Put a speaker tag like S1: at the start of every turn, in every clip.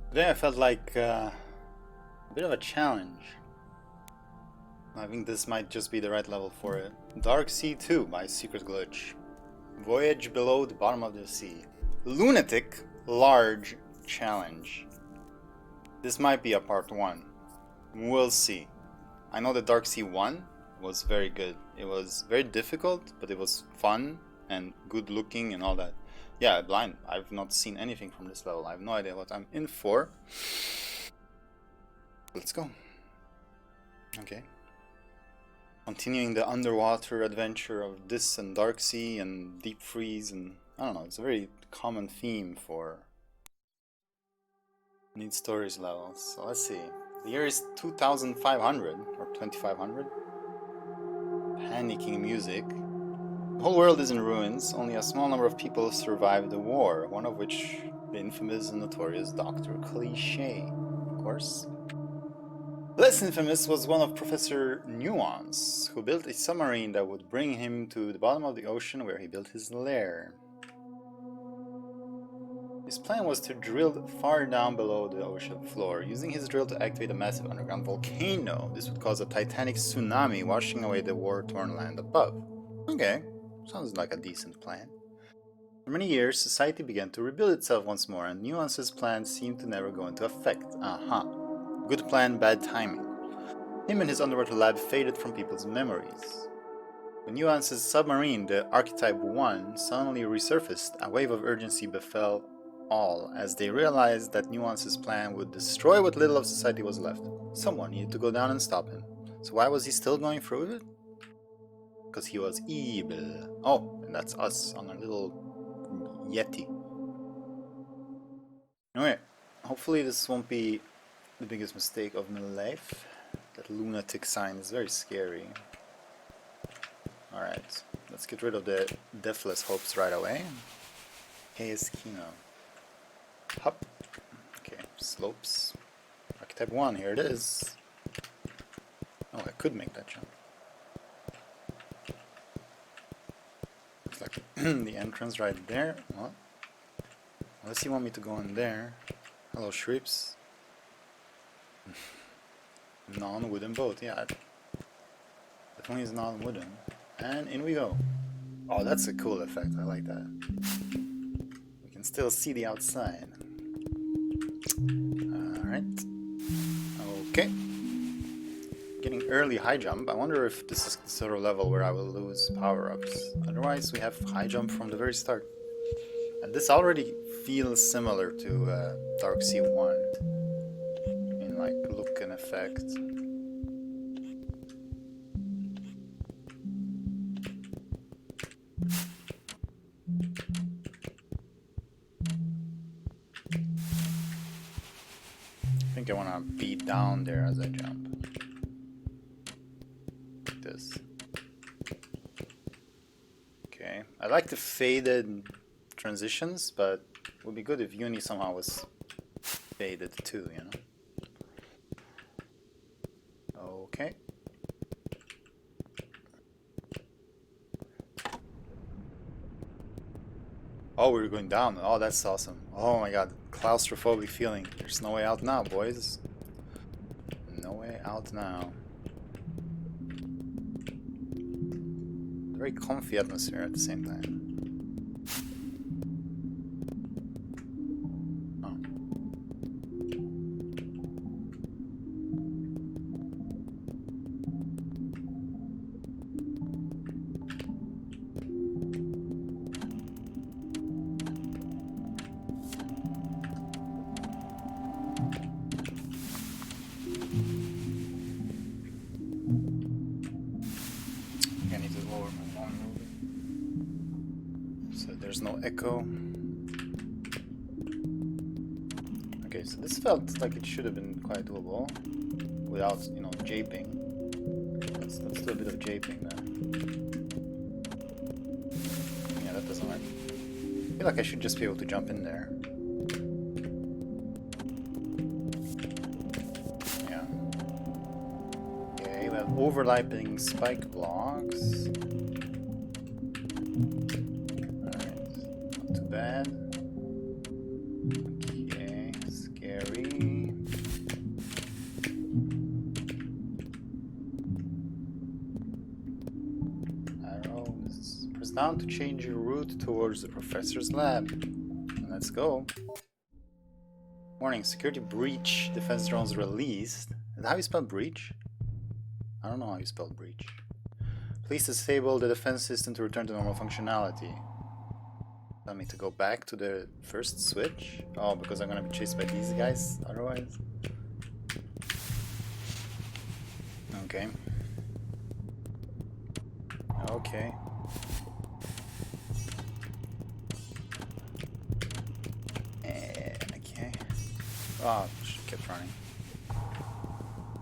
S1: Today I felt like a bit of a challenge. I think this might just be the right level for it. Dark Sea 2 by SecretGlitch. Voyage below the bottom of the sea. Lunatic large challenge. This might be a part 1. We'll see. I know that Dark Sea 1 was very good. It was very difficult, but it was fun and good looking and all that. Yeah, blind. I've not seen anything from this level. I have no idea what I'm in for. Let's go. Okay. Continuing the underwater adventure of this and Dark Sea and Deep Freeze and I don't know, it's a very common theme for Knytt Stories levels. So let's see. The year is 2500 or 2500. Panicking music. The whole world is in ruins. Only a small number of people survived the war, one of which the infamous and notorious Dr. Cliché, of course. Less infamous was one of Professor Nuance, who built a submarine that would bring him to the bottom of the ocean where he built his lair. His plan was to drill far down below the ocean floor, using his drill to activate a massive underground volcano. This would cause a titanic tsunami, washing away the war-torn land above. Okay, sounds like a decent plan. For many years, society began to rebuild itself once more, and Nuance's plan seemed to never go into effect. Good plan, bad timing. Him and his underwater lab faded from people's memories. When Nuance's submarine, the Archetype 1, suddenly resurfaced, a wave of urgency befell all, as they realized that Nuance's plan would destroy what little of society was left. Someone needed to go down and stop him. So why was he still going through with it? Because he was evil. Oh, and that's us on our little Yeti. Anyway, hopefully this won't be the biggest mistake of my life. That lunatic sign is very scary. Alright, let's get rid of the deathless hopes right away. Hayes Kino. Hop. Okay, slopes. Archetype 1, here it is. Oh, I could make that jump. Looks like the entrance right there. What? Unless you want me to go in there. Hello, shrimps. Non-wooden boat, yeah. Definitely is non-wooden. And in we go. Oh, that's a cool effect. I like that. We can still see the outside. Alright. Okay. Getting early high jump. I wonder if this is the sort of level where I will lose power-ups. Otherwise, we have high jump from the very start. And this already feels similar to Dark Sea 1. In like look and effect. I think I want to be down there as I jump. Like this. Okay. I like the faded transitions, but it would be good if Uni somehow was faded too, you know? Okay. Oh, we're going down. Oh, that's awesome. Oh my god, claustrophobic feeling. There's no way out now, boys. No way out now. Very comfy atmosphere at the same time. Oh. I need to lower my volume. So there's no echo. Okay, so this felt like it should have been quite doable without, you know, japing. Let's do a bit of japing then. Yeah, that doesn't work. I feel like I should just be able to jump in there. Yeah. Okay, we have overlapping spike blocks. Alright, not too bad. Okay, scary. bound to change your route towards the professor's lab. Let's go. Warning, security breach. Defense drones released. Is that how you spell breach? I don't know how you spell breach. Please disable the defense system to return to normal functionality. Tell me to go back to the first switch? Oh, because I'm gonna be chased by these guys otherwise? Okay. Okay. Okay. Oh, she kept running.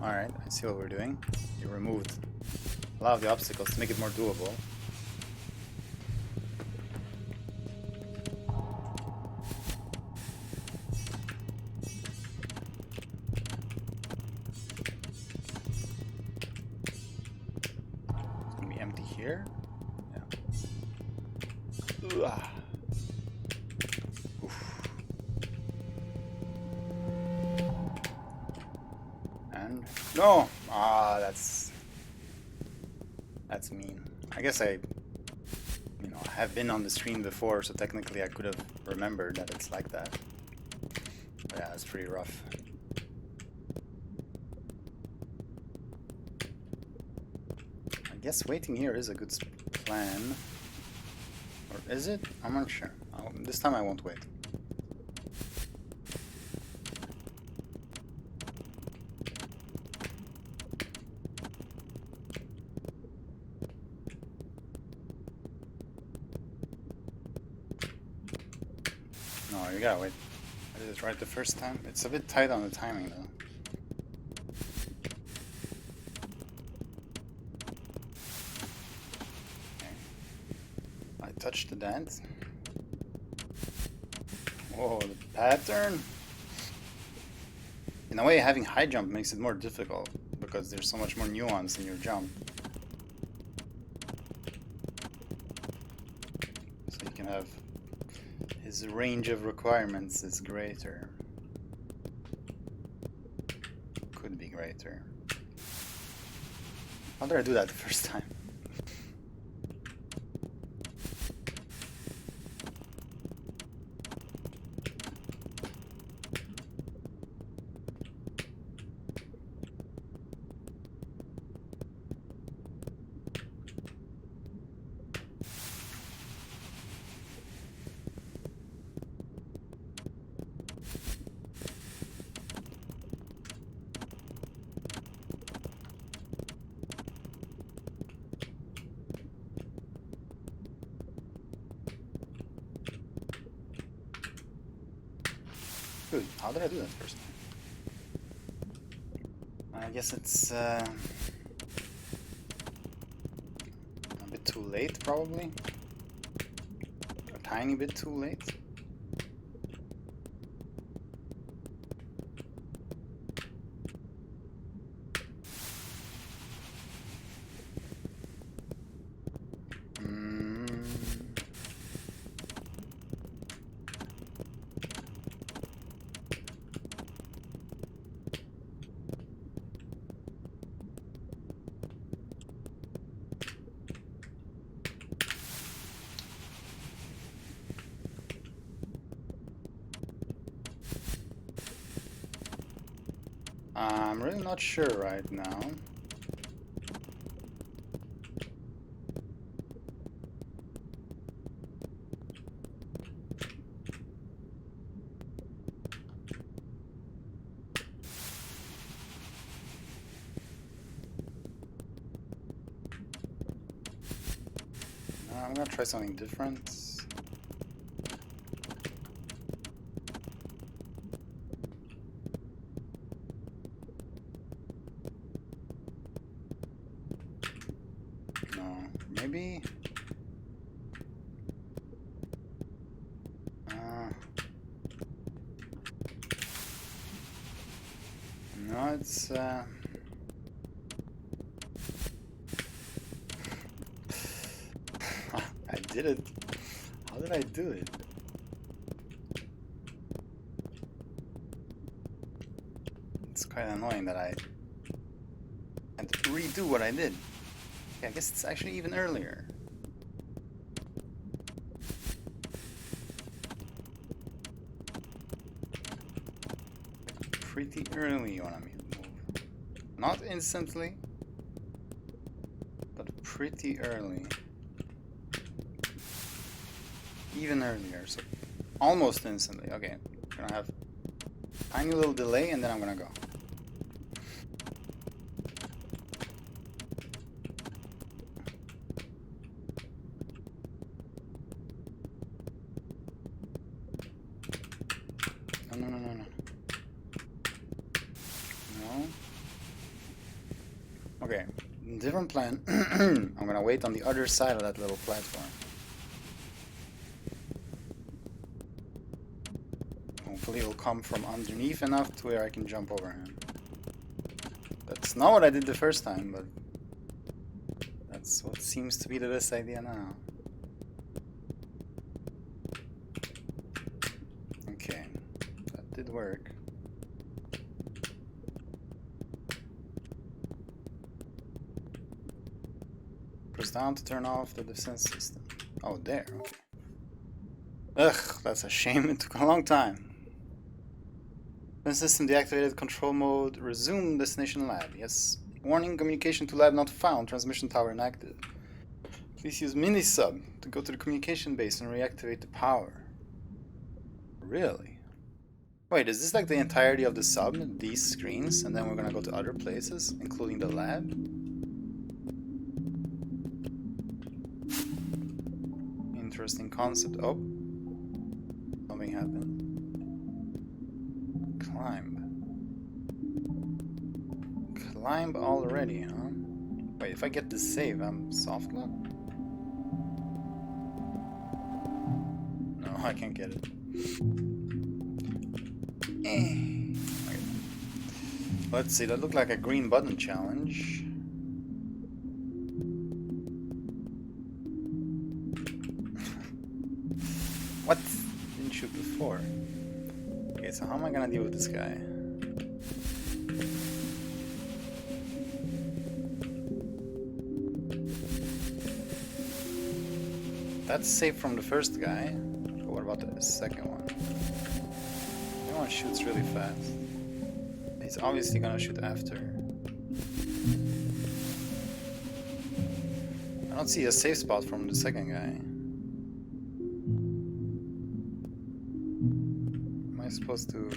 S1: Alright, I see what we're doing. You removed a lot of the obstacles to make it more doable. It's gonna be empty here. Yeah. Ugh. Oof. And no! Ah, that's mean. I guess I have been on the stream before, so technically I could have remembered that it's like that. But yeah, it's pretty rough. I guess waiting here is a good plan. Or is it? I'm not sure. This time I won't wait. No, you gotta wait. I did it right the first time. It's a bit tight on the timing though. Okay. I touched the dent. Whoa, the pattern! In a way, having high jump makes it more difficult because there's so much more nuance in your jump. So you can have his range of requirements is greater. Could be greater. How did I do that the first time? Good. How did I do that first time? I guess it's a bit too late, probably. A tiny bit too late. I'm really not sure right now. I'm gonna try something different. No, maybe. No, it's I did it. How did I do it? It's quite annoying that I had to redo what I did. Okay, I guess it's actually even earlier. pretty early you wanna move. Not instantly, but pretty early. Even earlier, so almost instantly. Okay, we're gonna have a tiny little delay and then I'm gonna go. No. Okay, different plan. I'm gonna wait on the other side of that little platform. Hopefully he'll come from underneath enough to where I can jump over him. That's not what I did the first time, but that's what seems to be the best idea now. Okay, that did work. Press down to turn off the defense system. Oh, there, okay. Ugh, that's a shame, it took a long time. Defense system deactivated, control mode, resume destination lab. Yes. Warning, communication to lab not found, transmission tower inactive. Please use mini-sub to go to the communication base and reactivate the power. Really? Wait, is this like the entirety of the sub, these screens, and then we're gonna go to other places, including the lab? Interesting concept. Oh. Something happened. Climb. Climb already, huh? Wait, if I get the save, I'm soft lock? No, I can't get it. Okay. Let's see, that looked like a green button challenge. What? Didn't shoot before. Okay, so how am I gonna deal with this guy? That's safe from the first guy. But what about the second one? That one shoots really fast. He's obviously gonna shoot after. I don't see a safe spot from the second guy. Am I supposed to...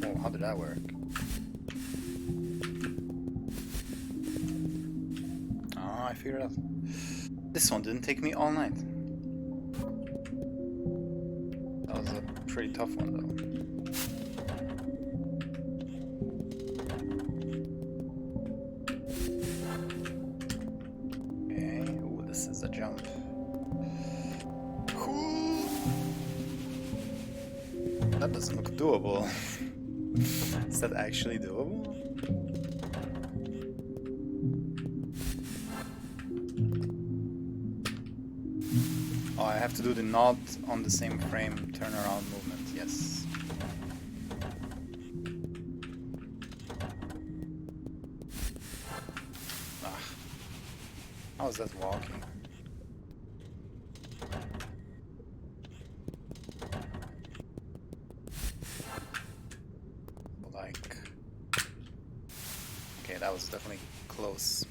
S1: Oh, how did that work? Oh, I figured out. This one didn't take me all night. That was a pretty tough one though. Okay, ooh, this is a jump. That doesn't look doable. Is that actually doable? Oh, I have to do the not on the same frame turnaround movement, yes. Ah. How is that walking? Like... Okay, that was definitely close.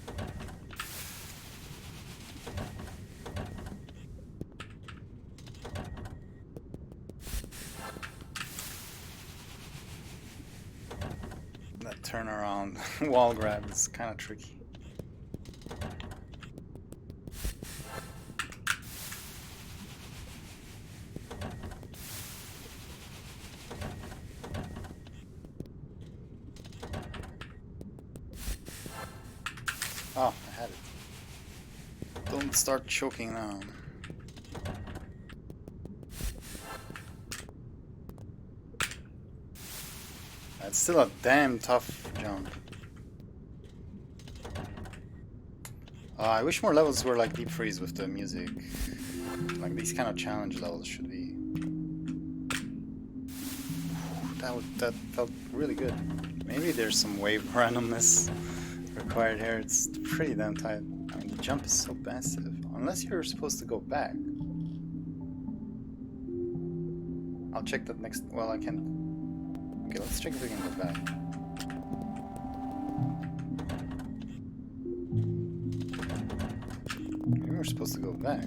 S1: That turnaround wall grab is kind of tricky. Oh, I had it. Don't start choking now. It's still a damn tough jump. I wish more levels were like Deep Freeze with the music. Like these kind of challenge levels should be. That felt really good. Maybe there's some wave randomness required here. It's pretty damn tight. I mean, the jump is so massive. Unless you're supposed to go back. I'll check that next. Well, I can. Okay, let's check if we can go back. Maybe we're supposed to go back.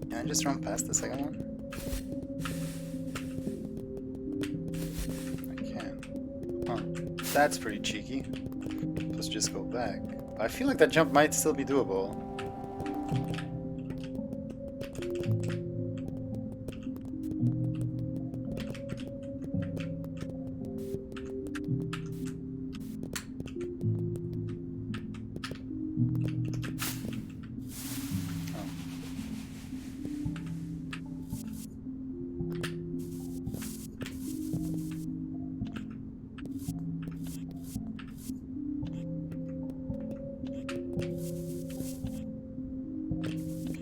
S1: Can I just run past the second one? I can. Oh, that's pretty cheeky. Let's just go back. I feel like that jump might still be doable.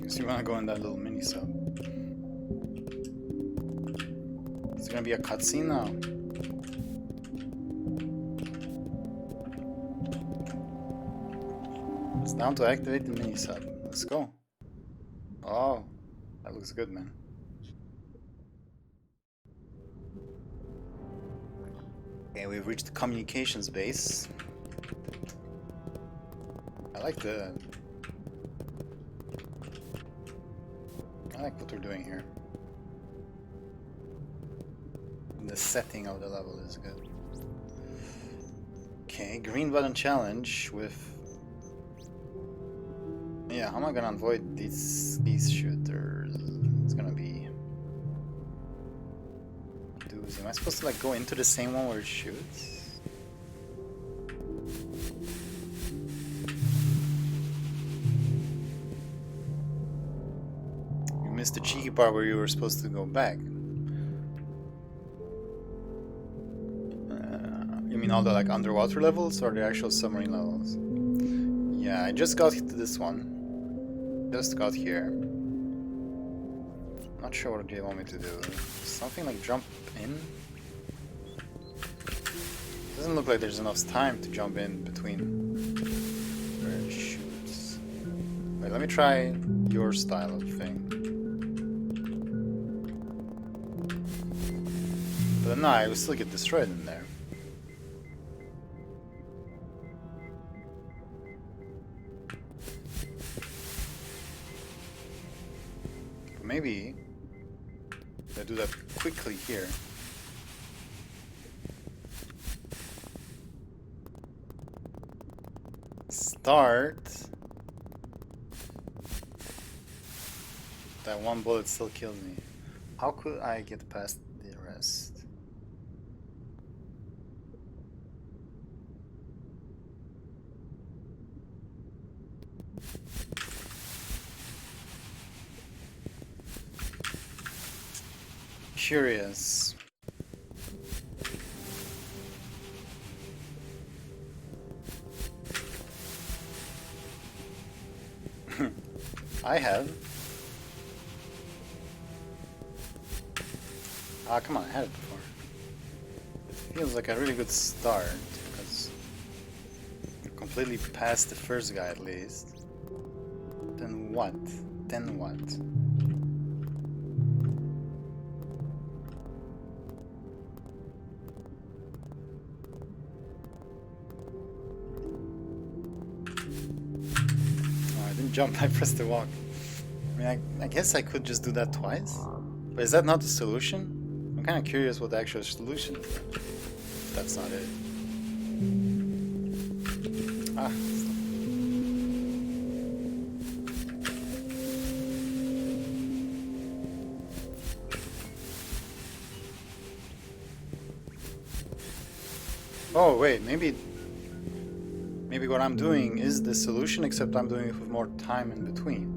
S1: So you want to go in that little mini sub. Is it gonna be a cutscene now? It's down to activate the mini sub. Let's go. Oh, that looks good, man. Okay, we've reached the communications base. I like what they're doing here. The setting of the level is good. Okay, green button challenge with... Yeah, how am I gonna avoid these shooters? It's gonna be... Dudes, am I supposed to like go into the same one where it shoots? The cheeky part where you were supposed to go back. You mean all the like underwater levels or the actual submarine levels? Yeah, I just got to this one. Just got here. Not sure what they want me to do. Something like jump in? Doesn't look like there's enough time to jump in between where it shoots. Wait, let me try your style of thing. But no, I will still get destroyed in there. But maybe I do that quickly here. Start. That one bullet still kills me. How could I get past the rest? Curious. I have. Ah, come on, I had it before. It feels like a really good start because you're completely past the first guy at least. Then what? Then what? Jump, I pressed the walk. I mean, I guess I could just do that twice. But is that not the solution? I'm kind of curious what the actual solution is. If that's not it. Ah. Oh, wait, maybe what I'm doing is the solution, except I'm doing it with more time in between.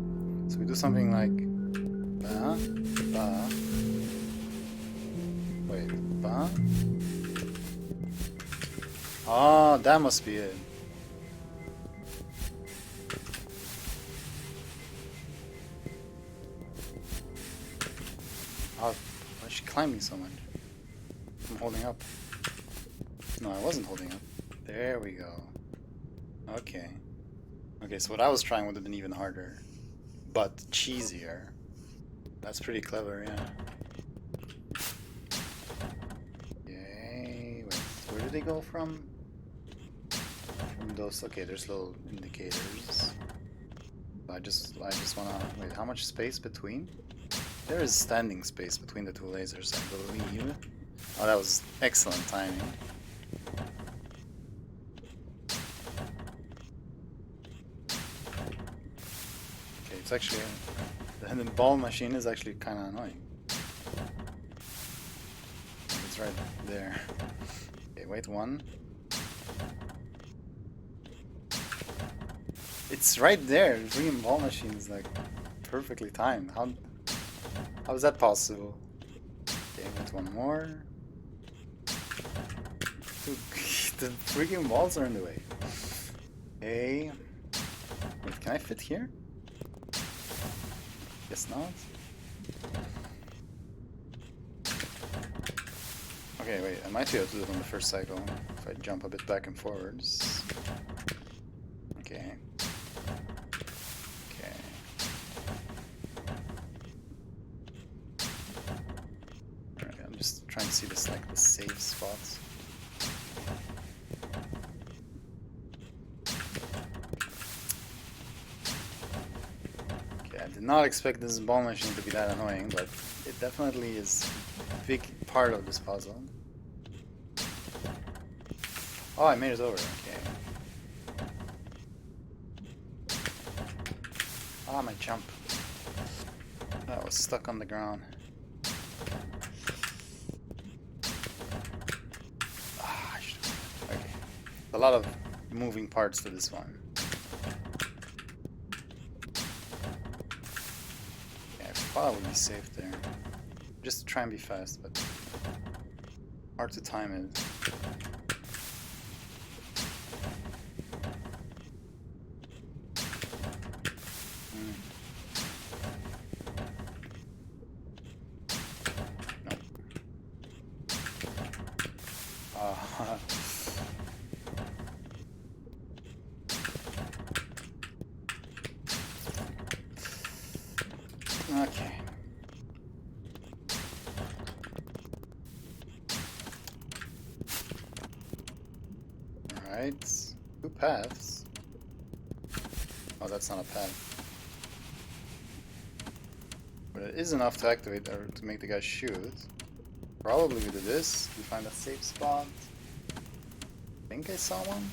S1: So we do something like ba, ba. Wait, ba. Oh, that must be it. Oh, why is she climbing so much? I'm holding up. No, I wasn't holding up. There we go. Okay. Okay, so what I was trying would have been even harder. But cheesier. That's pretty clever, yeah. Yay. Wait, where did they go from? From those. Okay, there's little indicators. I just wanna. Wait, how much space between? There is standing space between the two lasers, I believe. Oh, that was excellent timing. Okay, it's actually. The ball machine is actually kind of annoying. It's right there. Okay, wait, one. It's right there. The freaking ball machine is like perfectly timed. How is that possible? Okay, wait, one more. Dude, the freaking balls are in the way. Okay. Wait, can I fit here? Guess not. Okay, wait, I might be able to do it on the first cycle if I jump a bit back and forwards. Okay. Okay. Alright, I'm just trying to see this, like, the safe spots. Okay, I did not expect this ball machine to be that annoying, but it definitely is a big part of this puzzle. Oh, I made it over, okay. Ah, my jump. That was stuck on the ground. Ah, I should... Okay. A lot of moving parts to this one. Yeah, I thought I would be safe there. Just to try and be fast, but hard to time it. Okay. Alright. 2 paths. Oh, that's not a path. But it is enough to activate or to make the guy shoot. Probably we do this. We find a safe spot. I think I saw one.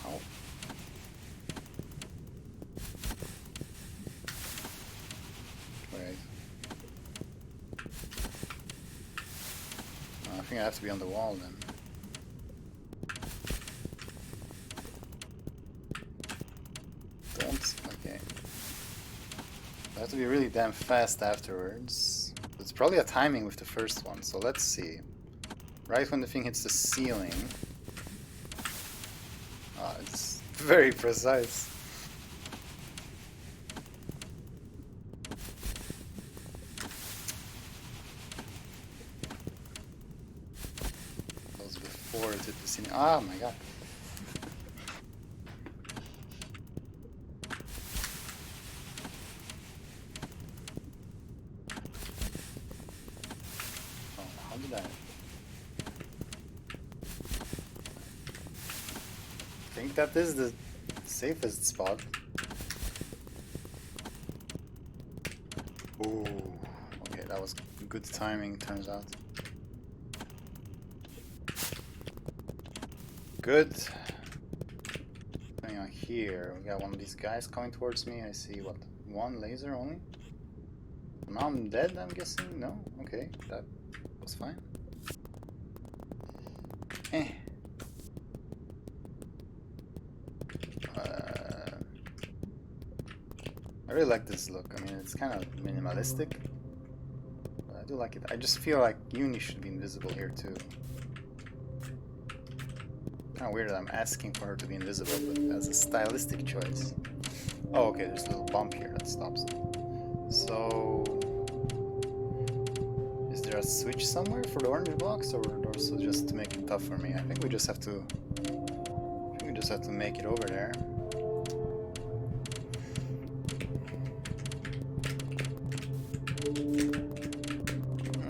S1: Oh. Wait. I think I have to be on the wall then. Don't. Okay. I have to be really damn fast afterwards. It's probably a timing with the first one, so let's see. Right when the thing hits the ceiling. It's very precise. That was before it hit the ceiling. Ah, my god. Oh, how did I... I think that is the safest spot. Ooh, okay, that was good timing, turns out. Good. Hang on here, we got one of these guys coming towards me. I see, what, 1 laser only? Now I'm dead, I'm guessing? No? Okay, that was fine. Eh. I really like this look. I mean, it's kind of minimalistic, but I do like it. I just feel like Uni should be invisible here too. Kind of weird that I'm asking for her to be invisible, but as a stylistic choice. Oh, okay, there's a little bump here that stops it. So, is there a switch somewhere for the orange blocks, or also just to make it tough for me? I think we just have to. We just have to make it over there.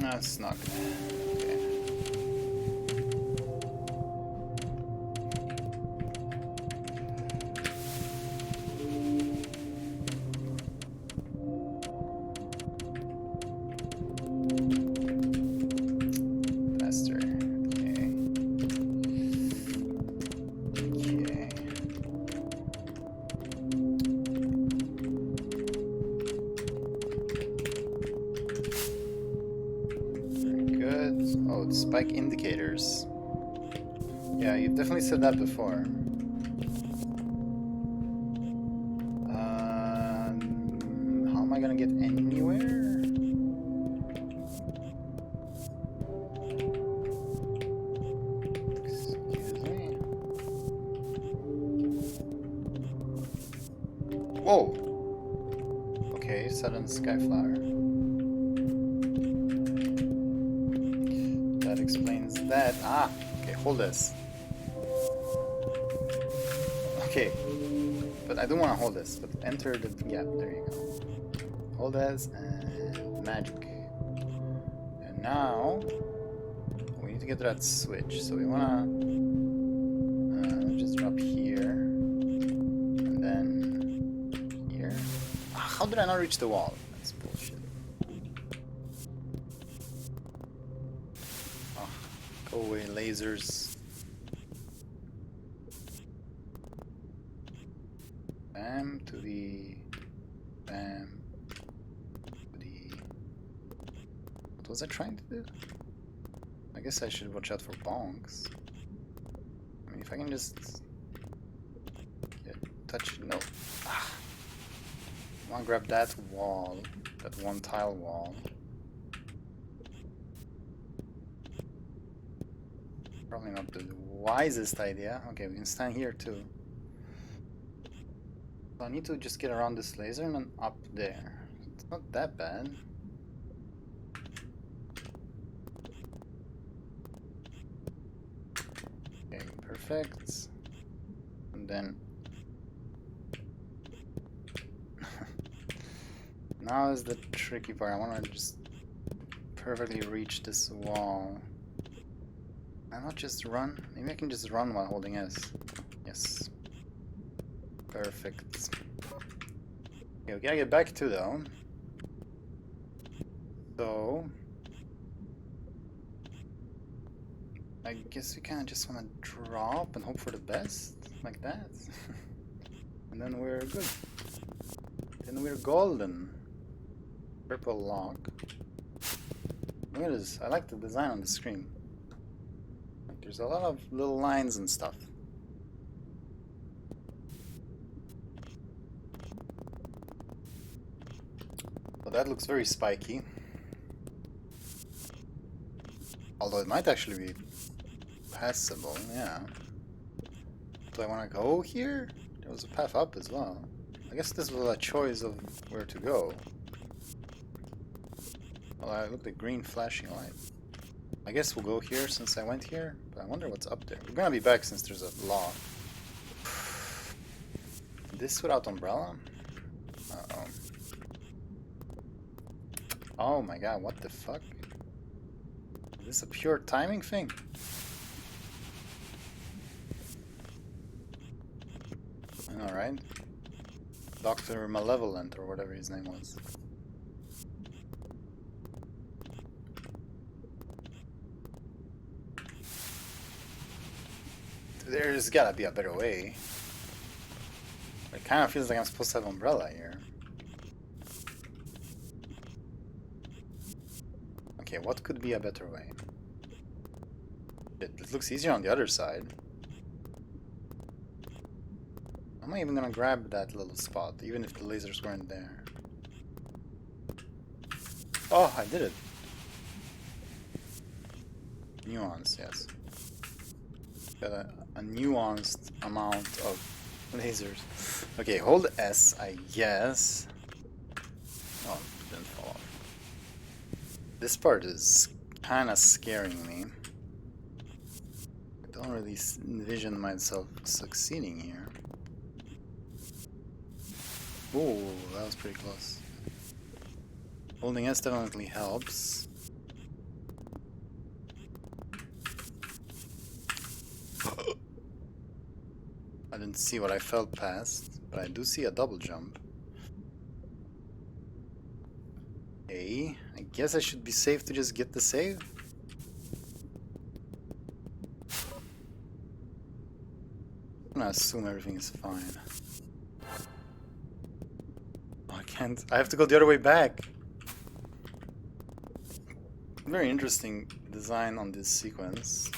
S1: That's not gonna. Okay. Faster. Okay. Okay. Oh, it's spike indicators. Yeah, you've definitely said that before. How am I gonna get anywhere? Excuse me. Whoa! Okay, sudden skyflower. That explains that. Ah! Okay, hold this. Okay. But I don't want to hold this, but enter the... Yeah, there you go. Hold this and magic. And now... we need to get to that switch, so we want to... just drop here. And then... here. How did I not reach the wall? That's bullshit. Oh, go away, lasers. Bam to the... bam to the... What was I trying to do? I guess I should watch out for bonks. I mean, if I can just... get, touch... no. Ah. I want to grab that wall. That one tile wall. Probably not the wisest idea. Okay, we can stand here too. So I need to just get around this laser and then up there. It's not that bad. Okay, perfect. And then... now is the tricky part. I want to just perfectly reach this wall. Can I not just run? Maybe I can just run while holding S. Yes. Perfect. Okay, we gotta get back to though. So... I guess we kinda just wanna drop and hope for the best. Like that. And then we're good. Then we're golden. Purple lock. Look at this. I like the design on the screen. Like, there's a lot of little lines and stuff. Well, that looks very spiky. Although it might actually be passable, yeah. Do I want to go here? There was a path up as well. I guess this was a choice of where to go. Well, I looked at green flashing light. I guess we'll go here since I went here, but I wonder what's up there. We're gonna be back since there's a lock. This without umbrella? Uh-oh. Oh my god, what the fuck? Is this a pure timing thing? Alright. Dr. Malevolent, or whatever his name was. There's gotta be a better way. It kind of feels like I'm supposed to have umbrella here. Okay, what could be a better way? It looks easier on the other side. Am I even gonna grab that little spot, even if the lasers weren't there? Oh, I did it. Nuance, yes. Got a nuanced amount of lasers. Okay, hold S, I guess. Oh, it didn't fall off. This part is kind of scaring me. I don't really envision myself succeeding here. Oh, that was pretty close. Holding S definitely helps. I didn't see what I fell past, but I do see a double jump. Okay, I guess I should be safe to just get the save. I'm gonna assume everything is fine. Oh, I can't. I have to go the other way back. Very interesting design on this sequence.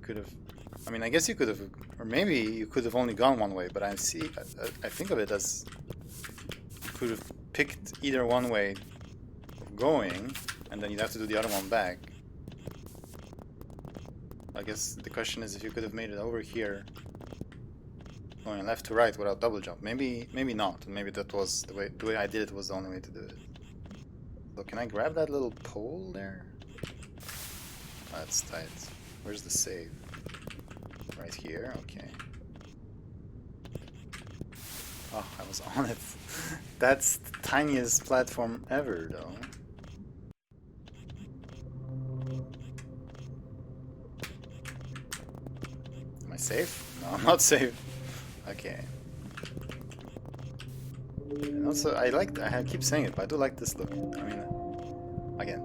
S1: Could have. I mean, I guess you could have, or maybe you could have only gone one way. But I see. I think of it as you could have picked either one way of going, and then you'd have to do the other one back. I guess the question is if you could have made it over here, going left to right without double jump. Maybe not. Maybe that was the way I did it was the only way to do it. So can I grab that little pole there? Oh, that's tight. Where's the save? Right here. Okay. Oh, I was on it. That's the tiniest platform ever, though. Am I safe? No, I'm not safe. Okay. And also, I keep saying it, but I do like this look. I mean, again,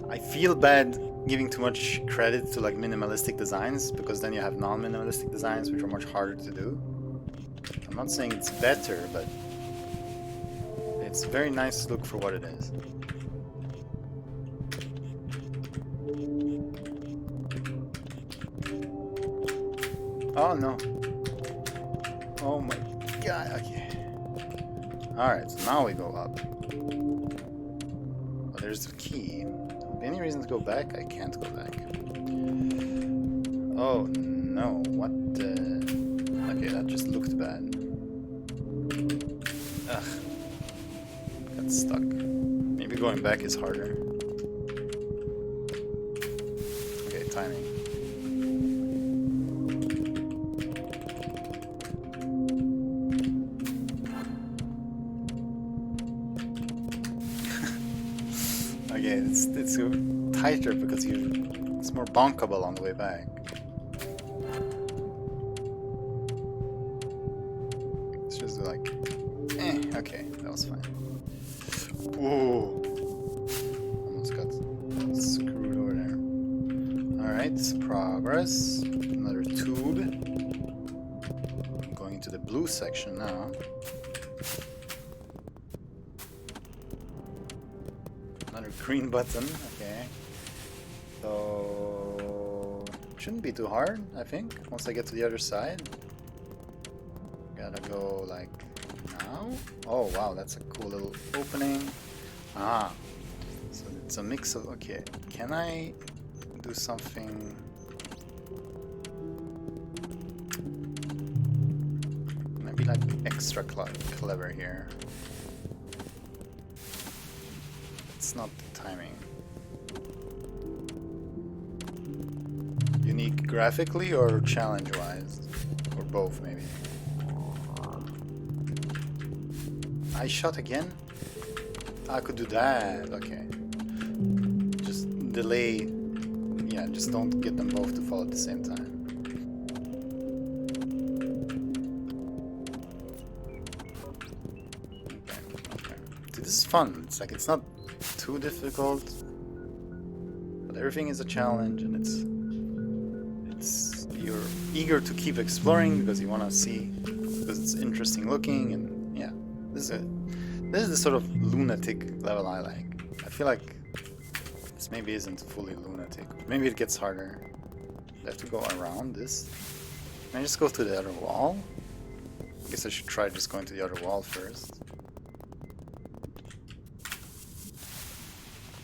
S1: I feel bad giving too much credit to like minimalistic designs, because then you have non-minimalistic designs which are much harder to do. I'm not saying it's better, but it's a very nice look for what it is. Oh no. Oh my god, okay. Alright, so now we go up. Oh, there's the key. Any reason to go back? I can't go back. Oh no, what the... Okay, that just looked bad. Ugh. Got stuck. Maybe going back is harder. Okay, timing. Okay, it's tighter because it's more bonkable on the way back. It's just like, okay, that was fine. Whoa, almost got screwed over there. All right, progress. Another tube. I'm going into the blue section now. Green button, okay. So shouldn't be too hard, I think, once I get to the other side. Gotta go like now. Oh wow, that's a cool little opening. Ah, so it's a mix of, okay, can I do something? Maybe like extra clever here. It's not the timing. Unique graphically or challenge-wise? Or both, maybe. I shot again? I could do that, okay. Just delay. Yeah, just don't get them both to fall at the same time. Okay. Dude, this is fun. It's like, it's not too difficult, but everything is a challenge, and it's you're eager to keep exploring because you want to see, because it's interesting looking, and yeah, this is the sort of lunatic level I like. I feel like this maybe isn't fully lunatic. Maybe it gets harder. I have to go around this. Can I just go to the other wall? I guess I should try just going to the other wall first.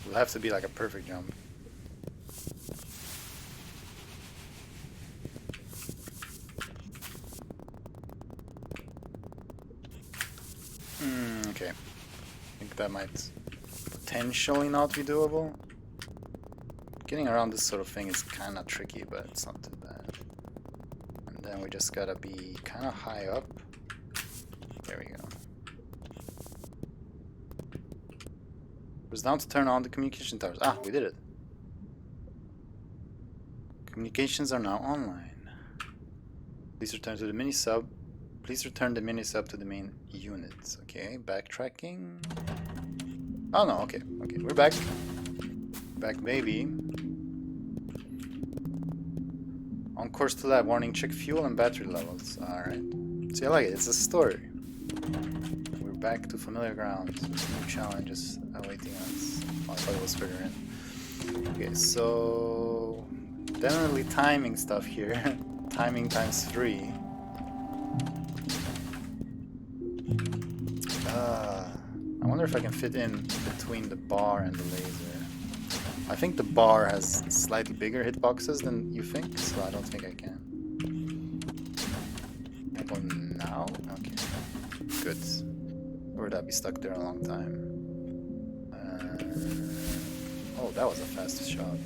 S1: It'll have to be like a perfect jump. Okay. I think that might potentially not be doable. Getting around this sort of thing is kind of tricky, but it's not too bad. And then we just gotta be kind of high up. There we go. Press down to turn on the communication towers. Ah, we did it. Communications are now online. Please return to the mini sub. Please return the mini sub to the main unit. Okay, backtracking. Oh no, okay, we're back. Back, baby. On course to lab. Warning, check fuel and battery levels. Alright. See, I like it. It's a story. We're back to familiar ground. New challenges awaiting us. Oh, I thought it was further in. Okay, so... definitely timing stuff here. Timing times 3. I wonder if I can fit in between the bar and the laser. I think the bar has slightly bigger hitboxes than you think, so I don't think I can. Can I go now? Okay. Good. Or would I be stuck there a long time? Oh, that was a fast shot.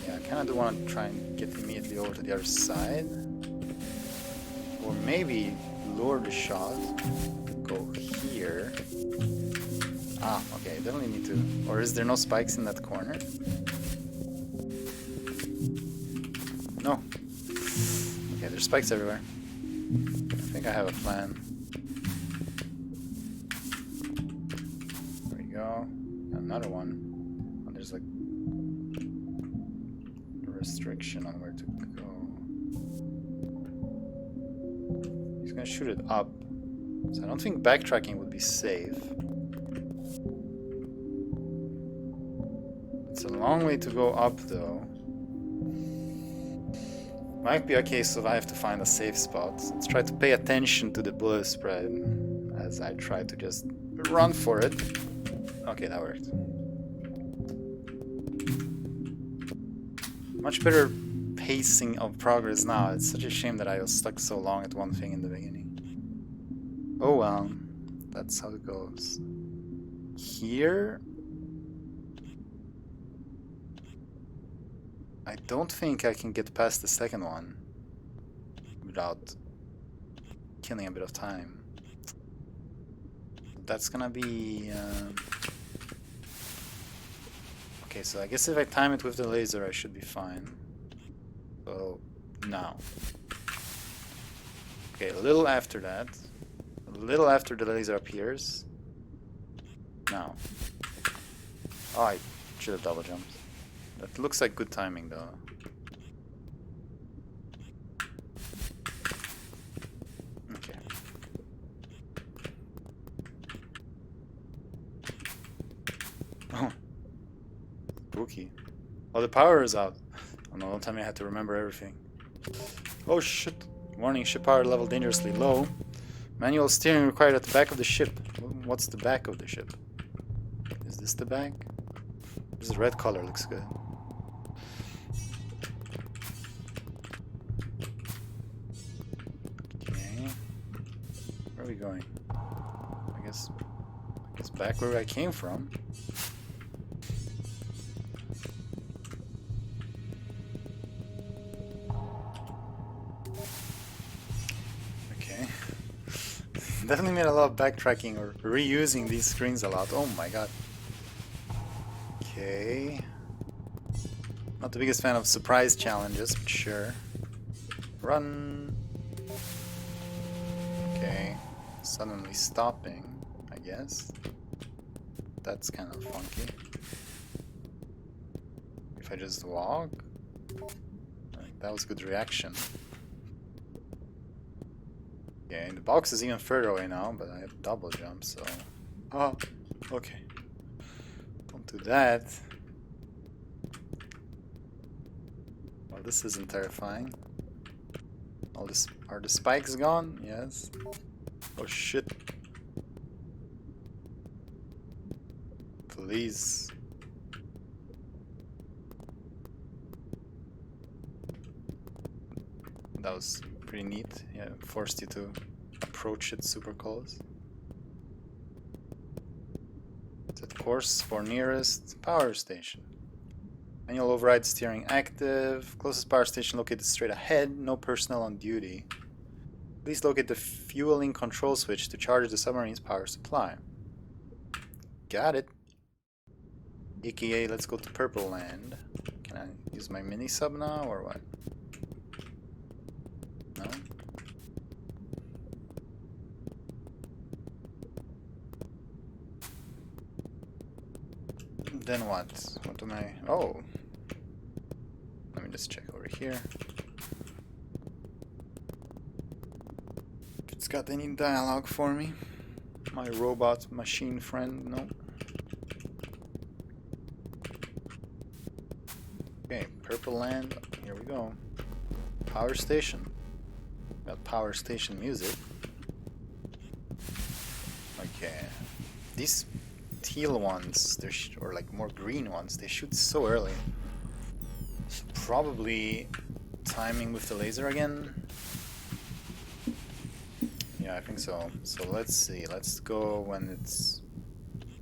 S1: Yeah, I kinda do want to try and get immediately over to the other side. Or maybe lure the shot to go here. Ah, okay, definitely need to... Or is there no spikes in that corner? No. Okay, there's spikes everywhere. I think I have a plan. There we go. Another one. Oh, there's like... a restriction on where to go. He's gonna shoot it up. So I don't think backtracking would be safe. It's a long way to go up, though. Might be a case of I have to find a safe spot. Let's try to pay attention to the bullet spread as I try to just run for it. Okay, that worked. Much better pacing of progress now. It's such a shame that I was stuck so long at one thing in the beginning. Oh well, that's how it goes. Here... I don't think I can get past the second one without killing a bit of time. That's gonna be... Okay, so I guess if I time it with the laser I should be fine. So, now. Okay, a little after that. A little after the laser appears. Now. Oh, I should have double jumped. That looks like good timing, though. Okay. Oh. Spooky. Oh, the power is out. Oh no, don't tell me I had to remember everything. Oh shit. Warning, ship power level dangerously low. Manual steering required at the back of the ship. What's the back of the ship? Is this the back? This red color looks good. Where are we going? I guess back where I came from. Okay. Definitely made a lot of backtracking or reusing these screens a lot. Oh my god. Okay. Not the biggest fan of surprise challenges, but sure. Run. Okay. Suddenly stopping, I guess. That's kind of funky. If I just walk? That was good reaction. Okay, the box is even further away now, but I have double jump, so... Oh, okay. Don't do that. Well, this isn't terrifying. All this... Are the spikes gone? Yes. Oh shit. Please. That was pretty neat. Yeah, it forced you to approach it super close. course for nearest power station. Manual override steering active. Closest power station located straight ahead. No personnel on duty. Please locate the fueling control switch to charge the submarine's power supply. Got it. AKA, let's go to Purple Land. Can I use my mini sub now or what? No? Then what? What am I... Oh! Let me just check over here. If it's got any dialogue for me. My robot machine friend, no. Okay, Purple Land, here we go. Power station. Got power station music. Okay. These teal ones, or like more green ones, they shoot so early. So probably timing with the laser again. Yeah, I think so. So let's see. Let's go when it's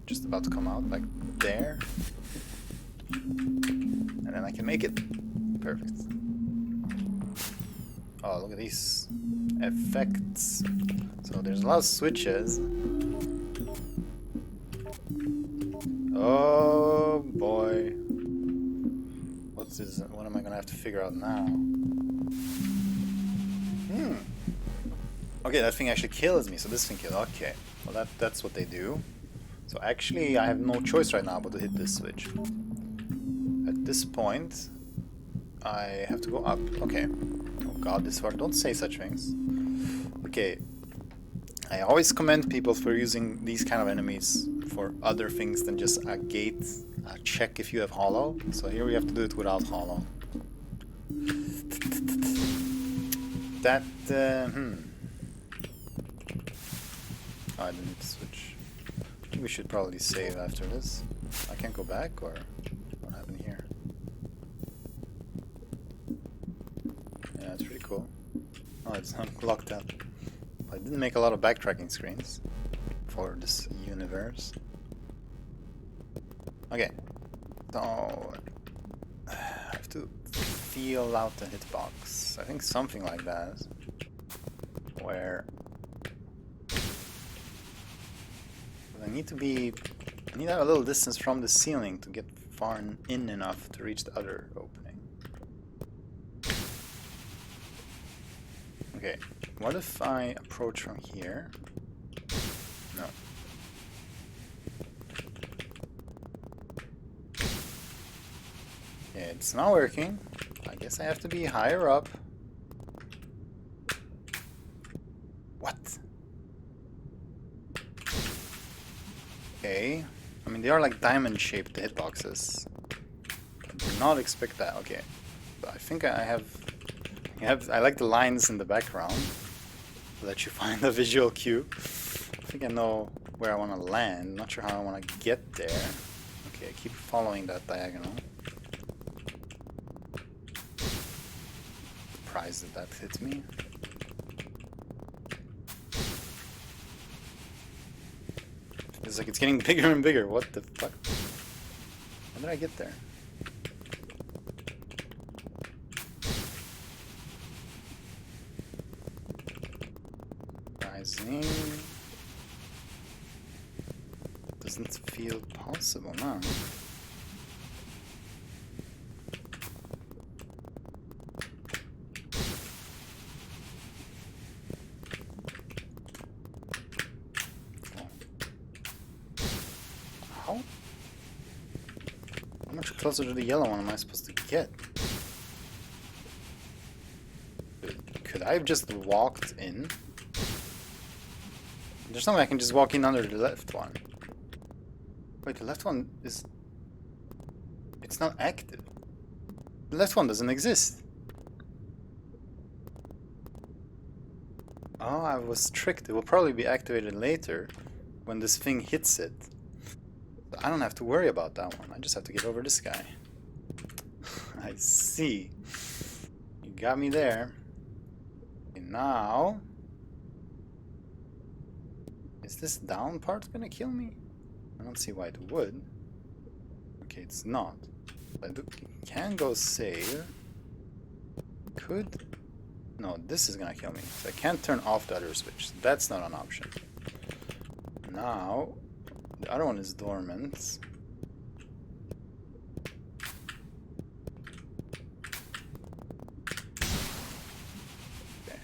S1: just about to come out, like there. And then I can make it. Perfect. Oh, look at these effects. So there's a lot of switches. Oh boy. What's this? What am I gonna have to figure out now? Okay, that thing actually kills me, so this thing kills. Okay, well that's what they do. So actually I have no choice right now but to hit this switch. At this point I have to go up. Okay. Oh god, this far. Don't say such things. Okay. I always commend people for using these kind of enemies for other things than just a gate, a check if you have hollow. So here we have to do it without hollow. That, Oh, I didn't switch. I think we should probably save after this. I can't go back, or what happened here? Yeah, it's pretty cool. Oh, it's not locked up. I didn't make a lot of backtracking screens for this universe. Okay, so I have to feel out the hitbox. I think something like that, where I need to have a little distance from the ceiling to get far in enough to reach the other opening. Okay, what if I approach from here? No. Okay, it's not working. I guess I have to be higher up. What? Okay. I mean, they are like diamond-shaped hitboxes. I did not expect that. Okay. But I think I like the lines in the background to let you find a visual cue. I think I know where I want to land. Not sure how I want to get there. Okay, keep following that diagonal. Surprised that hit me. It's like it's getting bigger and bigger. What the fuck? How did I get there? Rising. Doesn't feel possible now. How much closer to the yellow one am I supposed to get? Could I have just walked in? There's no way I can just walk in under the left one. Wait, the left one is... It's not active. The left one doesn't exist. Oh, I was tricked. It will probably be activated later when this thing hits it. I don't have to worry about that one. I just have to get over this guy. I see. You got me there. Okay, now... Is this down part gonna kill me? I don't see why it would. Okay, it's not. But I can go save. Could. No, this is gonna kill me. So I can't turn off the other switch. That's not an option. Now, the other one is dormant. Okay.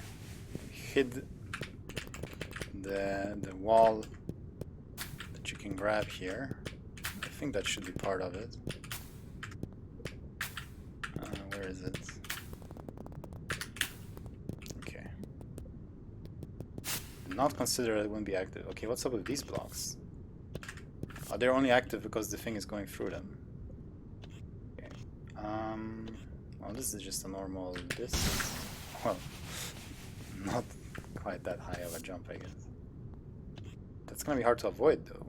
S1: Hid the wall that you can grab here. I think that should be part of it. Where is it? Okay. Not consider it wouldn't be active. Okay, what's up with these blocks? Oh, they're only active because the thing is going through them. Okay. Well, this is just a normal this. Well, not quite that high of a jump, I guess. That's gonna be hard to avoid, though.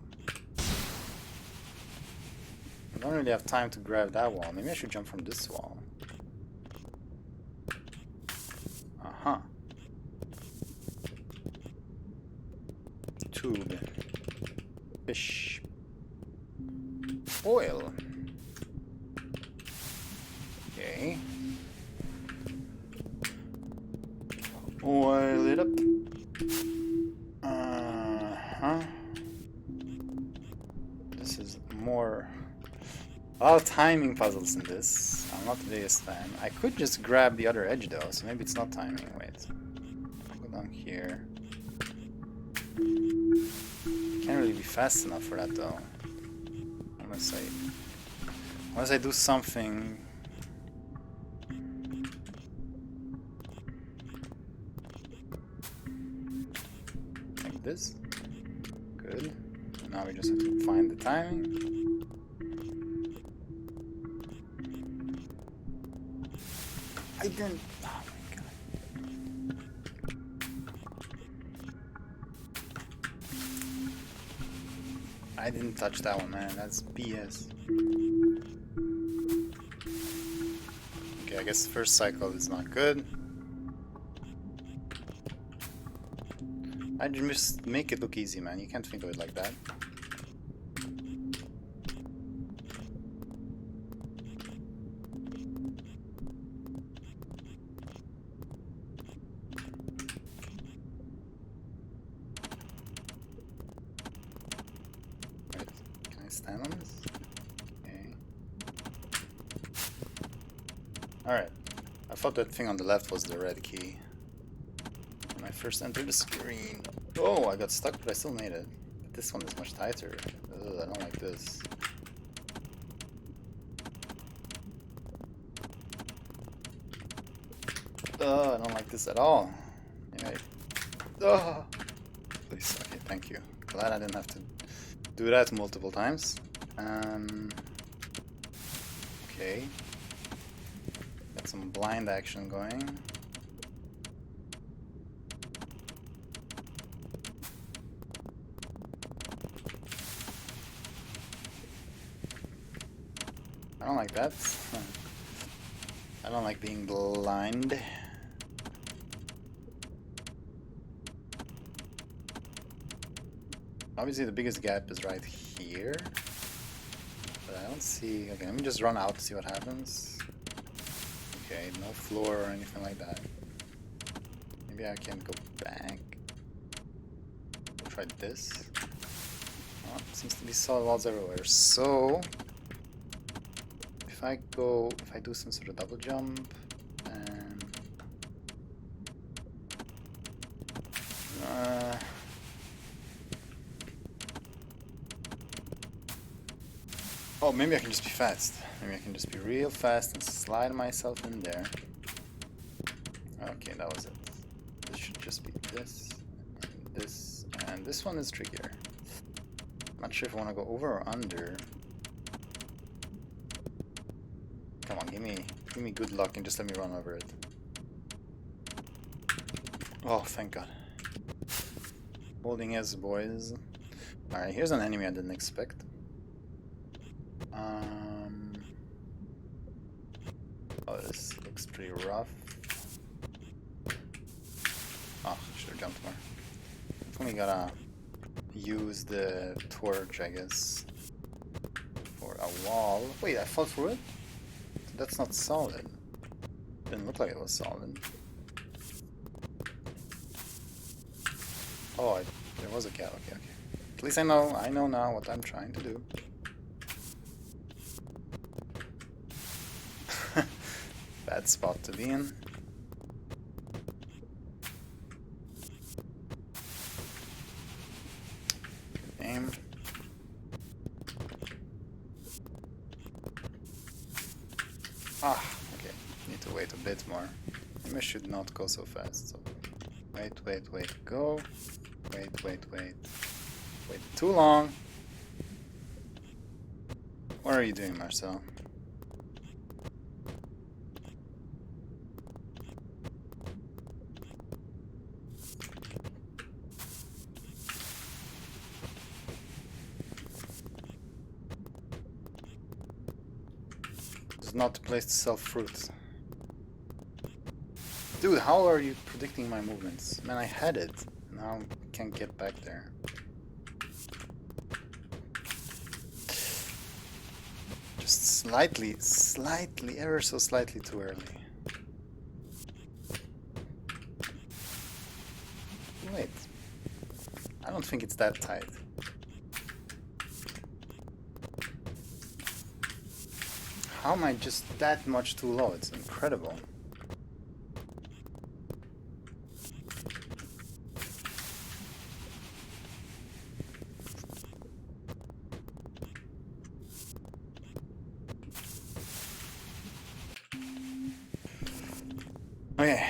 S1: I don't really have time to grab that wall. Maybe I should jump from this wall. Uh-huh. Tube. Fish. Oil. Okay. Oil it up. Uh-huh. This is more... a lot of timing puzzles in this. I'm not the biggest fan. I could just grab the other edge though, so maybe it's not timing. Wait. Go down here. Can't really be fast enough for that though. Unless I do something. Like this. Good. Now we just have to find the timing. I didn't. Oh my god. I didn't touch that one, man. That's BS. Okay, I guess the first cycle is not good. I just make it look easy, man. You can't think of it like that. Stand on this? Okay. Alright. I thought that thing on the left was the red key. When I first entered the screen. Oh, I got stuck, but I still made it. But this one is much tighter. Ugh, I don't like this. I don't like this at all. Anyway. Please, okay, thank you. Glad I didn't have to do that multiple times. Okay. Got some blind action going. I don't like that. I don't like being blind. Obviously the biggest gap is right here, but I don't see... Okay, let me just run out to see what happens. Okay, no floor or anything like that. Maybe I can go back. Try this. Oh, seems to be solid walls everywhere. So, if I do some sort of double jump, and... oh, maybe I can just be fast. Maybe I can just be real fast and slide myself in there. Okay, that was it. This should just be this, and this one is trickier. Not sure if I want to go over or under. Come on, give me good luck and just let me run over it. Oh, thank God. Holding S, boys. Alright, here's an enemy I didn't expect. Oh, this looks pretty rough. Oh, should have jumped more. Definitely gotta use the torch, I guess, for a wall. Wait, I fell through it? That's not solid. Didn't look like it was solid. Oh, there was a cat. Okay, okay. At least I know now what I'm trying to do. Bad spot to be in. Aim. Ah, okay. Need to wait a bit more. Maybe I should not go so fast. So wait, go. Wait. Wait too long. What are you doing, Marcel? This is not the place to sell fruit. Dude, how are you predicting my movements? Man, I had it. Now I can't get back there. Just slightly, ever so slightly too early. Wait. I don't think it's that tight. How am I just that much too low? It's incredible. Okay.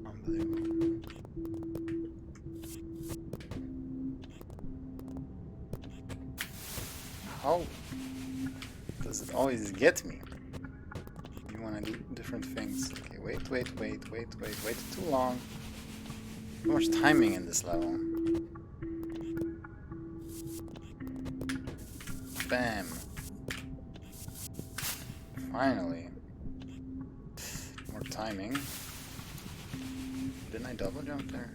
S1: Unbelievable. How does it always get me? You want to do different things. Okay, wait. Too long. Too much timing in this level. Bam. Finally. More timing. Didn't I double jump there?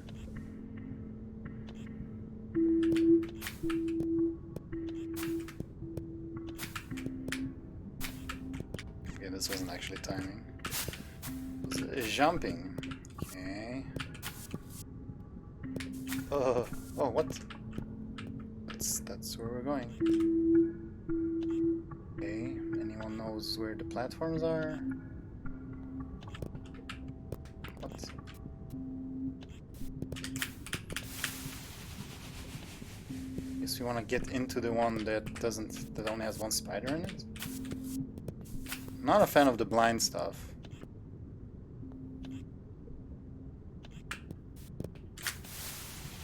S1: Okay, this wasn't actually timing. It was jumping. Okay. Oh, what? That's where we're going. Okay, anyone knows where the platforms are? What? Guess we want to get into the one that only has one spider in it. I'm not a fan of the blind stuff.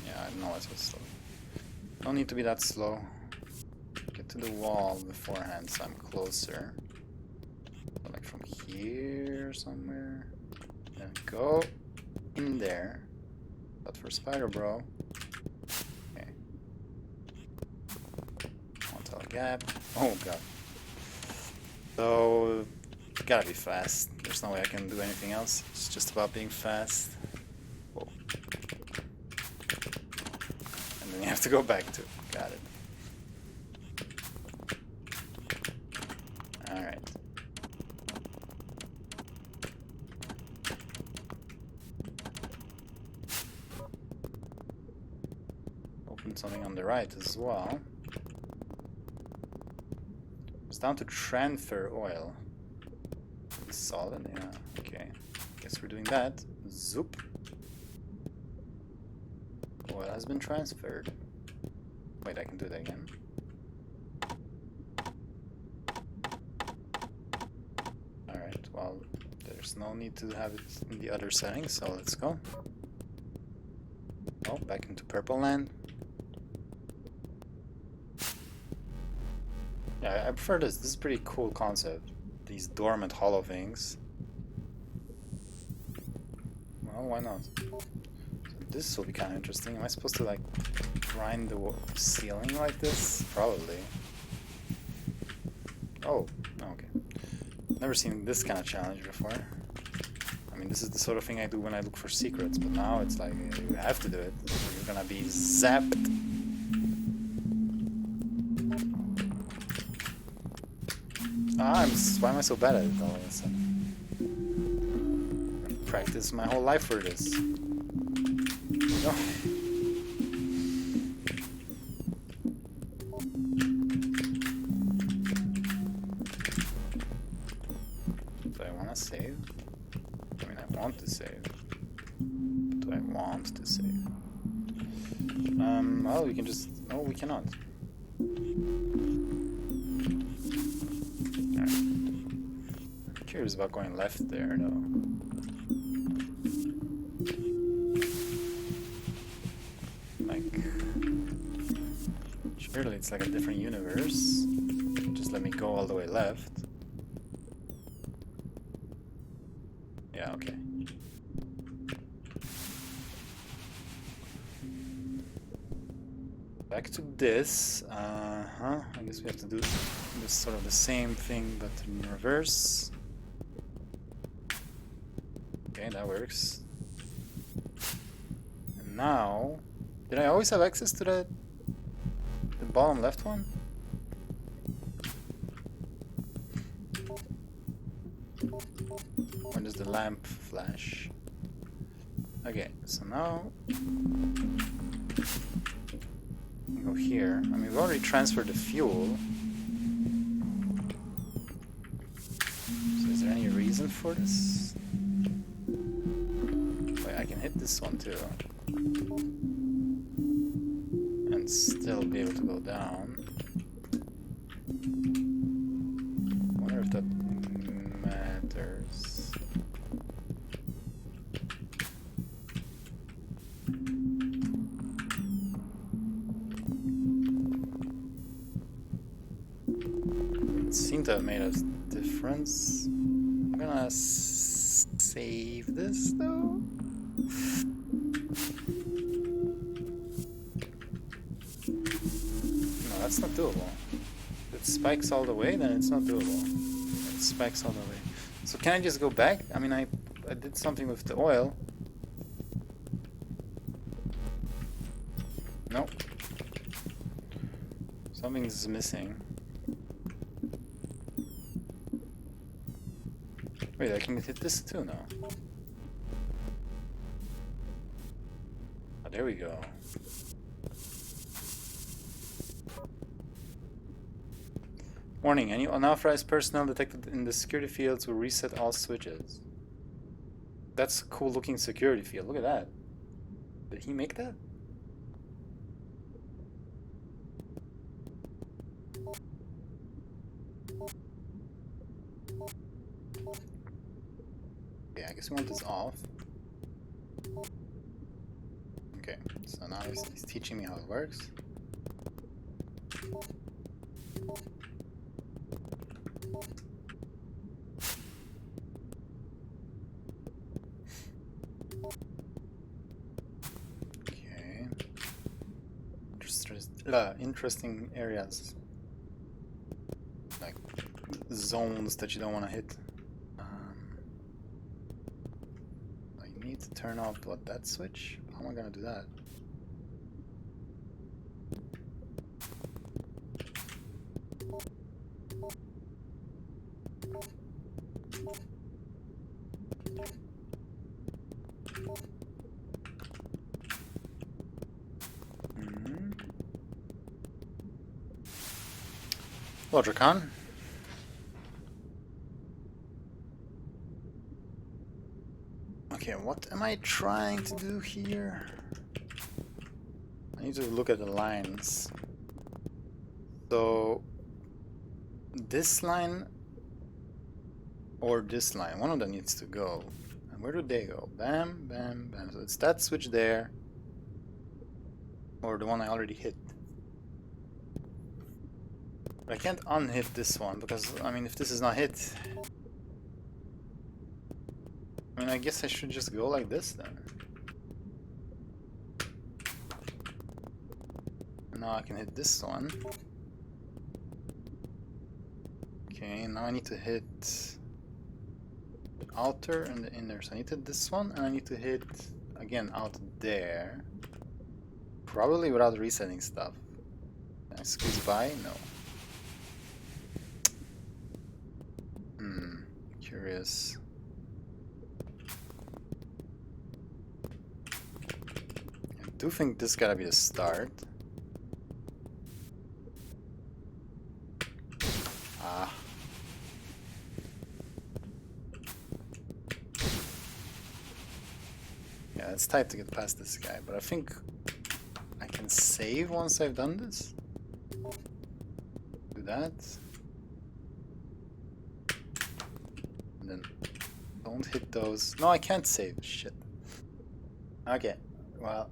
S1: Yeah, I know it's so slow. Don't need to be that slow. Get to the wall beforehand so I'm closer. So like from here somewhere. Then go in there. But for Spider Bro. Okay. One tall gap. Oh god. So gotta be fast. There's no way I can do anything else. It's just about being fast. Whoa. And then you have to go back to it. Got it. Alright. Open something on the right as well. It's down to transfer oil. It's solid, yeah. Okay. Guess we're doing that. Zoop. Oil has been transferred. Wait, I can do that again. Alright, well, there's no need to have it in the other settings, so let's go. Oh, back into purple land. Yeah, I prefer this. This is a pretty cool concept. These dormant hollow things. Well, why not? So this will be kind of interesting. Am I supposed to like grind the ceiling like this? Probably. Oh, okay. Never seen this kind of challenge before. I mean, this is the sort of thing I do when I look for secrets, but now it's like, you have to do it. You're gonna be zapped. Why am I so bad at it all of a sudden? I've practiced my whole life for this. No. Do I want to save? I mean, I want to save. Do I want to save? Well, we can just... No, we cannot. I'm curious about going left there, though. Like... Surely it's like a different universe. Just let me go all the way left. Yeah, okay. Back to this. I guess we have to do this sort of the same thing, but in reverse. Okay, that works. And now, did I always have access to the bottom left one? When does the lamp flash? Okay, so now we go here. I mean, we've already transferred the fuel. So is there any reason for this? Wait, I can hit this one too. And still be able to go down. I wonder if that matters. It seemed to have made a difference. I'm gonna save this though. No, that's not doable. If it spikes all the way, then it's not doable. It spikes all the way. So can I just go back? I mean, I did something with the oil. Nope. Something's missing. Wait, I can hit this too now. Oh, there we go. Warning, any unauthorized personnel detected in the security fields will reset all switches. That's a cool looking security field. Look at that. Did he make that? Okay, I guess we want this off. Okay, so now he's teaching me how it works. Okay. Interesting areas. Like zones that you don't want to hit. I need to turn off that switch? How am I gonna do that? Lodricon. Okay, what am I trying to do here? I need to look at the lines. So this line or this line, one of them needs to go. And where do they go? Bam, bam, bam. So it's that switch there or the one I already hit. I can't unhit this one because, I mean, if this is not hit, I mean, I guess I should just go like this then. Now I can hit this one. Okay, now I need to hit altar and the inner. So I need to hit this one, and I need to hit again out there. Probably without resetting stuff. Can I squeeze by? No. Curious. I do think this gotta be the start. Ah. Yeah, it's tight to get past this guy, but I think I can save once I've done this. Do that. And then don't hit those. No, I can't save. Shit. Okay, well.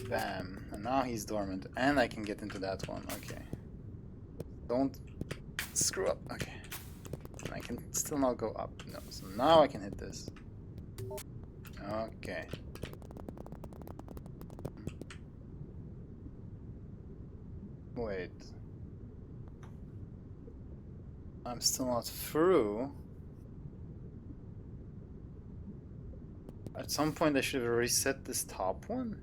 S1: Bam. And now he's dormant. And I can get into that one. Okay. Don't screw up. Okay. And I can still not go up. No. So now I can hit this. Okay. Wait. I'm still not through. At some point I should have reset this top one.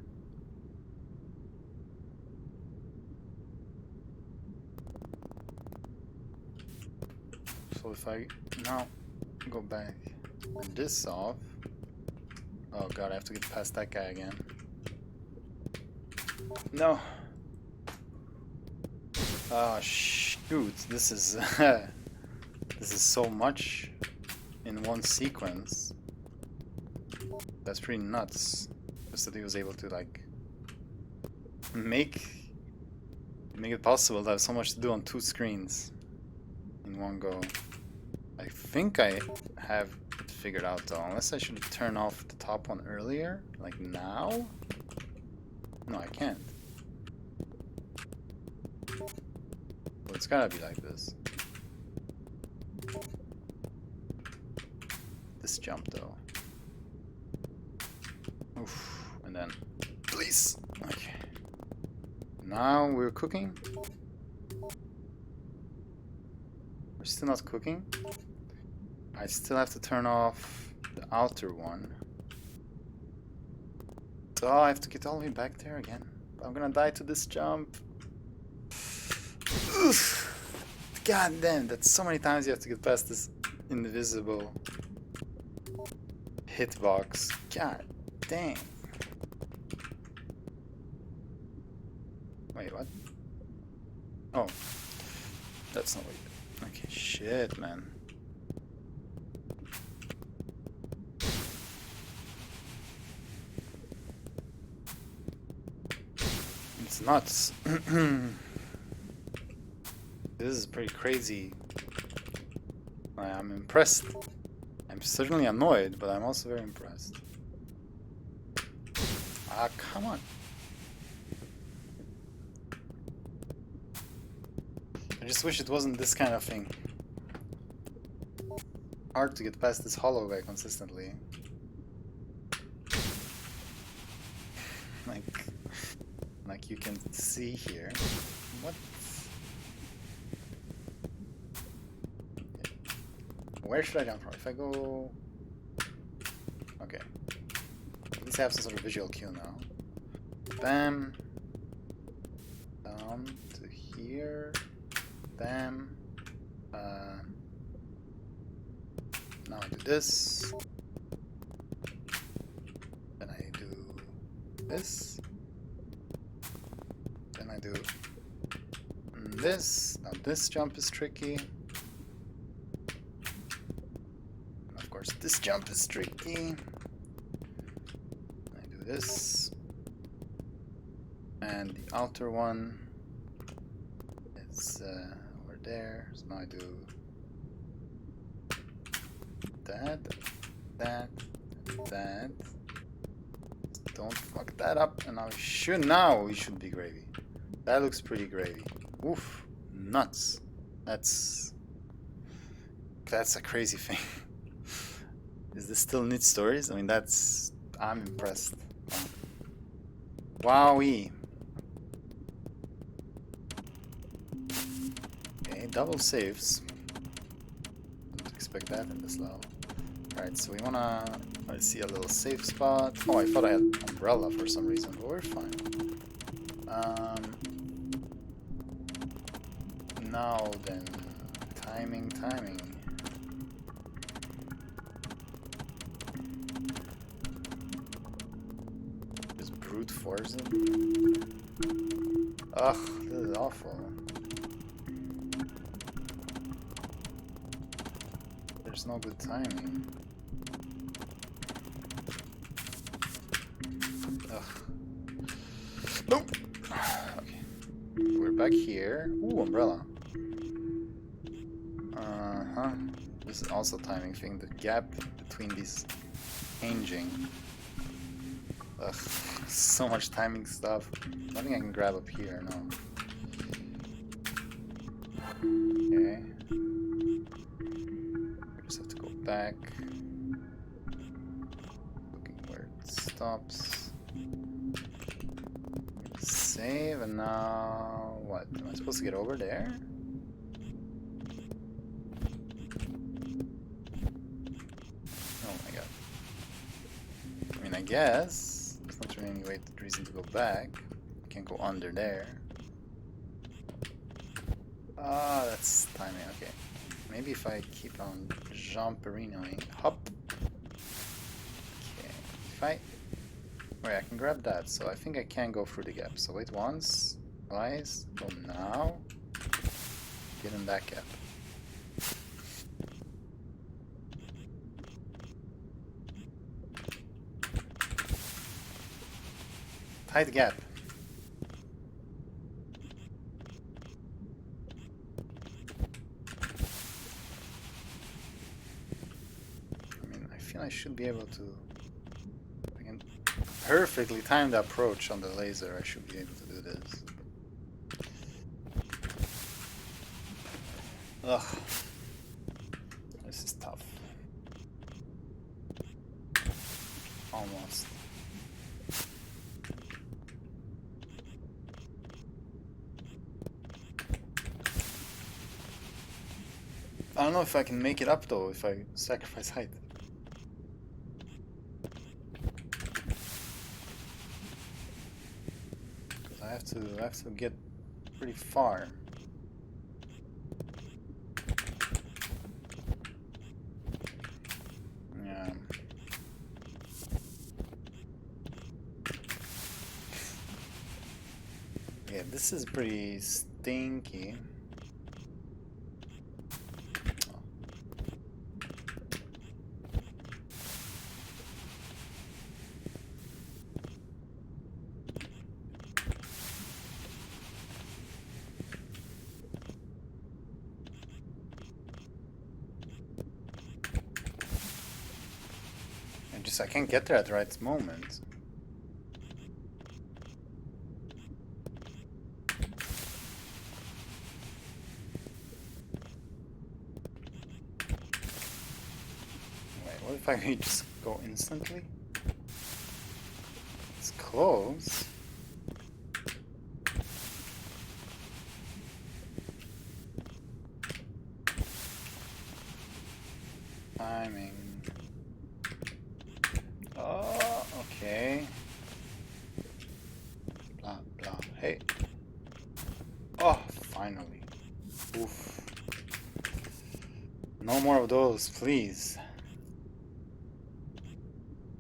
S1: So if I now go back and this off. Oh god, I have to get past that guy again. No. Oh shoot, this is this is so much in one sequence. That's pretty nuts. Just that he was able to like make it possible to have so much to do on 2 screens in one go. I think I have it figured out though, unless I should turn off the top one earlier, like now? No, I can't. Well, it's gotta be like this. This jump though. Oof, and then, please. Okay. Now we're cooking. We're still not cooking. I still have to turn off the outer one. So I have to get all the way back there again. I'm gonna die to this jump. Oof. God damn, that's so many times you have to get past this invisible hitbox. God dang. Wait, what? Oh. That's not what you did. Okay, shit, man. It's nuts. This is pretty crazy. I'm impressed. I'm certainly annoyed, but I'm also very impressed. Ah, come on. I just wish it wasn't this kind of thing. Hard to get past this hollow guy consistently. Like you can see here. What? Where should I jump from? If I go... Okay. At least I have some sort of visual cue now. Bam. Down to here. Bam. Now I do this. Then I do this. Then I do this. Now this jump is tricky. And of course this jump is tricky. I do this. And the outer one is over there. So now I do that, that, that. Don't fuck that up. And now we should be gravy. That looks pretty gravy. Oof, nuts. That's a crazy thing. Is this still Knytt Stories? I mean, I'm impressed. Wowee. Okay, double saves. expect that in this level. Alright, so we wanna... I see a little safe spot. Oh, I thought I had umbrella for some reason, but we're fine. Now then... Timing. Just brute force it. Ugh, this is awful. There's no good timing. Ugh. Nope! Okay. We're back here. Ooh, umbrella. Uh-huh. This is also a timing thing. The gap between these hinging. Ugh. So much timing stuff. Nothing I can grab up here, no. Okay. Back, looking where it stops, save, and now what? Am I supposed to get over there? Oh my god. I mean, I guess there's not really any reason to go back. I can't go under there. Ah, that's timing, okay. Maybe if I keep on jumperinoing, hop. Okay, if I... Wait, I can grab that, so I think I can go through the gap. So wait once, twice, go now. Get in that gap. Tight gap. I should be able to... I can perfectly time the approach on the laser. I should be able to do this. Ugh. This is tough. Almost. I don't know if I can make it up though if I sacrifice height. I have to get pretty far. Yeah. Yeah, this is pretty stinky. I can't get there at the right moment. Wait, what if I just go instantly? It's close. Timing. Oh, okay. Blah, blah. Hey. Oh, finally. Oof. No more of those, please.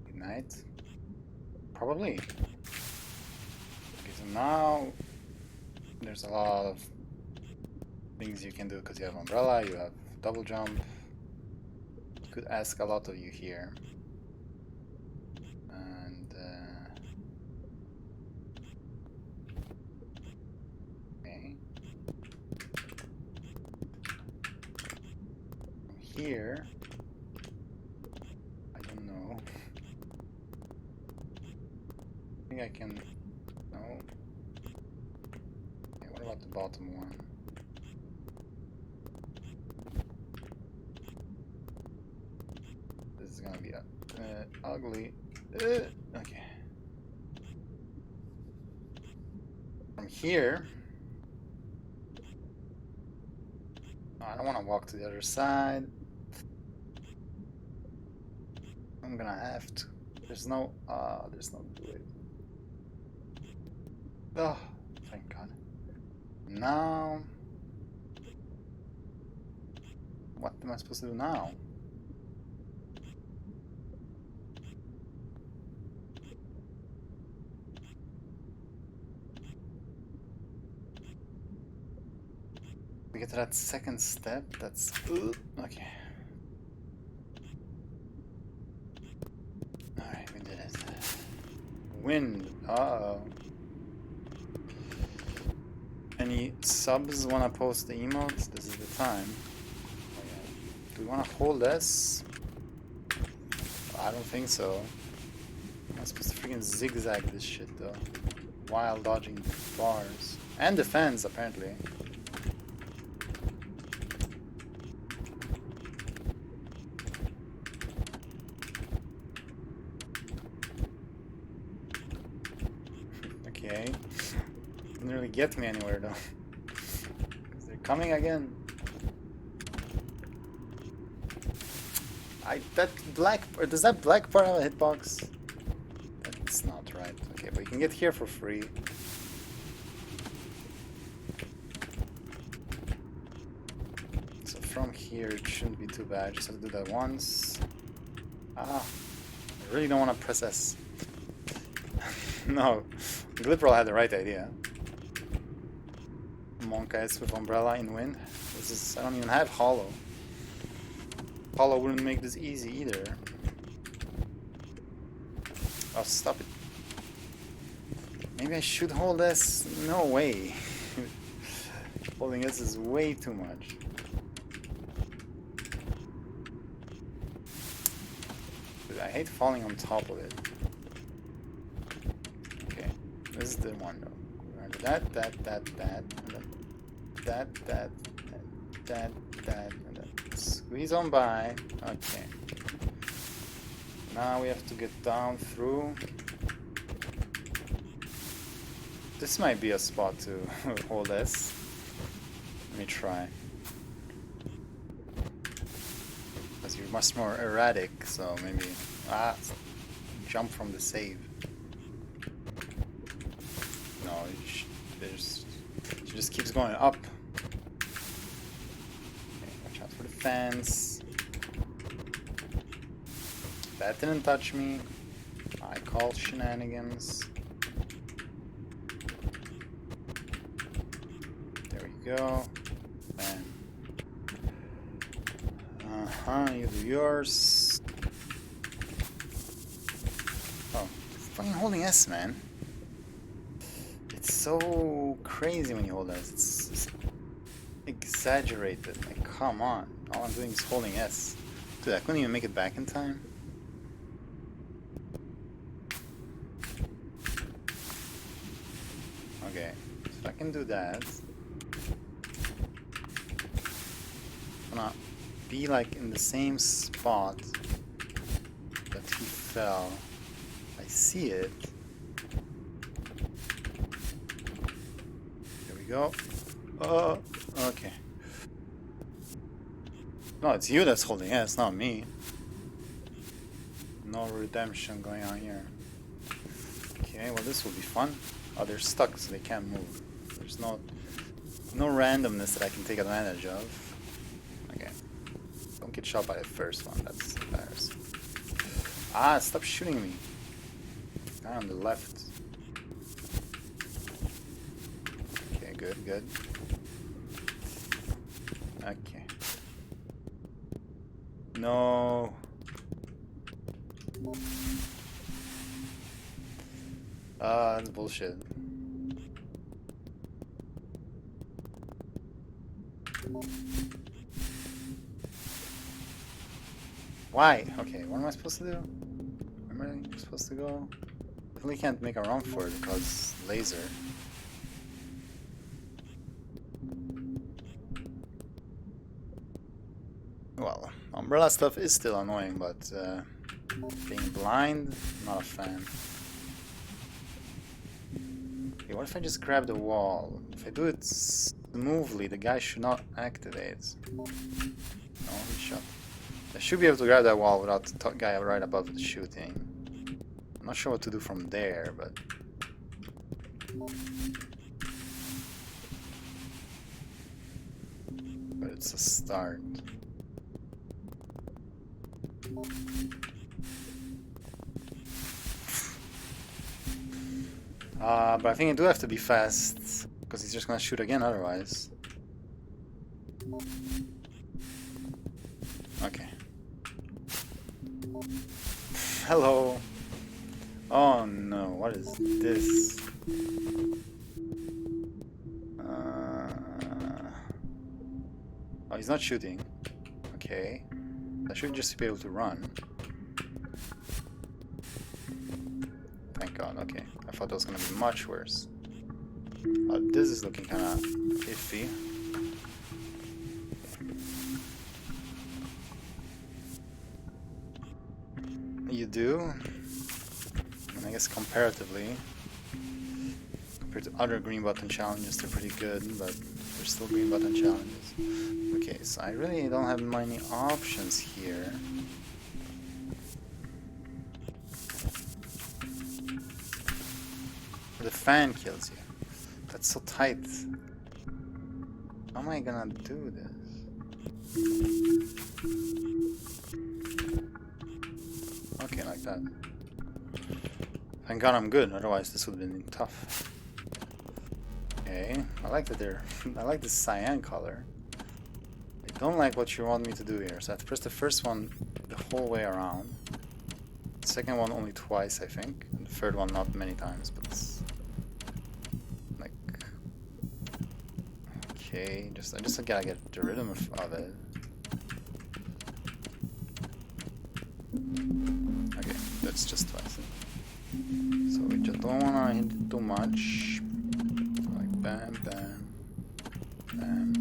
S1: Good night. Probably. Okay, so now there's a lot of things you can do because you have umbrella, you have double jump. Could ask a lot of you here. Here, I don't know. I think I can. No. Okay, what about the bottom one? This is gonna be ugly. Okay. From here, I don't want to walk to the other side. I'm gonna have to. There's no do it. Oh, thank God. Now, what am I supposed to do now? We get to that second step. That's okay. All right, we did it. Wind. Uh-oh. Any subs wanna post the emotes? This is the time. Do we wanna hold this? I don't think so. I'm supposed to freaking zigzag this shit though, while dodging bars and defense apparently. Okay, didn't really get me anywhere though, because they're coming again. That black, or does that black part have a hitbox? That's not right. Okay, but you can get here for free. So from here it shouldn't be too bad. Just have to do that once. Ah, I really don't want to press S. No, Glitch had the right idea. Monk-S with umbrella in wind. This is, I don't even have hollow. Hollow wouldn't make this easy either. Oh, stop it. Maybe I should hold this. No way. Holding this is way too much. Dude, I hate falling on top of it. Okay, this is the one though. That, and then that, and then squeeze on by. Okay. Now we have to get down through. This might be a spot to hold this. Let me try. Because you're much more erratic, so maybe... jump from the save. No, she just keeps going up. Okay, watch out for the fence. That didn't touch me. I call shenanigans. There we go. Bam. You do yours. Oh, fucking holding S, man. It's so crazy when you hold S. It's exaggerated. Like, come on. All I'm doing is holding S. Dude, I couldn't even make it back in time. Okay, so I can do that. I'm gonna be like in the same spot that he fell. I see it. There we go. Oh, okay. No, it's you that's holding it, it's not me. No redemption going on here. Okay, well this will be fun. Oh, they're stuck, so they can't move. There's no randomness that I can take advantage of. Okay. Don't get shot by the first one, that's embarrassing. Ah, stop shooting me. Guy on the left. Okay, good. Okay. No. That's bullshit. Why? Okay, what am I supposed to do? Where am I supposed to go? Definitely can't make a run for it because laser. Well, umbrella stuff is still annoying, but being blind, not a fan. Okay, what if I just grab the wall? If I do it smoothly, the guy should not activate. No, he shot. I should be able to grab that wall without the guy right above it shooting. I'm not sure what to do from there, but... it's a start. But I think I do have to be fast, because he's just gonna shoot again otherwise. Okay. Hello. Oh no, what is this? Oh, he's not shooting. Okay. I should just be able to run. Thank God, okay. I thought that was gonna be much worse. This is looking kinda iffy. You do? I guess comparatively, compared to other green button challenges, they're pretty good, but they're still green button challenges. Okay, so I really don't have many options here. The fan kills you. That's so tight. How am I gonna do this? Okay, like that. Thank God I'm good, otherwise this would have been tough. Okay, I like that they're... I like this cyan color. I don't like what you want me to do here, so I have to press the first one the whole way around. The second one only twice, I think. And the third one not many times, but it's... like... Okay, I just gotta get the rhythm of it. Okay, that's just twice. So we just don't wanna hit it too much. Like bam, bam, bam.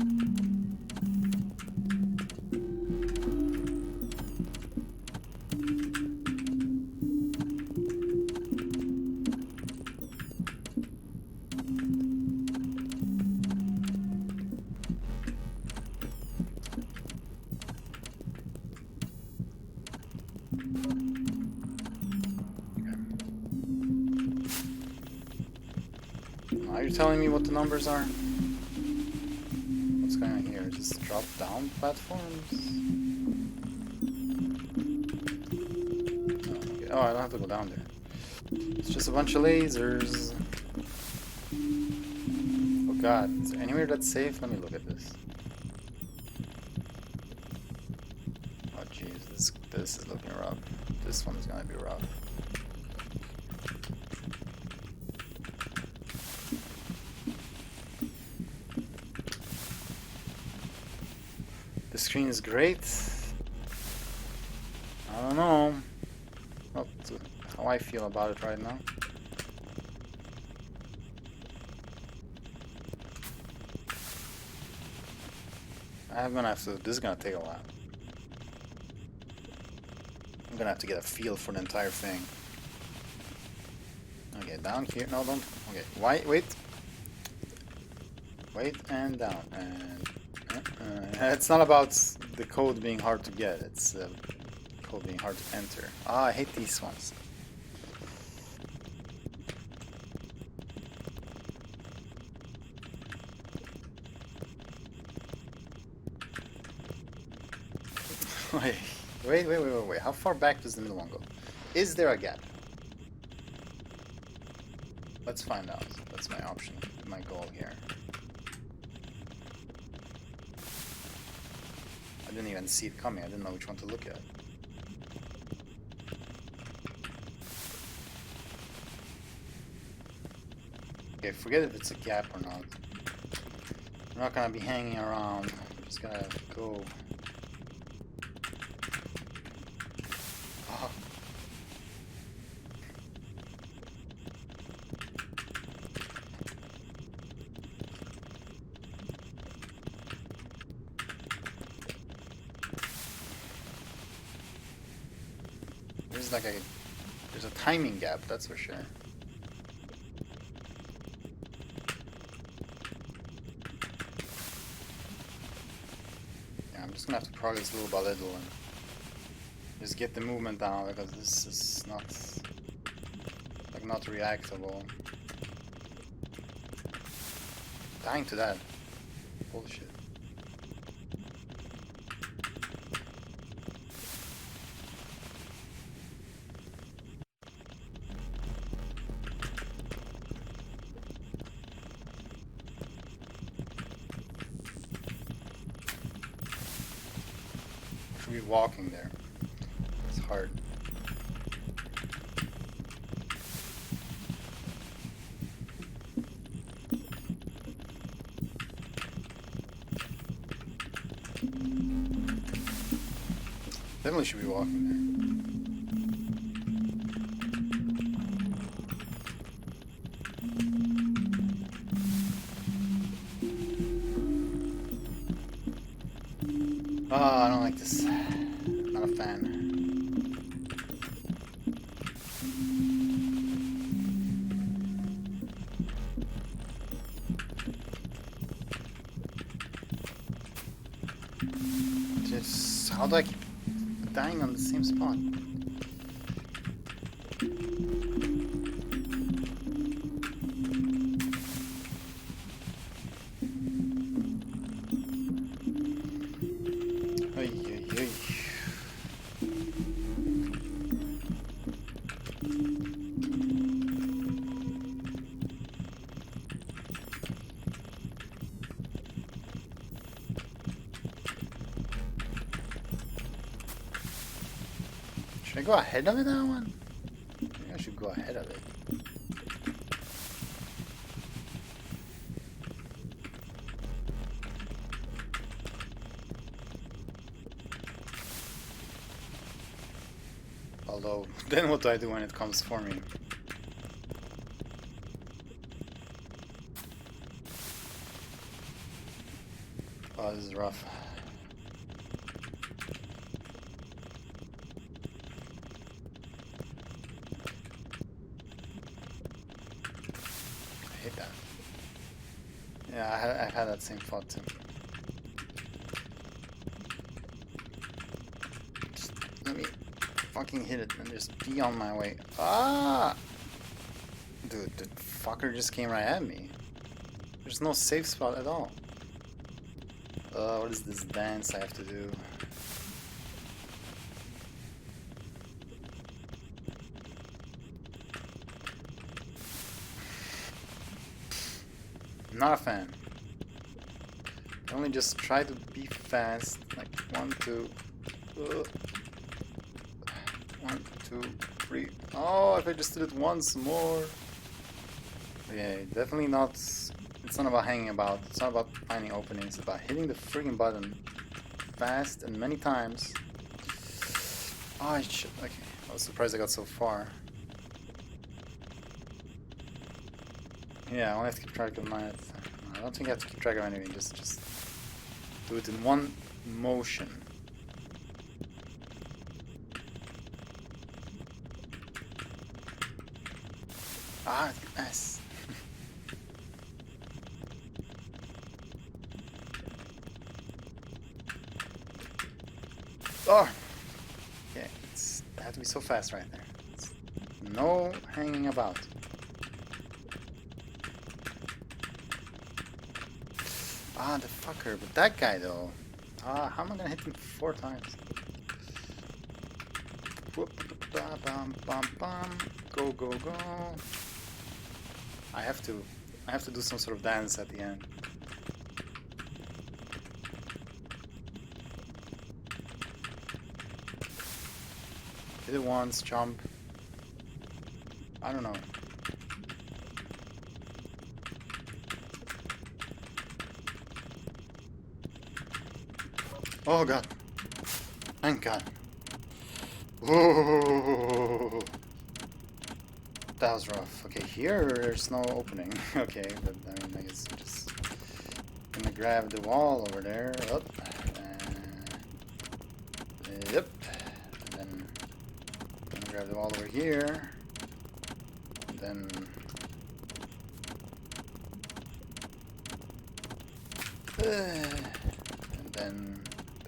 S1: Are you telling me what the numbers are? What's going on here? Just drop down platforms? Oh, okay. Oh, I don't have to go down there. It's just a bunch of lasers. Oh god, is there anywhere that's safe? Let me look at this. Oh jeez, this is looking rough. This one is gonna be rough. The screen is great. I don't know. Well, that's how I feel about it right now. I'm gonna have to. This is gonna take a while. I'm gonna have to get a feel for the entire thing. Okay, down here. No, don't. Okay, wait. Wait and down and. It's not about the code being hard to get, it's code being hard to enter. Ah, I hate these ones. Wait. How far back does the middle one go? Is there a gap? Let's find out. That's my option, my goal here. I didn't even see it coming. I didn't know which one to look at. Okay, forget if it's a gap or not. I'm not gonna be hanging around. I'm just gonna go. Oh. There's a timing gap, that's for sure. Yeah, I'm just gonna have to progress little by little and Just get the movement down because this is not like not reactable. Dying to that. Bullshit. Should be walking there. It's hard. Definitely should be walking there. Oh, I don't like this. Not a fan. Just how do I keep dying on the same spot? Ay, ay, ay. Should I go ahead of it, that one? Maybe I should go ahead of it. Although, then what do I do when it comes for me? Oh, this is rough. I hate that. Yeah, I've had that same thought too. Just let me fucking hit it and just be on my way. Ah! Dude, the fucker just came right at me. There's no safe spot at all. What is this dance I have to do? Not a fan. I only just try to be fast. Like 1, 2. 1, 2, 3. Oh, if I just did it once more. Yeah, definitely not. It's not about hanging about. It's not about finding openings. It's about hitting the friggin' button fast and many times. Oh, shit. Okay. I was surprised I got so far. Yeah, I only have to keep track of my. I don't think I have to keep track of anything. Just do it in one motion. Ah, yes. Oh, yeah. It had to be so fast right there. It's no hanging about. Ah, the fucker. But that guy, though. Ah, how am I gonna hit him 4 times? Go, go, go. I have to do some sort of dance at the end. Hit it once, jump. I don't know. Oh god. Thank god. Whoa. That was rough. Okay, here there's no opening. Okay, but I mean, I guess I'm just gonna grab the wall over there. Up. Yep. And then gonna grab the wall over here. And then and then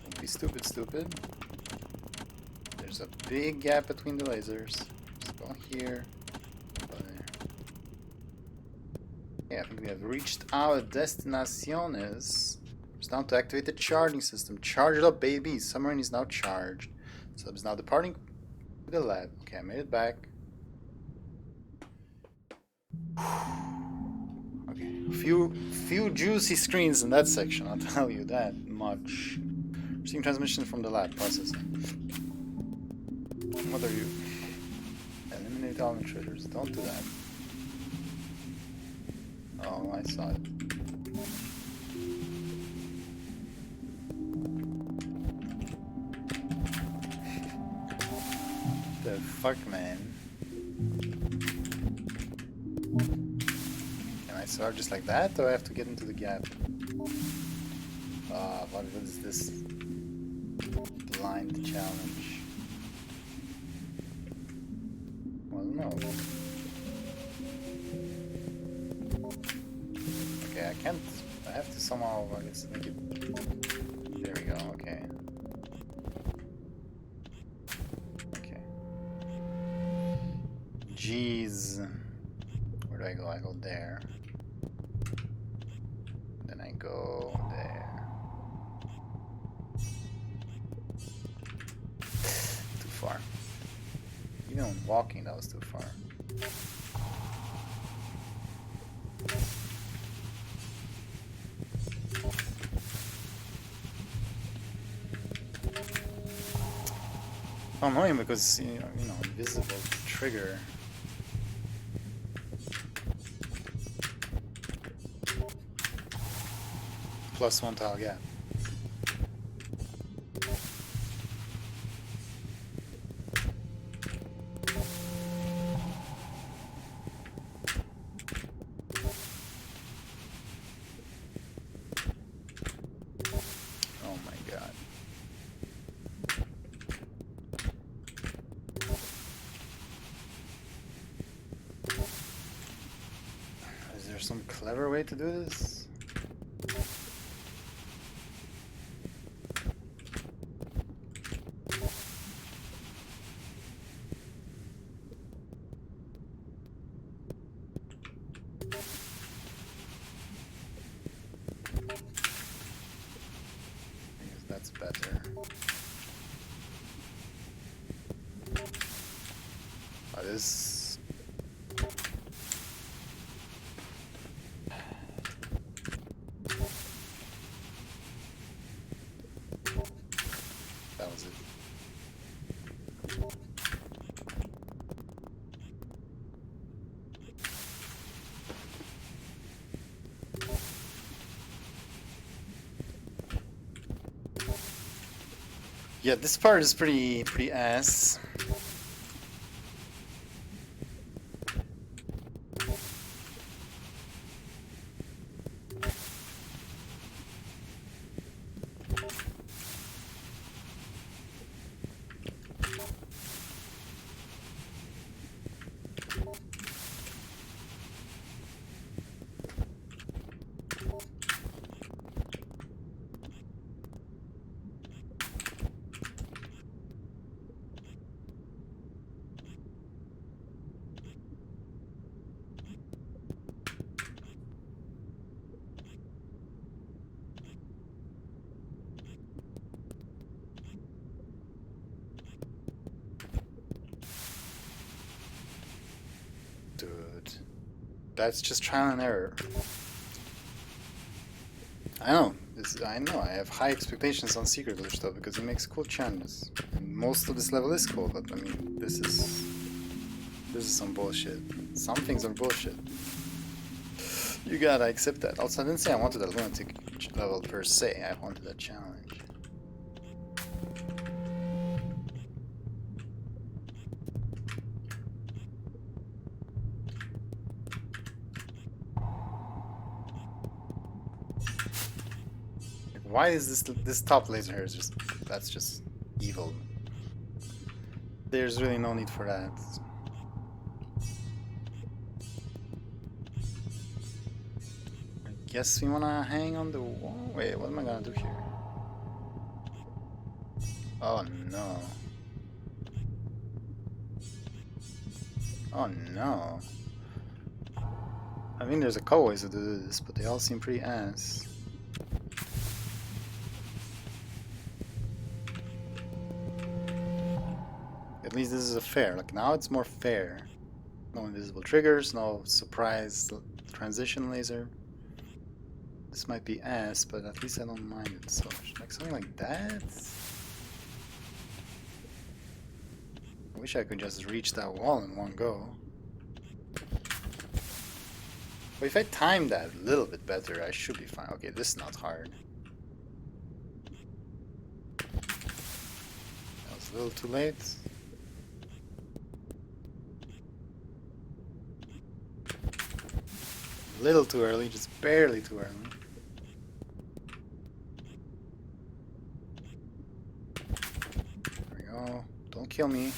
S1: don't be stupid. There's a big gap between the lasers. Just go here. Go there. Okay, I think we have reached our destinaciones. It's time to activate the charging system. Charge it up, baby. Submarine is now charged. Sub is now departing to the lab. Okay, I made it back. Okay, few juicy screens in that section, I'll tell you that much. Receiving transmission from the lab. Processing. What are you? Eliminate all intruders. Don't do that. Oh, I saw it. The fuck, man? Can I start just like that, or I have to get into the gap? What is this? Blind challenge. Well, no. Okay, I can't. I have to somehow, I guess, make it. There we go. Okay. Okay. Jeez. Where do I go? I go there. Then I go there. Too far. Even when walking, that was too far. Annoying because you know, invisible trigger. +1 tile gap. Oh my god. Is there some clever way to do this? That's better. This. That was it. Yeah, this part is pretty ass. Dude, that's just trial and error. I know. I know. I have high expectations on SecretGlitch stuff because it makes cool challenges. And most of this level is cool, but I mean, this is some bullshit. Some things are bullshit. You gotta accept that. Also, I didn't say I wanted a lunatic level per se. I wanted a challenge. Why is this top laser here is that's just evil. There's really no need for that. I guess we wanna hang on the wall. Wait, what am I gonna do here? Oh no. Oh no. I mean, there's a couple ways to do this, but they all seem pretty ass. At least this is a fair. Like, now it's more fair. No invisible triggers, no surprise transition laser. This might be ass, but at least I don't mind it so much. Like, something like that? I wish I could just reach that wall in one go. But if I time that a little bit better, I should be fine. Okay, this is not hard. That was a little too late. A little too early, just barely too early. There we go. Don't kill me.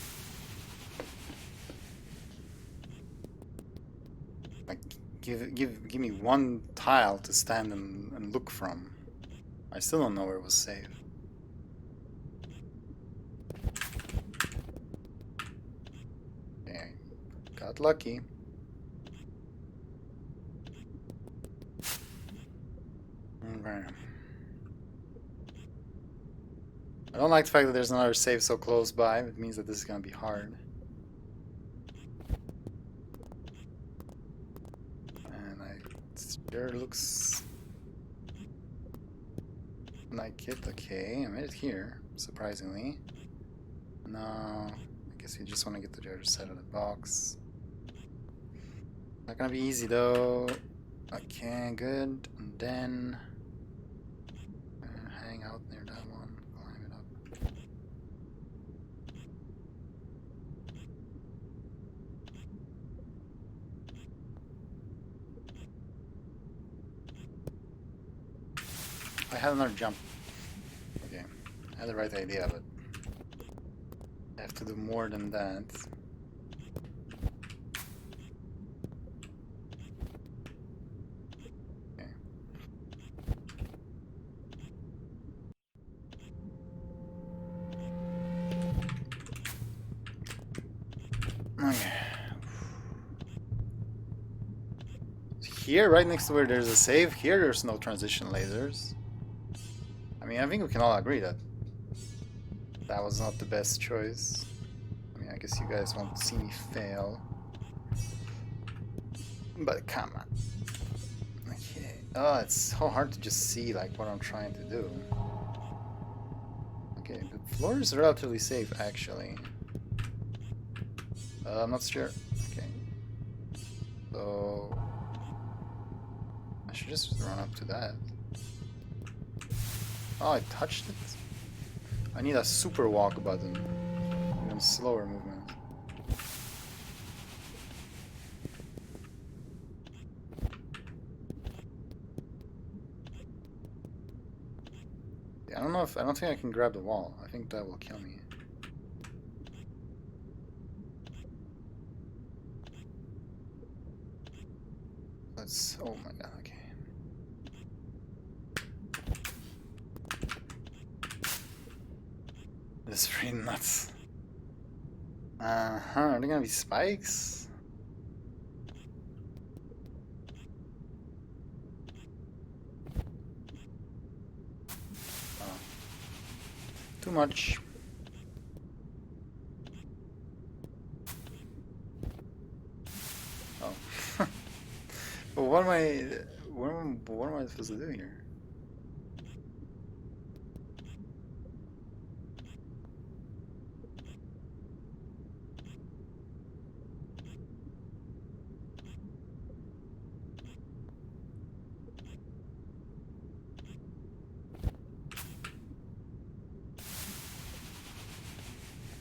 S1: Like, give me one tile to stand and look from. I still don't know where it was safe. Okay, got lucky. Okay. I don't like the fact that there's another save so close by. It means that this is gonna be hard. And it sure looks like it. Okay, I made it here, surprisingly. No, I guess you just want to get to the other side of the box. Not gonna be easy though. Okay, good. And then hang out near that one, climb it up. I had another jump. Okay, I had the right idea, but I have to do more than that. Okay. Here, right next to where there's a save, here there's no transition lasers. I mean, I think we can all agree that that was not the best choice. I mean, I guess you guys won't see me fail. But come on. Okay. Oh, it's so hard to just see like what I'm trying to do. Okay, the floor is relatively safe actually. I'm not sure. Okay. So I should just run up to that. Oh, I touched it. I need a super walk button. Even slower movement. Yeah, I don't think I can grab the wall. I think that will kill me. Let's, oh my god, okay. This is pretty nuts. Are there gonna be spikes? Oh. Too much. Oh. But what am I supposed to do here?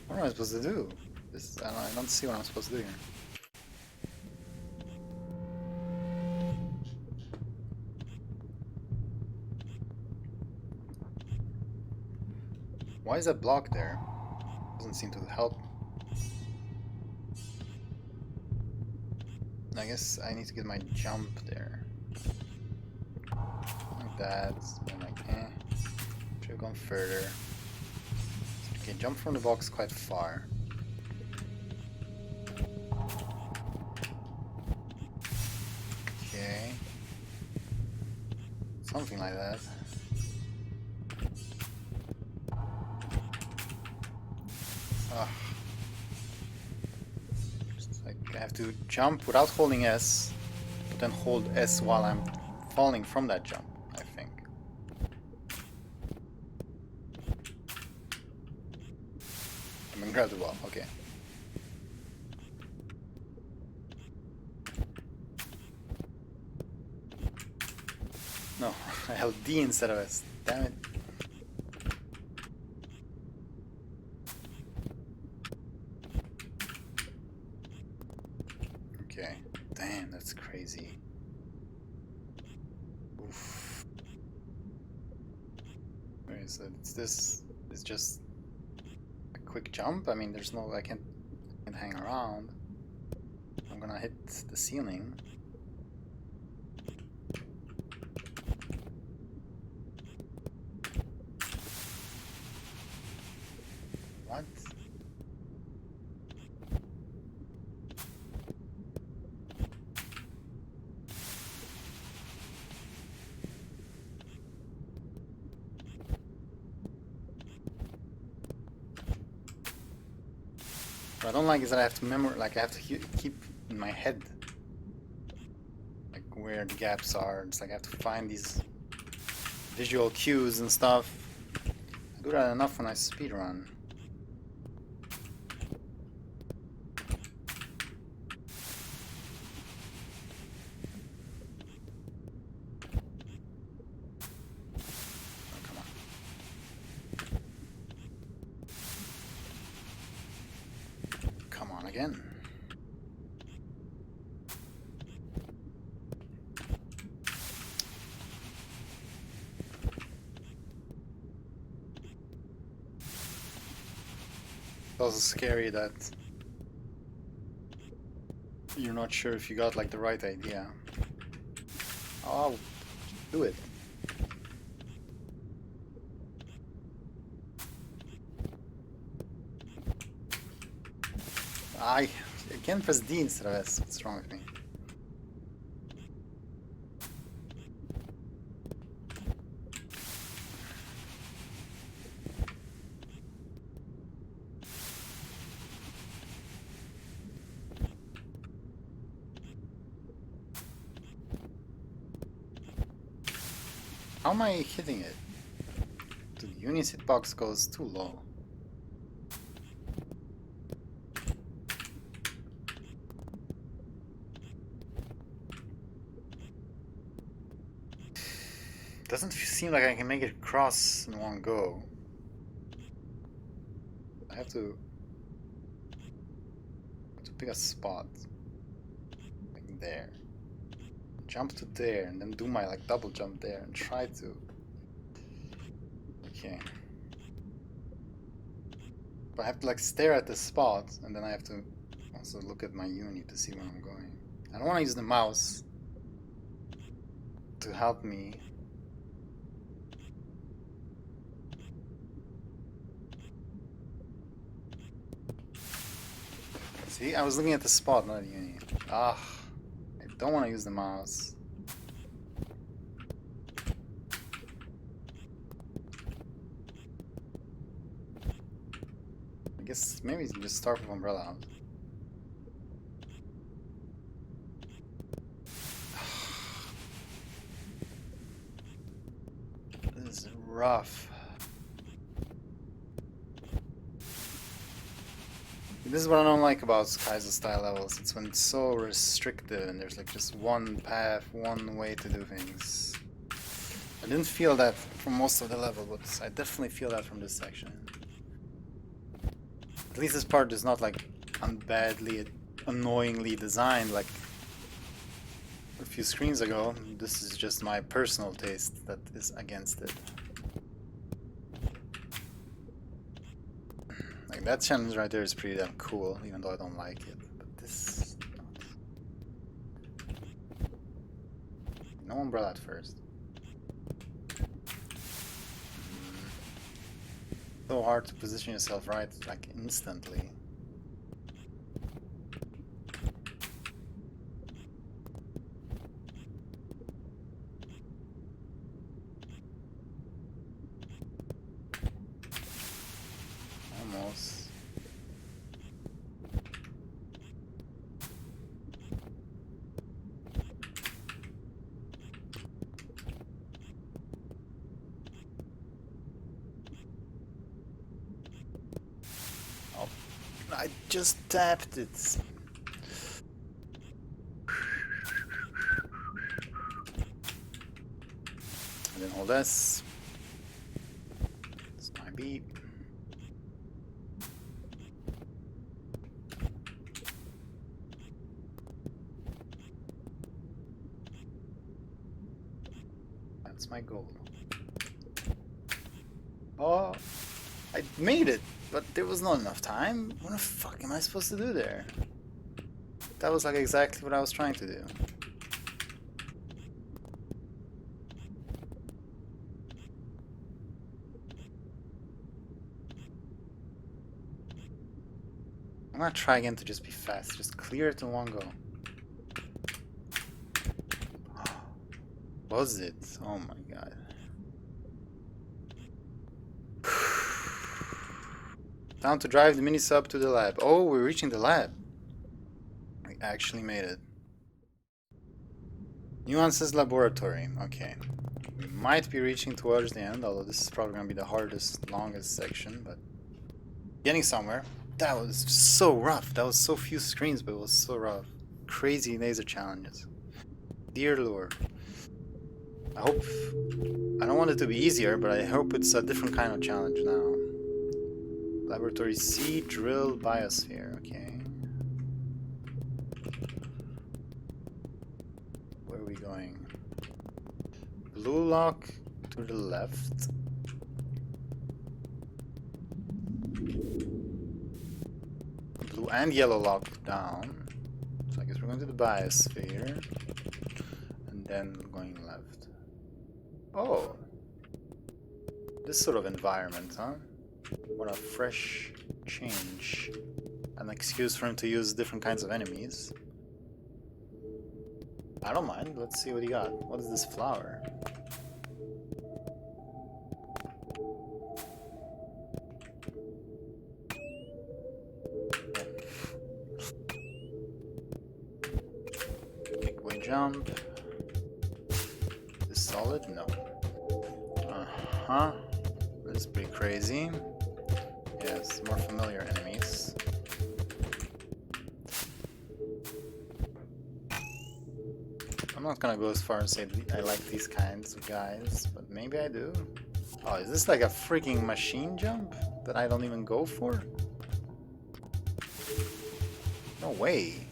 S1: What am I supposed to do? This I don't see what I'm supposed to do here. Why is that block there? Doesn't seem to help. I guess I need to get my jump there. Like that. And like, should have gone further. Okay, jump from the box quite far. Okay. Something like that. Ugh. Just like I have to jump without holding S, but then hold S while I'm falling from that jump, I think. I'm gonna grab the ball, okay. No, I held D instead of S. Damn it. Okay. Damn, that's crazy. Oof. Wait, so it's this. It's just a quick jump? I mean, there's no. I can't hang around. I'm gonna hit the ceiling. What? What I don't like is that I have to I have to keep in my head, like where the gaps are. It's like I have to find these visual cues and stuff. I do that enough when I speedrun. Again. It's also scary that you're not sure if you got like the right idea. Oh, do it. I can't press D instead of S. What's wrong with me? How am I hitting it? The Uni's hitbox goes too low. Doesn't seem like I can make it across in one go. I have to pick a spot. Like there. Jump to there and then do my like double jump there and try to. Okay. But I have to like stare at the spot and then I have to also look at my uni to see where I'm going. I don't want to use the mouse to help me. See, I was looking at the spot, not the uni. Ah, I don't want to use the mouse. I guess maybe just start with umbrella out. This is rough. This is what I don't like about Kaizo style levels. It's when it's so restrictive and there's like just one path, one way to do things. I didn't feel that from most of the level, but I definitely feel that from this section. At least this part is not like unbadly, annoyingly designed like a few screens ago. This is just my personal taste that is against it. Like that challenge right there is pretty damn cool, even though I don't like it. But this... No umbrella at first. So hard to position yourself right, like instantly. just tapped it. And then hold S. It's my B. That's my goal. Oh, I made it, but there was not enough time. What the fuck am I supposed to do there? That was like exactly what I was trying to do. I'm gonna try again to just be fast. Just clear it in one go. Was it? Oh my god. Down to drive the mini sub to the lab. Oh, we're reaching the lab. We actually made it. Nuances Laboratory. Okay. We might be reaching towards the end, although this is probably gonna be the hardest, longest section, but getting somewhere. That was so rough. That was so few screens, but it was so rough. Crazy laser challenges. Dear Lord. I hope... I don't want it to be easier, but I hope it's a different kind of challenge now. Laboratory C, drill biosphere, okay. Where are we going? Blue lock to the left. Blue and yellow lock down. So I guess we're going to the biosphere. And then going left. Oh! This sort of environment, huh? What a fresh change. An excuse for him to use different kinds of enemies. I don't mind. Let's see what he got. What is this flower? Kickaway jump. Is solid? No. Uh-huh. This is pretty crazy. Yes, more familiar enemies. I'm not gonna go as far and say I like these kinds of guys, but maybe I do. Oh, is this like a freaking machine jump that I don't even go for? No way.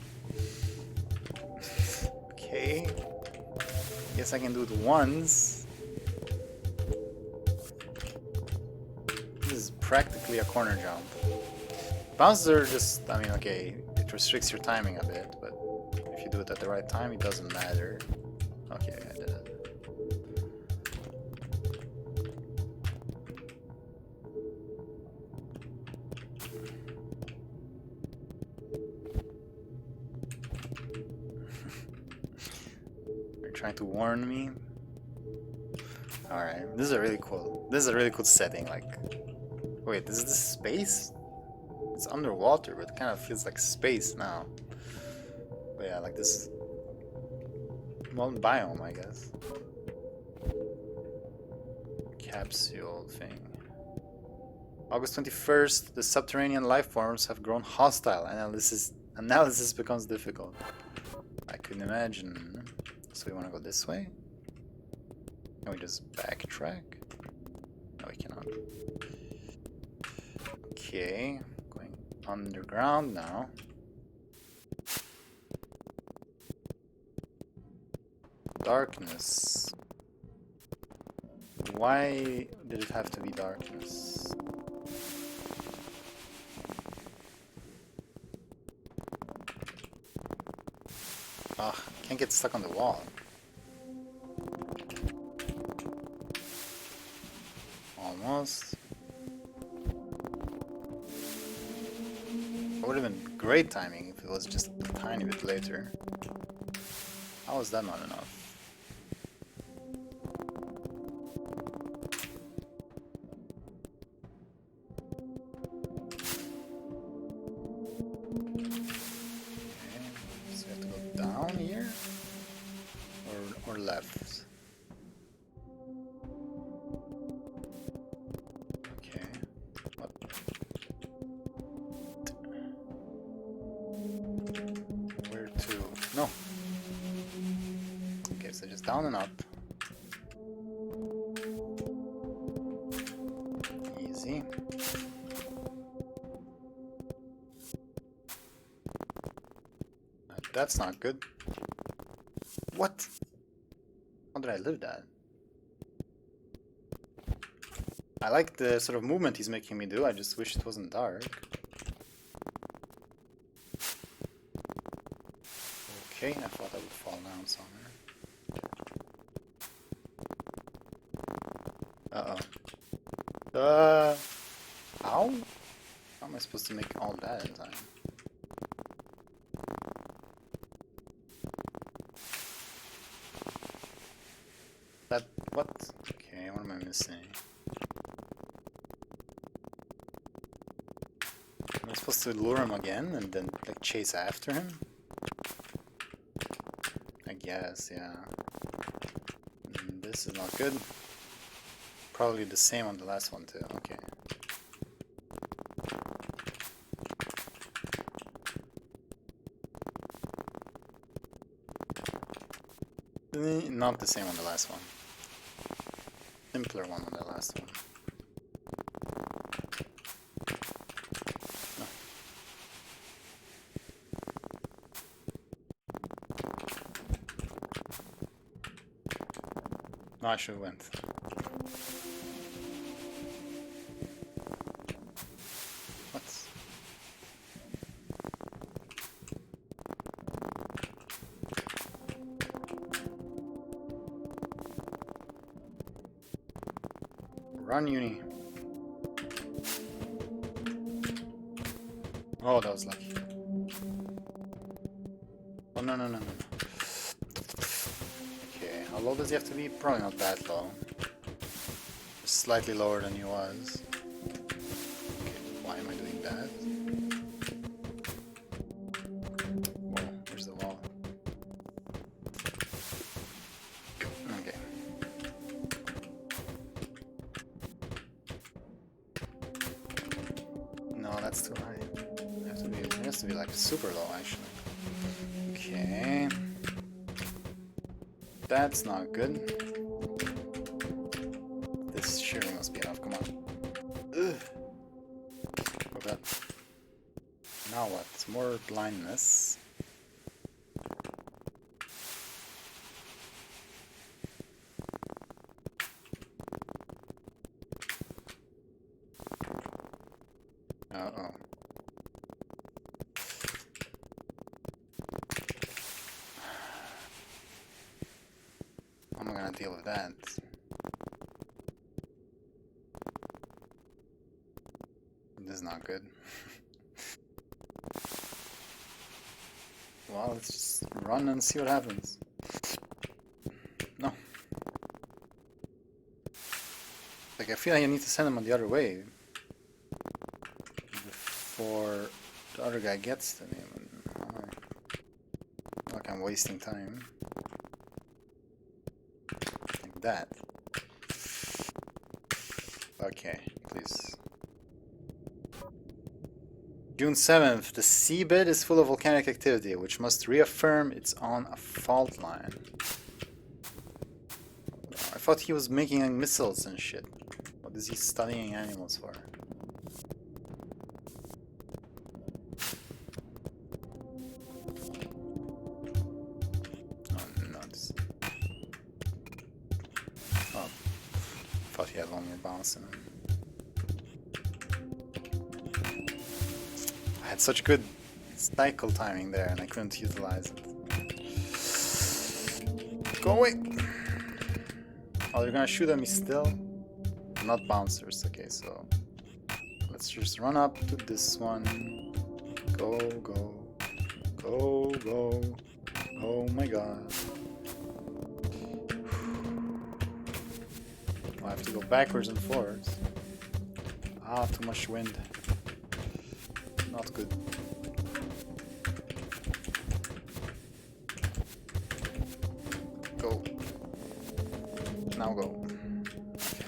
S1: Okay. Guess I can do it once. This is practically a corner jump. Bounces are just, I mean, okay, it restricts your timing a bit, but if you do it at the right time, it doesn't matter. Okay, I did it. You're trying to warn me? Alright, this is a really cool setting, like... Wait, is this space? It's underwater, but it kind of feels like space now. But yeah, like this... Mountain biome, I guess. Capsule thing. August 21st, the subterranean life forms have grown hostile. Analysis becomes difficult. I couldn't imagine. So we want to go this way? Can we just backtrack? No, we cannot. Okay, going underground now. Darkness. Why did it have to be darkness? Ah, can't get stuck on the wall. Almost. It would have been great timing if it was just a tiny bit later. How was that not enough? Or left. Okay. What? so just down and up. Easy. That's not good. What? How did I live that? I like the sort of movement he's making me do, I just wish it wasn't dark. Okay, I thought I would fall down somewhere. Uh-oh. How? How am I supposed to make all that in time? That... what? Okay, what am I missing? Am I supposed to lure him again and then, like, chase after him? I guess, yeah. This is not good. Probably the same on the last one too, okay. Not the same on the last one. Simpler one on the last one. No, I should have went. What? Run, Uni. Oh, that was lucky. Oh, no, no, no, no. Okay, how low does he have to be? Probably not that low. Just slightly lower than he was. Okay, why am I doing that? Whoa, where's the wall? Okay. No, that's too high. It has to be like super low, actually. Okay. That's not good. This surely must be enough, come on. Ugh. Oh god. Now what? More blindness. Uh-oh. How am I gonna deal with that? This is not good. Well, let's just run and see what happens. No. Like, I feel like I need to send him on the other way before the other guy gets to me. Like I'm wasting time. Like that. Okay, please. June 7th. The seabed is full of volcanic activity, which must reaffirm it's on a fault line. I thought he was making missiles and shit. What is he studying animals for? Oh, nuts. Oh, thought he had one more bounce in him. I had such good cycle timing there and I couldn't utilize it. Go away! Oh, they're gonna shoot at me still? Not bouncers, okay, so let's just run up to this one. Go, go, go, go. Oh my god. I have to go backwards and forwards. Ah, too much wind. Not good. Go. Now go. Okay.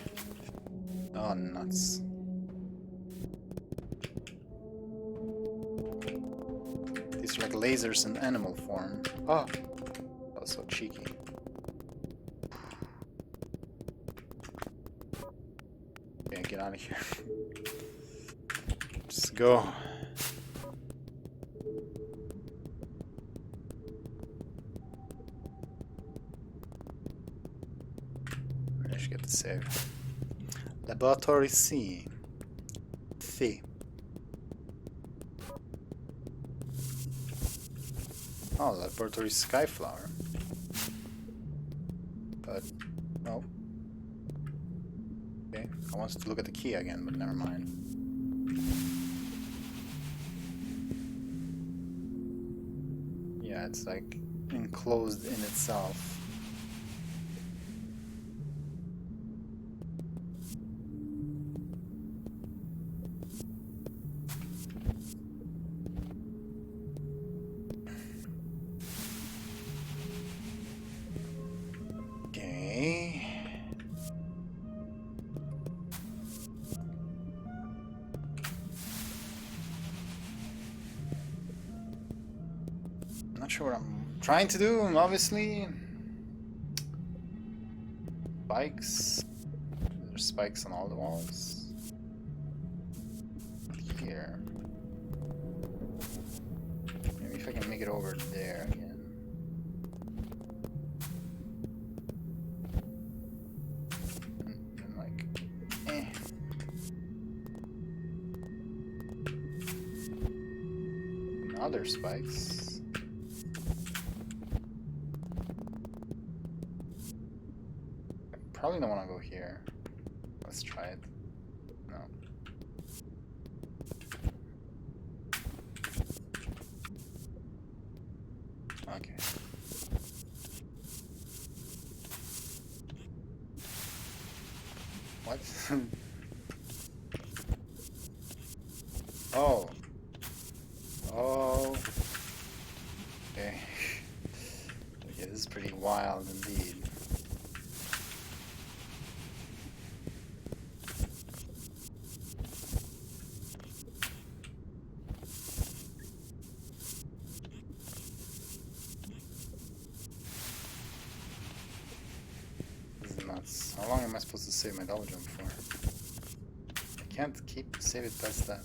S1: Oh, nuts. These are like lasers in animal form. Oh, that was so cheeky. get out of here. Just go. I should get the save. Laboratory C. C. Oh, Laboratory Skyflower. But, no. Okay, I wanted to look at the key again, but never mind. Yeah, it's like enclosed in itself. Not sure what I'm trying to do, obviously. Spikes. There's spikes on all the walls. Here. Maybe if I can make it over there again. And like, other spikes. Probably don't want to go here. Let's try it. No. Okay. What? Oh. Oh. Okay. Okay, this is pretty wild indeed. How long am I supposed to save my double jump for? I can't save it past that.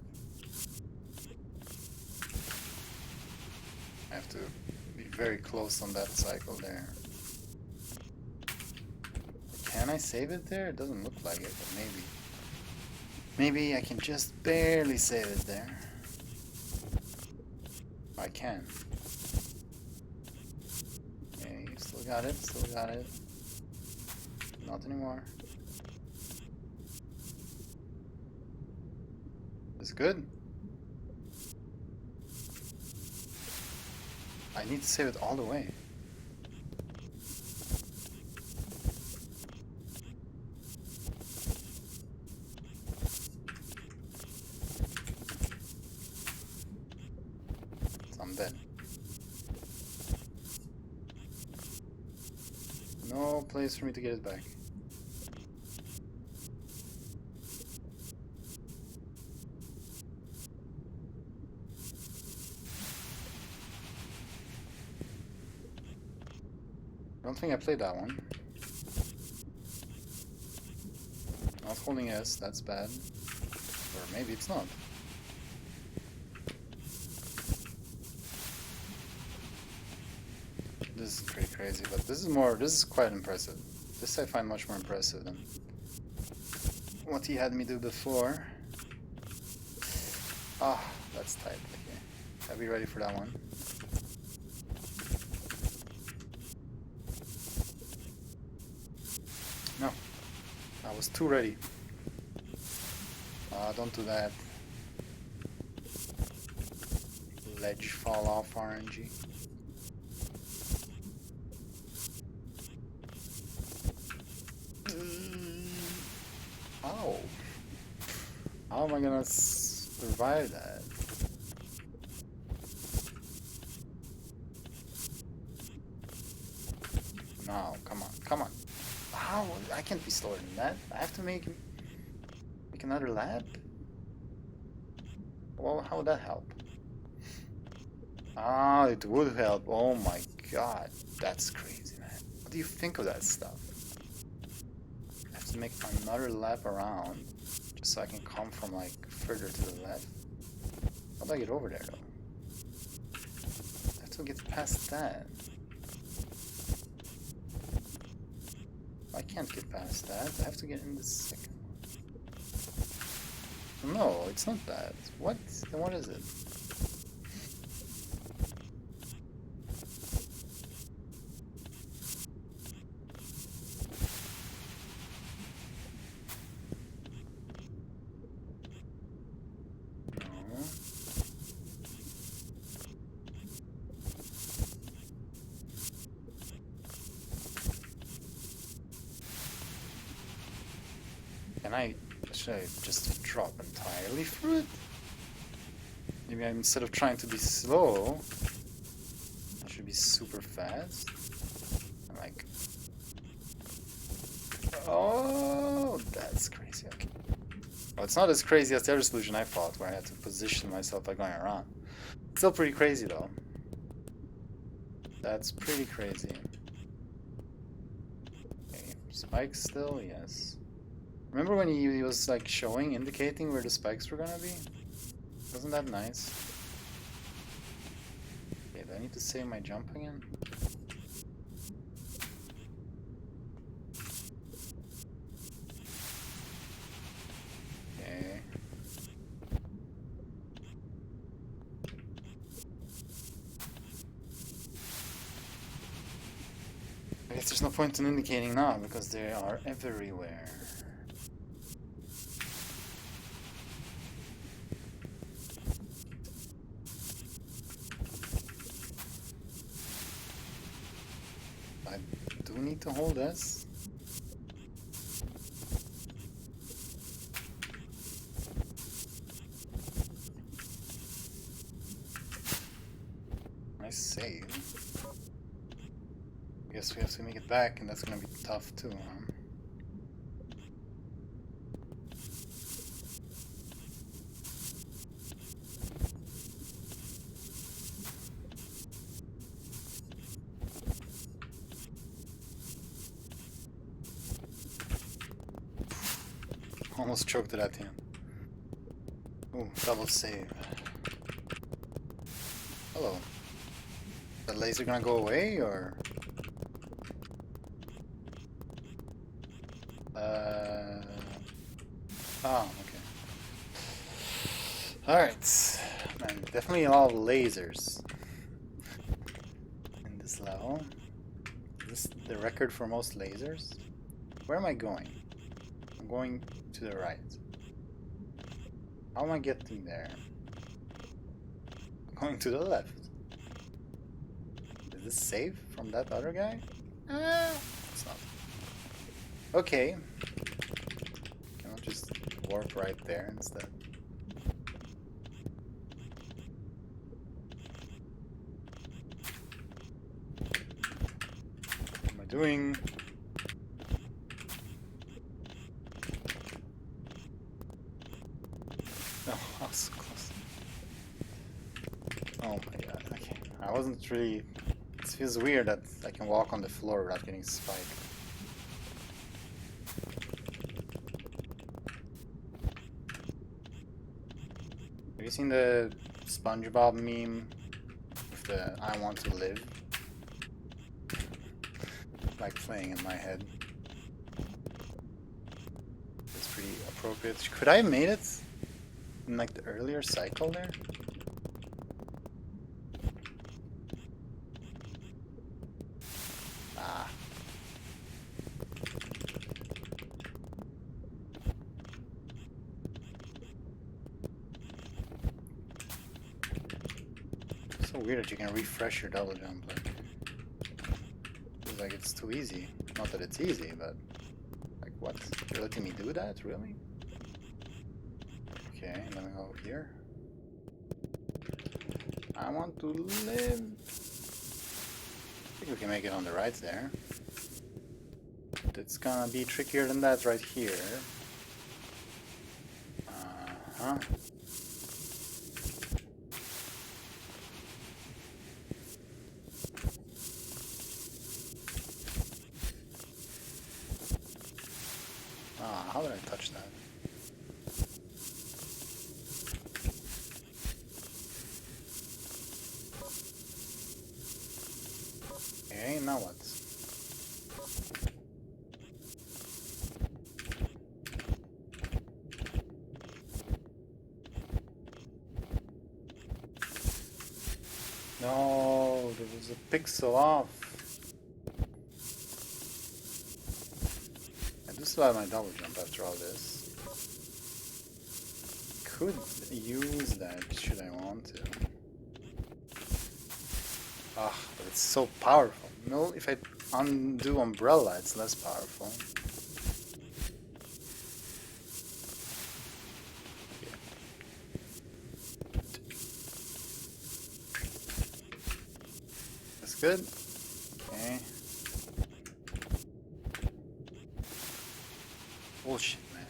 S1: I have to be very close on that cycle there. Can I save it there? It doesn't look like it, but maybe. Maybe I can just barely save it there. I can. Okay, still got it, still got it. Not anymore. It's good. I need to save it all the way. So I'm dead. No place for me to get it back. I don't think I played that one. Not holding S, that's bad. Or maybe it's not. This is pretty crazy, but this is quite impressive. This I find much more impressive than what he had me do before. Ah, that's tight. Okay. Are we ready for that one? No. I was too ready. Don't do that. Ledge fall off RNG. How? How am I gonna survive that? No, come on, come on. How? I can't be slower than that. I have to make another lap? Well, how would that help? Ah, it would help. Oh my god. That's crazy, man. What do you think of that stuff? I have to make another lap around So I can come from like further to the left. How do I get over there though? I have to get past that. I can't get past that. I have to get in the second one. No, it's not that. What? Then what is it? No. Should I just drop entirely through it? Maybe instead of trying to be slow, I should be super fast. I'm like, oh, that's crazy. Okay. Well, it's not as crazy as the other solution I thought, where I had to position myself by going around. Still pretty crazy though. That's pretty crazy. Okay, spikes still, yes. Remember when he was like showing, indicating where the spikes were gonna be? Wasn't that nice? Okay, do I need to save my jump again? Okay. I guess there's no point in indicating now because they are everywhere. I do need to hold this. Nice save. I guess we have to make it back, and that's gonna be tough too, huh? Almost choked it at the end. Ooh, double save. Hello. Is the laser gonna go away, or...? Oh, okay. Alright. Man, definitely a lot of lasers in this level. Is this the record for most lasers? Where am I going? I'm going to the right. How am I getting there? I'm going to the left. Is this safe from that other guy? It's not. Okay. Can I just warp right there instead? What am I doing? Oh, I was so close. Oh my god, okay. I wasn't really... It feels weird that I can walk on the floor without getting spiked. Have you seen the SpongeBob meme with the I want to live? Like playing in my head. It's pretty appropriate. Could I have made it in like the earlier cycle there? Ah. So weird that you can refresh your double jump. Feels like it's too easy. Not that it's easy, but like what? You're letting me do that? Really? Okay, let me go here. I want to live. I think we can make it on the right there. It's gonna be trickier than that right here. Uh-huh. Ah, how did I touch that? No, there was a pixel off. I do still have my double jump after all this. Could use that should I want to. Ah, but it's so powerful. No, if I undo umbrella, it's less powerful. That's good. Okay. Bullshit, man.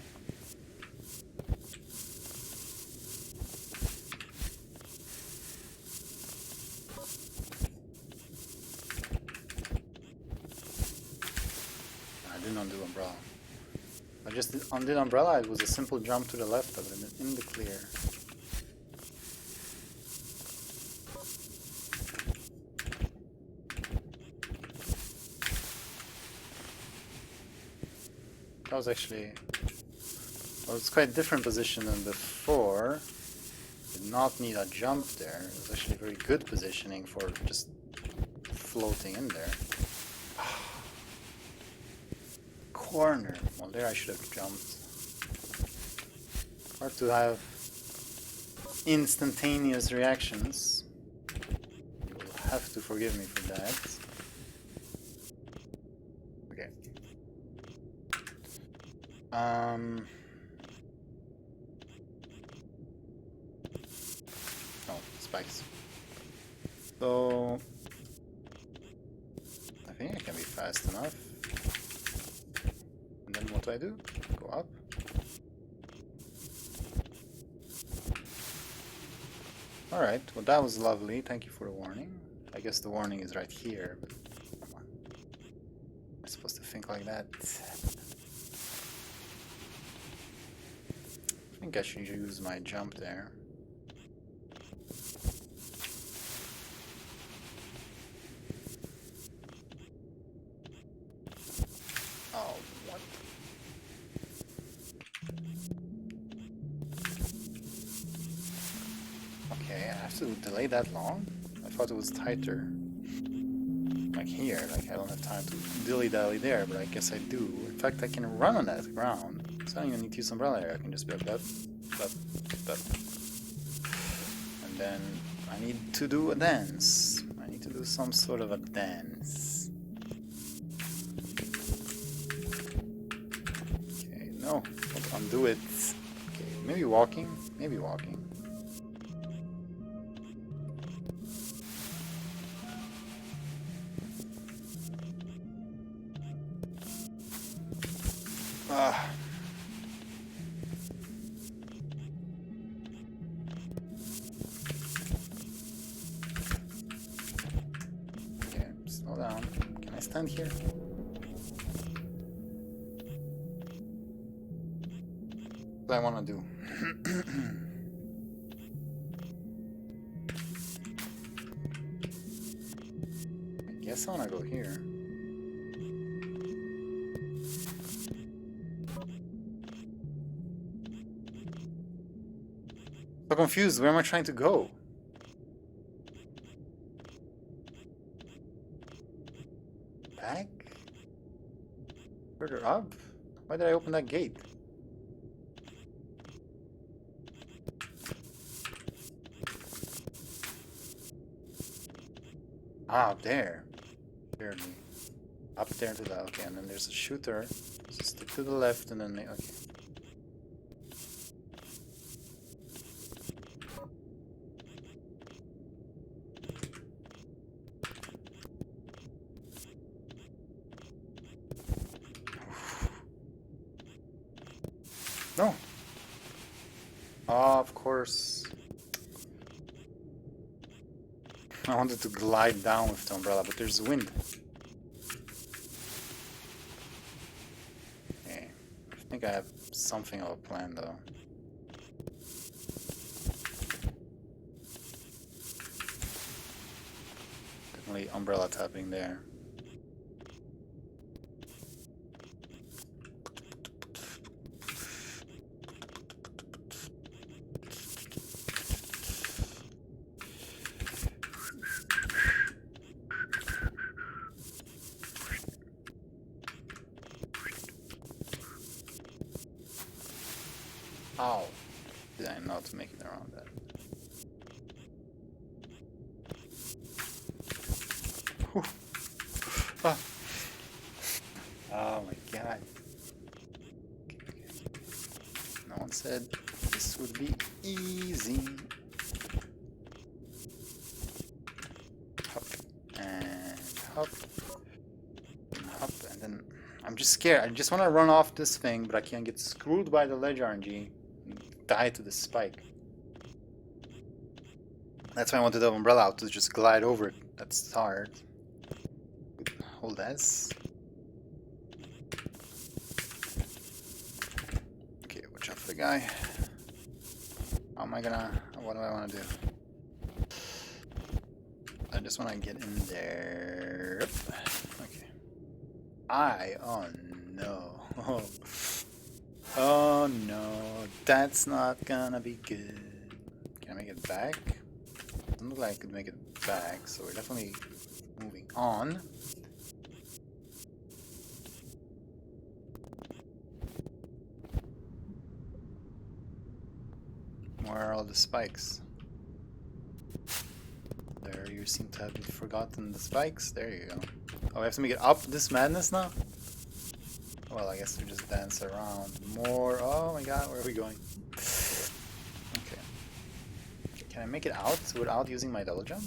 S1: I didn't undo umbrella. I just undid umbrella. It was a simple jump to the left of it in the clear. That was actually, well, it's quite a different position than before. Did not need a jump there. It was actually very good positioning for just floating in there. Corner. Well, there I should have jumped. Hard to have instantaneous reactions. You will have to forgive me for that. Okay. Oh, spikes. So I think I can be fast enough. And then what do? Go up. Alright, well that was lovely. Thank you for the warning. I guess the warning is right here, but come on. I'm supposed to think like that. I think I should use my jump there. Oh, what? Okay, I have to delay that long? I thought it was tighter. Like here, like I don't have time to dilly-dally there, but I guess I do. In fact, I can run on that ground. So I don't even need to use umbrella here. I can just be like that. And then I need to do a dance. I need to do some sort of a dance. Okay, no, don't undo it. Okay, maybe walking. Maybe walking. Ah. Okay, slow down. Can I stand here? What do I want to do? I guess I want to go here. So confused. Where am I trying to go? Back? Further up? Why did I open that gate? Ah, up there. Apparently. Up there to the... Okay, and then there's a shooter. So stick to the left and then... Okay. No. Oh, of course. I wanted to glide down with the umbrella, but there's wind. Okay. I think I have something of a plan, though. Definitely umbrella tapping there. How did I not make it around that? Whew. Ah. Oh my god. No one said this would be easy. Hop and hop and hop, and then I'm just scared. I just want to run off this thing, but I can't get screwed by the ledge RNG and die to the spike. That's why I wanted the umbrella out to just glide over it. That's hard. Hold S. Okay, watch out for the guy. How am I gonna... What do I want to do? I just want to get in there. Okay. Oh no. Oh no. That's not gonna be good. Can I make it back? Doesn't look like I could make it back, so we're definitely moving on. Where are all the spikes? There, you seem to have forgotten the spikes. There you go. Oh, we have to make it up this madness now? Well, I guess we just dance around more. Oh my god, where are we going? Okay. Can I make it out without using my double jump?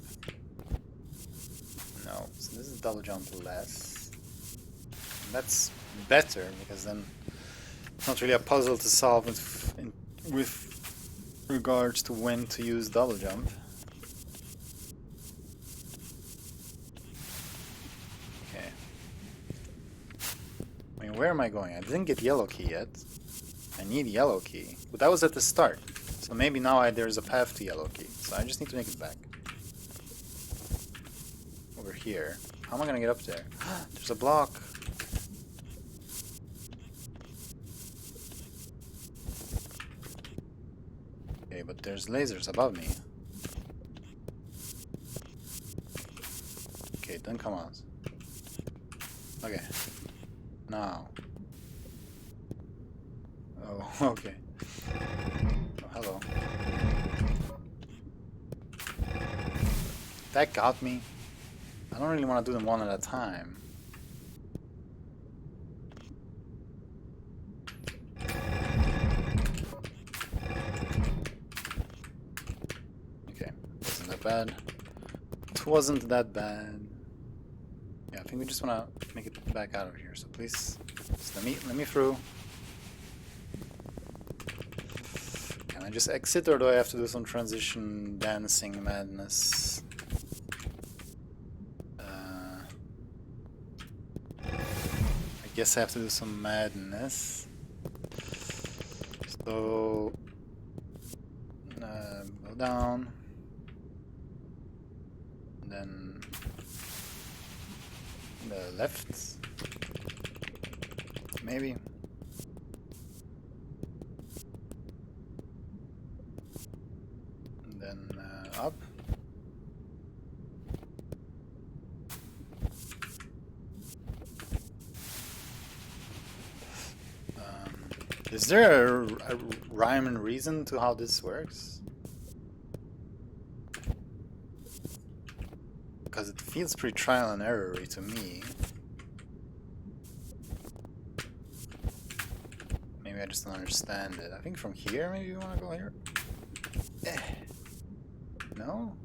S1: No. So this is double jump less. And that's better, because then it's not really a puzzle to solve with regards to when to use double jump. Okay. I mean, where am I going? I didn't get yellow key yet. I need yellow key. But that was at the start. So maybe now there's a path to yellow key. So I just need to make it back. Over here. How am I gonna get up there? There's a block. Okay, but there's lasers above me. Okay, then come on. Okay. Now. Oh, okay. Oh, hello. That got me. I don't really want to do them one at a time. Okay, wasn't that bad. It wasn't that bad. Yeah, I think we just want to make it back out of here. So please, just let me through. Can I just exit, or do I have to do some transition dancing madness? I guess I have to do some madness. So go down, and then the left, maybe. And then up. Is there a rhyme and reason to how this works? Because it feels pretty trial and error-y to me. Maybe I just don't understand it. I think from here, maybe you want to go here? No?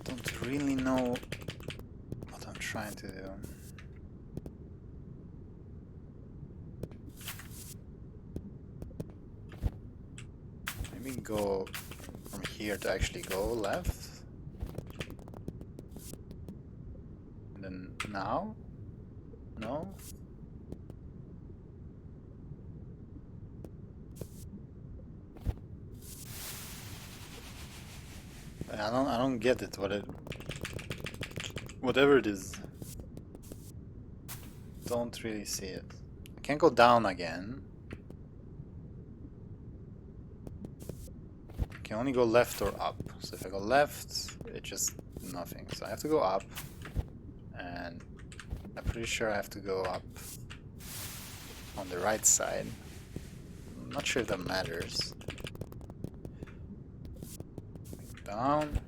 S1: Don't really know what I'm trying to do. Maybe go from here to actually go left. And then now? No? I don't get it. Whatever it is. Don't really see it. I can't go down again. I can only go left or up. So if I go left, it's just nothing. So I have to go up and I'm pretty sure I have to go up on the right side. I'm not sure if that matters. Down.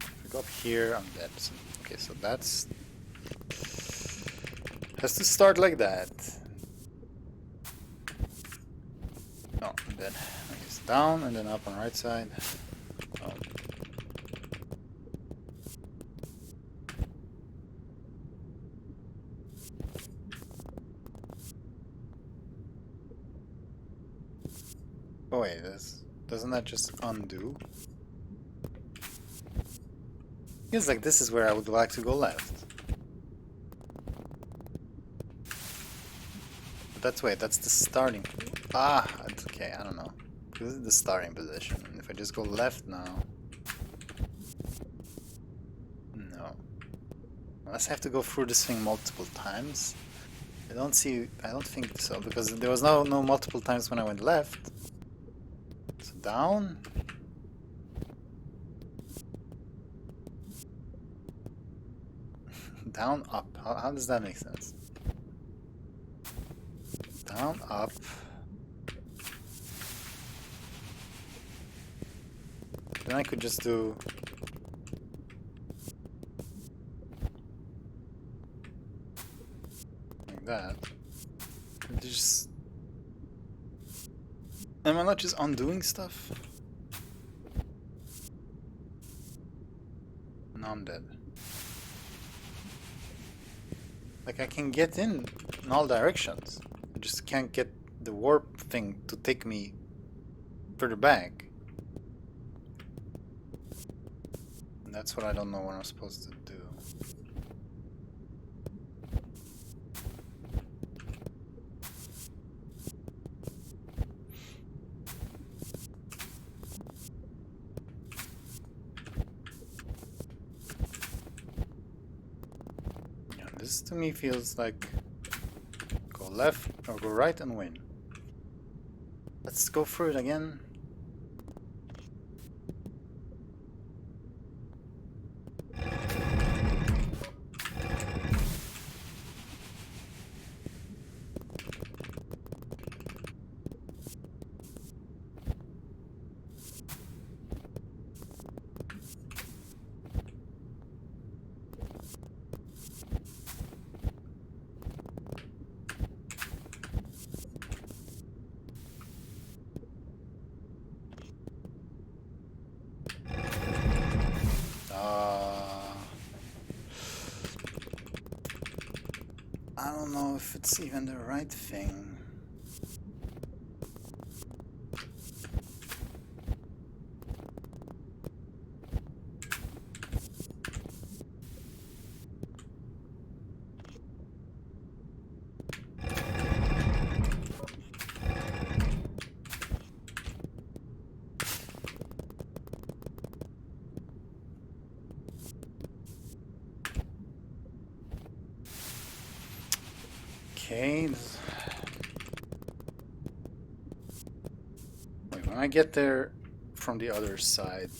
S1: If I go up here, I'm dead. So, okay, so that's... has to start like that. No, I'm dead. Okay, it's down and then up on the right side. Oh. Oh wait, doesn't that just undo? Feels like this is where I would like to go left. But that's the starting. Ah, that's okay, I don't know. This is the starting position. And if I just go left now... No. Unless I have to go through this thing multiple times. I don't think so, because there was no multiple times when I went left. So down. Down, up. How does that make sense? Down, up. Then I could just do... like that. Just... Am I not just undoing stuff? No, I'm dead. Like, I can get in all directions. I just can't get the warp thing to take me further back. And that's what I don't know what I'm supposed to do. This to me feels like go left or go right and win. Let's go through it again. I don't know if it's even the right thing. Okay. Wait, when I get there from the other side.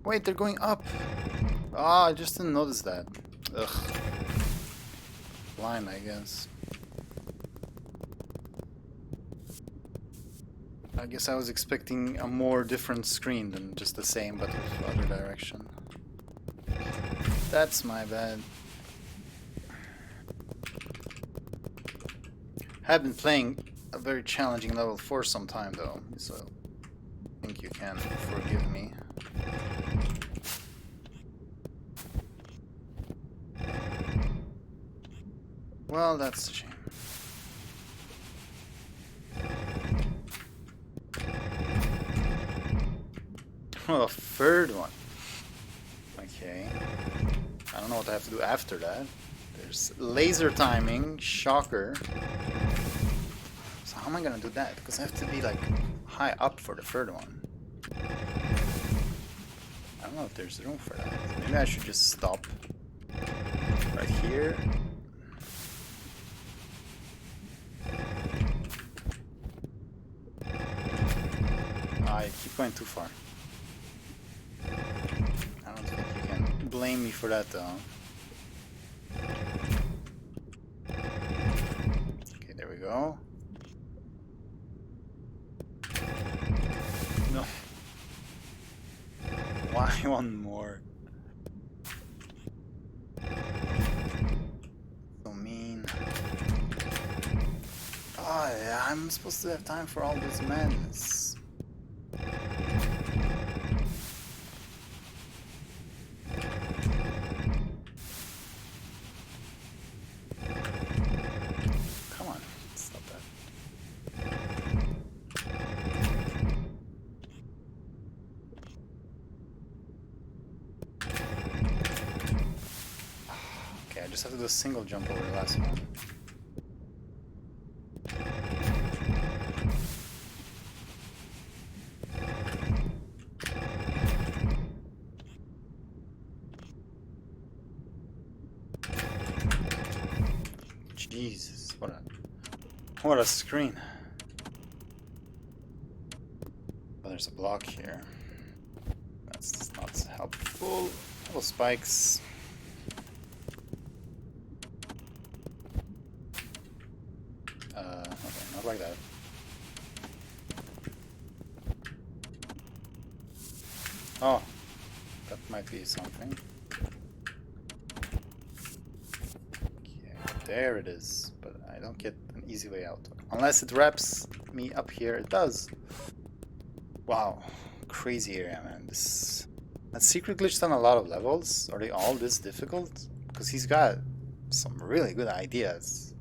S1: Wait, they're going up. Ah, I just didn't notice that. Ugh. Blind, I guess. I guess I was expecting a more different screen than just the same, but with other direction. That's my bad. Have been playing a very challenging level for some time though, so I think you can forgive me. Well, that's a shame. Oh, third one. Okay. I don't know what I have to do after that. There's laser timing, shocker. So how am I gonna do that? Because I have to be like high up for the third one. I don't know if there's room for that. Maybe I should just stop right here. I keep going too far. I don't think you can blame me for that though. Okay, there we go. No. Why one more? So mean. Oh yeah, I'm supposed to have time for all this madness. Come on, stop that. Okay, I just have to do a single jump over the last one. Jesus, what a screen. Oh, there's a block here. That's not helpful. Little spikes. Okay, not like that. Oh, that might be something. Okay, there it is. But I don't get an easy way out. Unless it wraps me up here, it does. Wow, crazy area, man. Has SecretGlitch done a lot of levels? Are they all this difficult? Because he's got some really good ideas.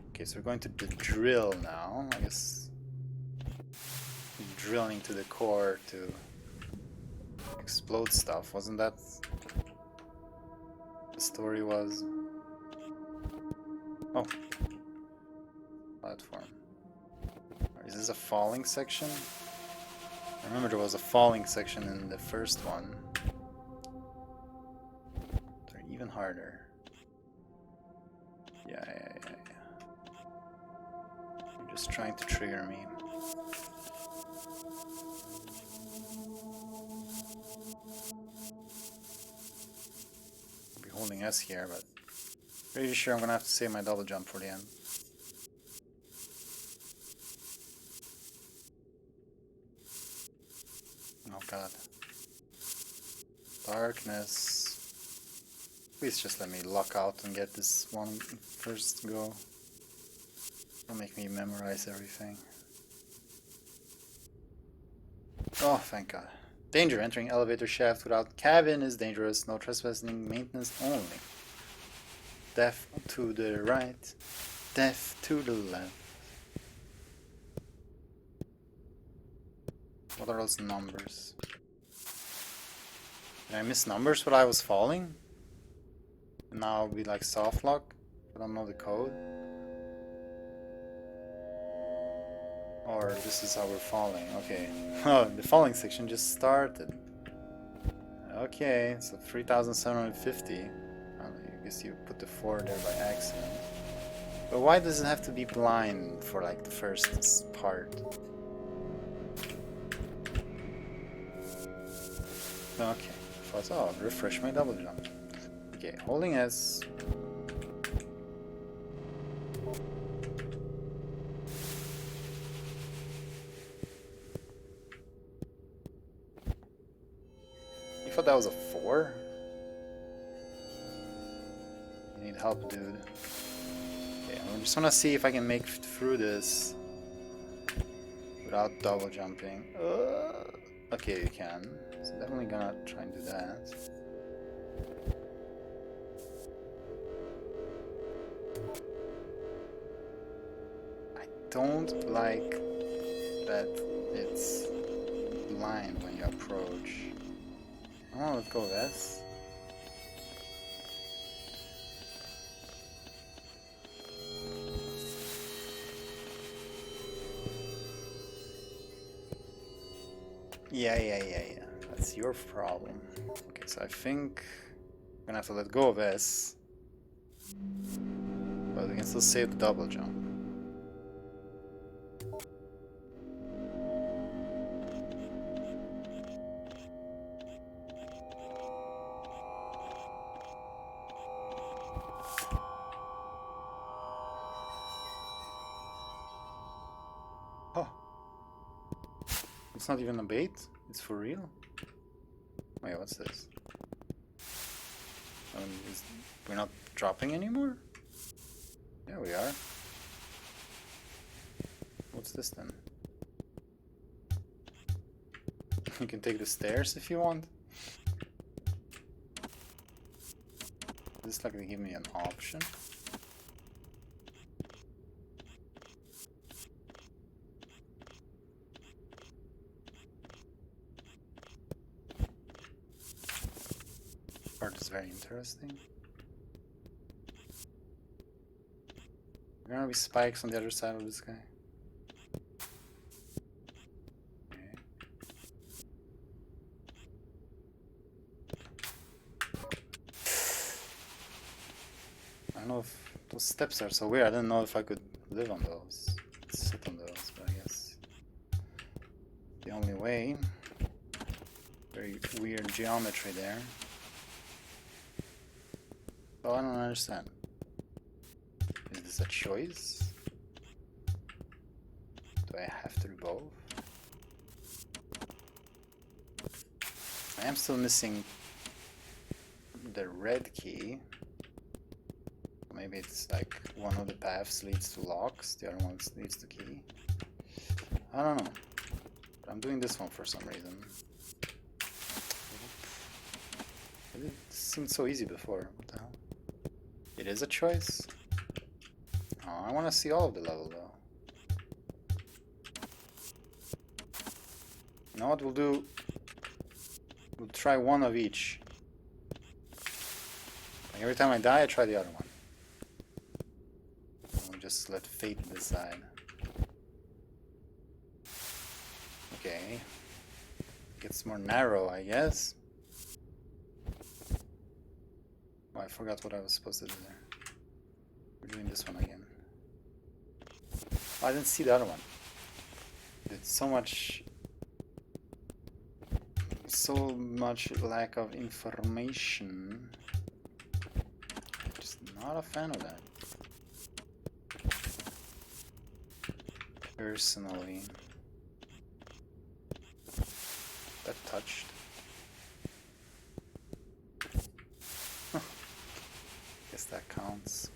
S1: Okay, so we're going to the drill now. I guess drilling to the core to explode stuff. Wasn't that the story was? Oh, platform. Is this a falling section? I remember there was a falling section in the first one. They're even harder. Yeah. You're just trying to trigger me. I'll be holding S here, but pretty sure I'm gonna have to save my double jump for the end. Oh god. Darkness. Please just let me lock out and get this one first go. Don't make me memorize everything. Oh, thank god. Danger. Entering elevator shaft without cabin is dangerous. No trespassing. Maintenance only. Death to the right. Death to the left. What are those numbers? Did I miss numbers while I was falling? Now I'll be like soft lock? I don't know the code. Or this is how we're falling. Okay. Oh, the falling section just started. Okay, so 3,750. I guess you put the 4 there by accident. But why does it have to be blind for like the first part? Okay. Oh, refresh my double jump. Okay, holding S. You thought that was a 4? You need help, dude. Okay, I'm just gonna see if I can make through this without double jumping. Okay, you can. So definitely gonna try and do that. I don't like that it's blind when you approach. Oh, let's go with this. Yeah. That's your problem. Okay, so I think I'm gonna have to let go of S. But we can still save the double jump. It's not even a bait? It's for real? Wait, what's this? We're not dropping anymore? There we are. What's this then? You can take the stairs if you want. Is this like they give me an option? Part is very interesting. There are gonna be spikes on the other side of this guy. Okay. I don't know if those steps are so weird. I didn't know if I could live on those, sit on those, but I guess the only way. Very weird geometry there. Oh, I don't understand. Is this a choice? Do I have to do both? I am still missing the red key. Maybe it's like one of the paths leads to locks, the other one leads to key. I don't know. But I'm doing this one for some reason. It seemed so easy before. What the hell? It is a choice? Oh, I want to see all of the level though. You know what we'll do? We'll try one of each. Like every time I die, I try the other one. We'll just let fate decide. Okay. Gets more narrow, I guess. Oh, I forgot what I was supposed to do there. We're doing this one again. Oh, I didn't see the other one. It's so much lack of information. I'm just not a fan of that. Personally. That touched. Guess that counts.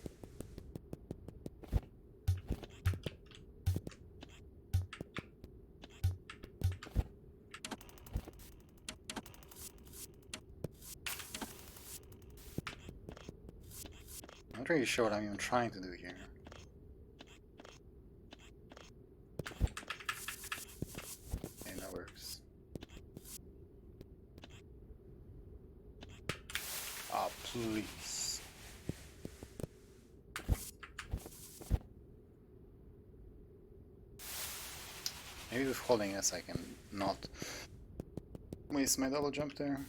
S1: I'm not really sure what I'm even trying to do here. Okay, that works. Ah, please. Maybe with holding S I can not waste my double jump there.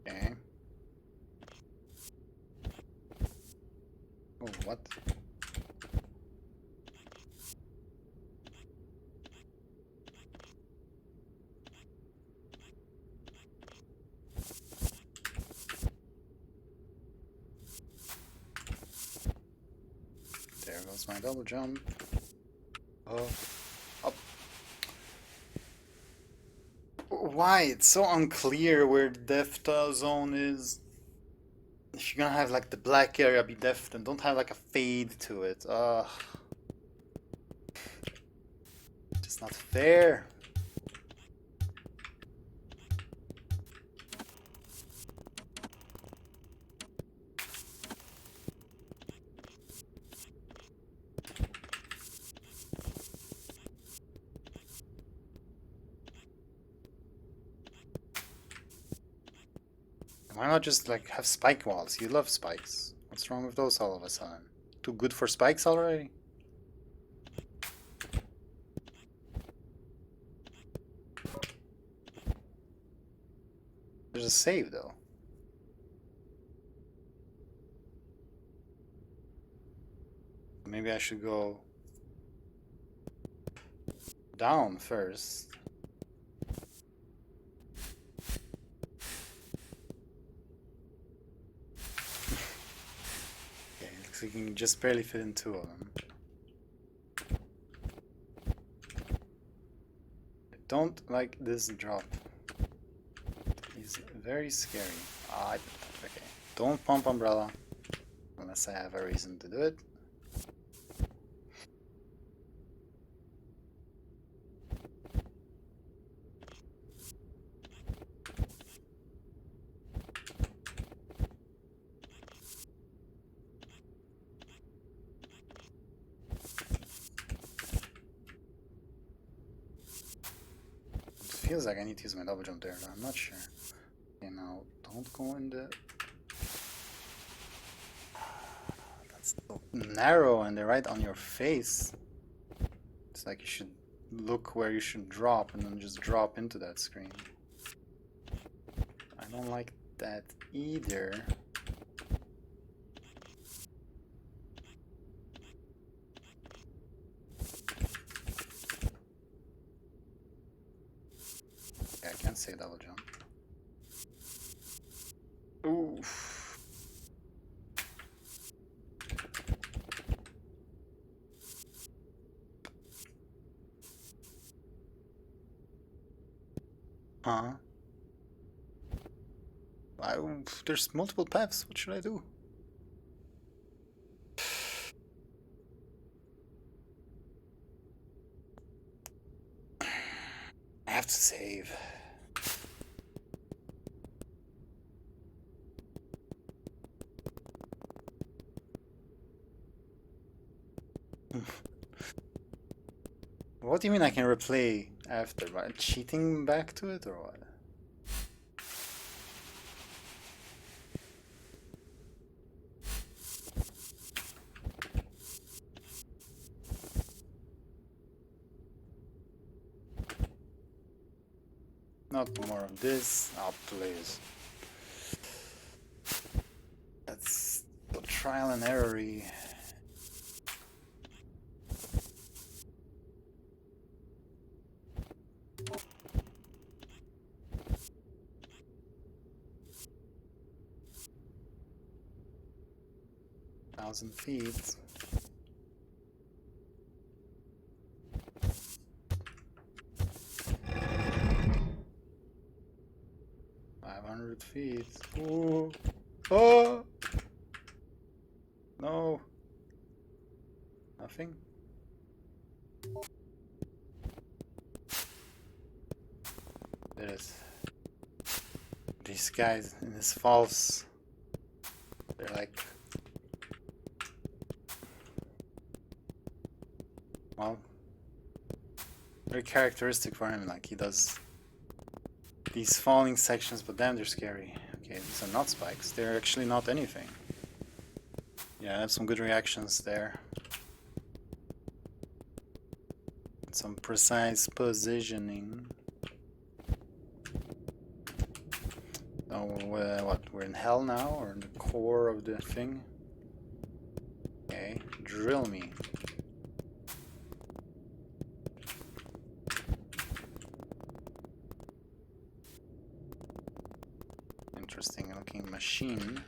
S1: Okay. Oh, what? There goes my double jump. Oh, up. Why? It's so unclear where the depth zone is. If you're gonna have like the black area be depth, then don't have like a fade to it. Just not fair. Why not just like have spike walls? You love spikes. What's wrong with those all of a sudden? Too good for spikes already? There's a save though. Maybe I should go down first. Okay, looks like you can just barely fit in 2 of them. I don't like this drop. He's very scary. Okay. Don't pump umbrella unless I have a reason to do it. It feels like I need to use my double jump there, but I'm not sure. Okay, now don't go in the... That's so narrow and they're right on your face. It's like you should look where you should drop and then just drop into that screen. I don't like that either. Yeah, I can't say double jump. Oof. Huh? There's multiple paths. What should I do? I have to save. What do you mean I can replay after? By cheating back to it or what? Not more of this. Oh, please. That's the trial and error-y. Thousand feet. 500 feet. Ooh. Oh! No. Nothing? There is. These guys in this falls. They're like... Well... Very characteristic for him, like he does these falling sections, but damn, they're scary. Okay, these are not spikes. They're actually not anything. Yeah, I have some good reactions there. Some precise positioning. Oh, what? We're in hell now, or in the core of the thing? Okay, drill me. Interesting looking machine.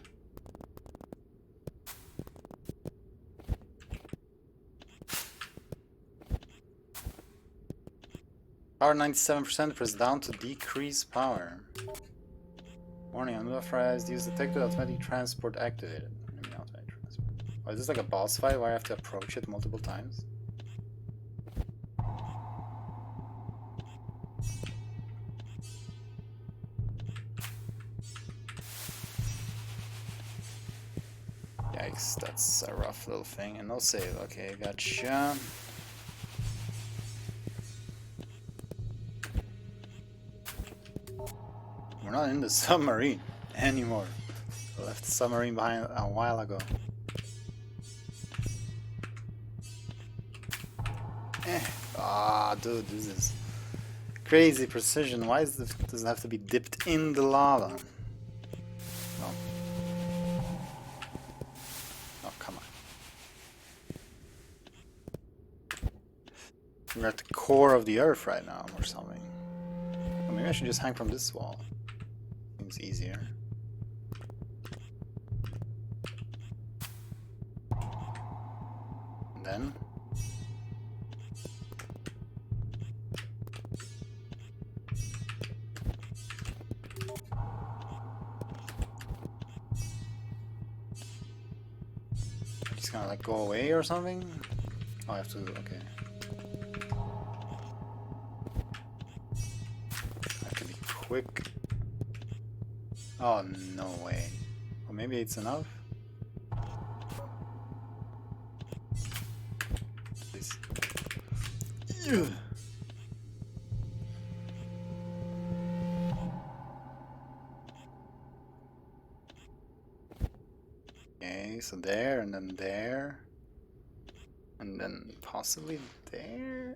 S1: Power 97%, press down to decrease power. Warning, unauthorized use detected, automatic transport activated. Automatic transport. Oh, is this like a boss fight where I have to approach it multiple times? Yikes, that's a rough little thing. And no save. Okay, gotcha. We're not in the submarine anymore. I left the submarine behind a while ago. Ah, dude, this is crazy precision. Why does it have to be dipped in the lava? No. Oh, come on. We're at the core of the earth right now or something. Or maybe I should just hang from this wall. Seems easier. And then... He's gonna like go away or something? Oh, I have to... okay. I have to be quick. Oh, no way. Or maybe it's enough? Please. Yeah. Okay, so there, and then there. And then possibly there?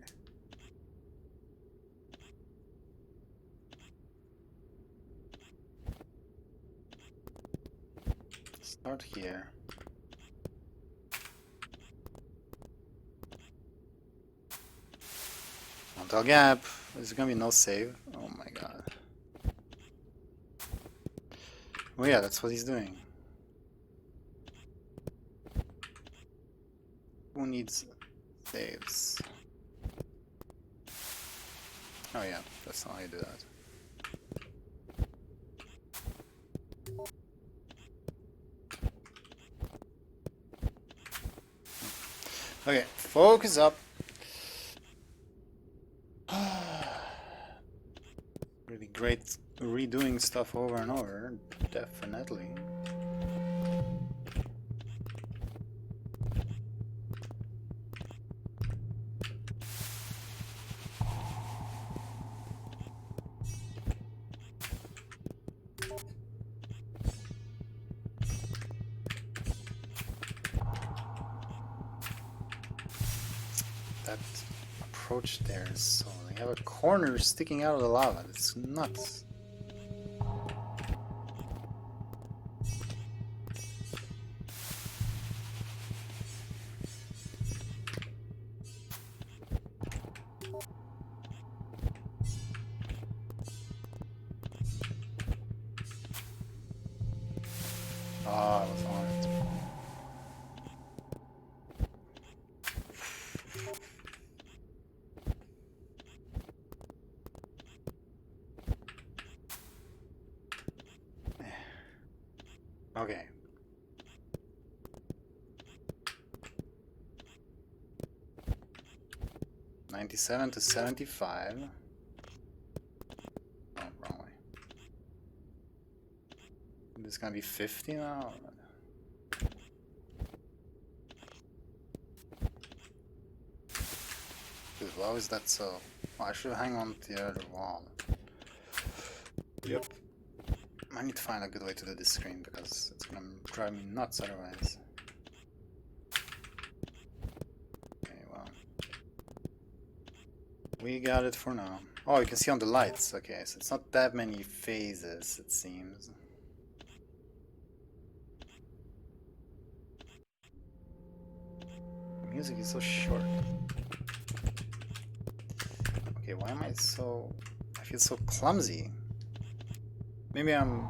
S1: Start here. Until gap. There's gonna be no save. Oh my god. Oh yeah, that's what he's doing. Who needs saves? Oh yeah, that's not how you do that. Okay, focus up. Really great redoing stuff over and over, definitely. That approach there is so... They have a corner sticking out of the lava. It's nuts. Ah, I was on it. Okay. $97 to $75. Oh, wrong way. This is gonna be 50 now. Dude, why is that so? Oh, I should hang on to the other wall. Yep. I need to find a good way to do this screen because it's gonna drive me nuts otherwise. Okay, well. We got it for now. Oh, you can see on the lights. Okay, so it's not that many phases, it seems. The music is so short. Okay, why am I so... I feel so clumsy. Maybe I'm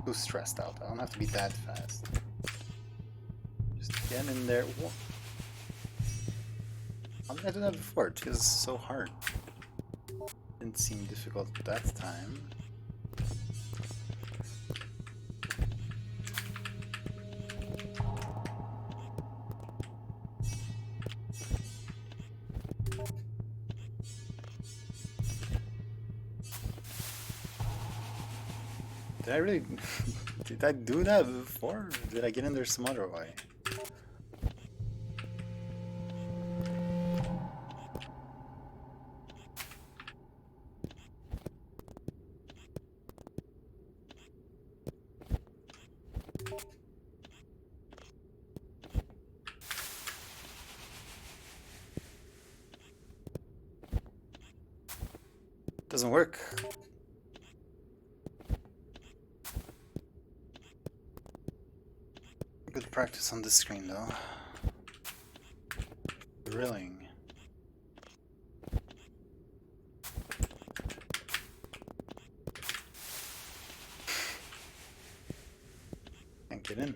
S1: too stressed out. I don't have to be that fast. Just get in there. Whoa. How did I do that before? It feels so hard. Didn't seem difficult that time. Did I really... Did I do that before? Or did I get in there some other way? Doesn't work. Good practice on this screen though. Drilling. Get in.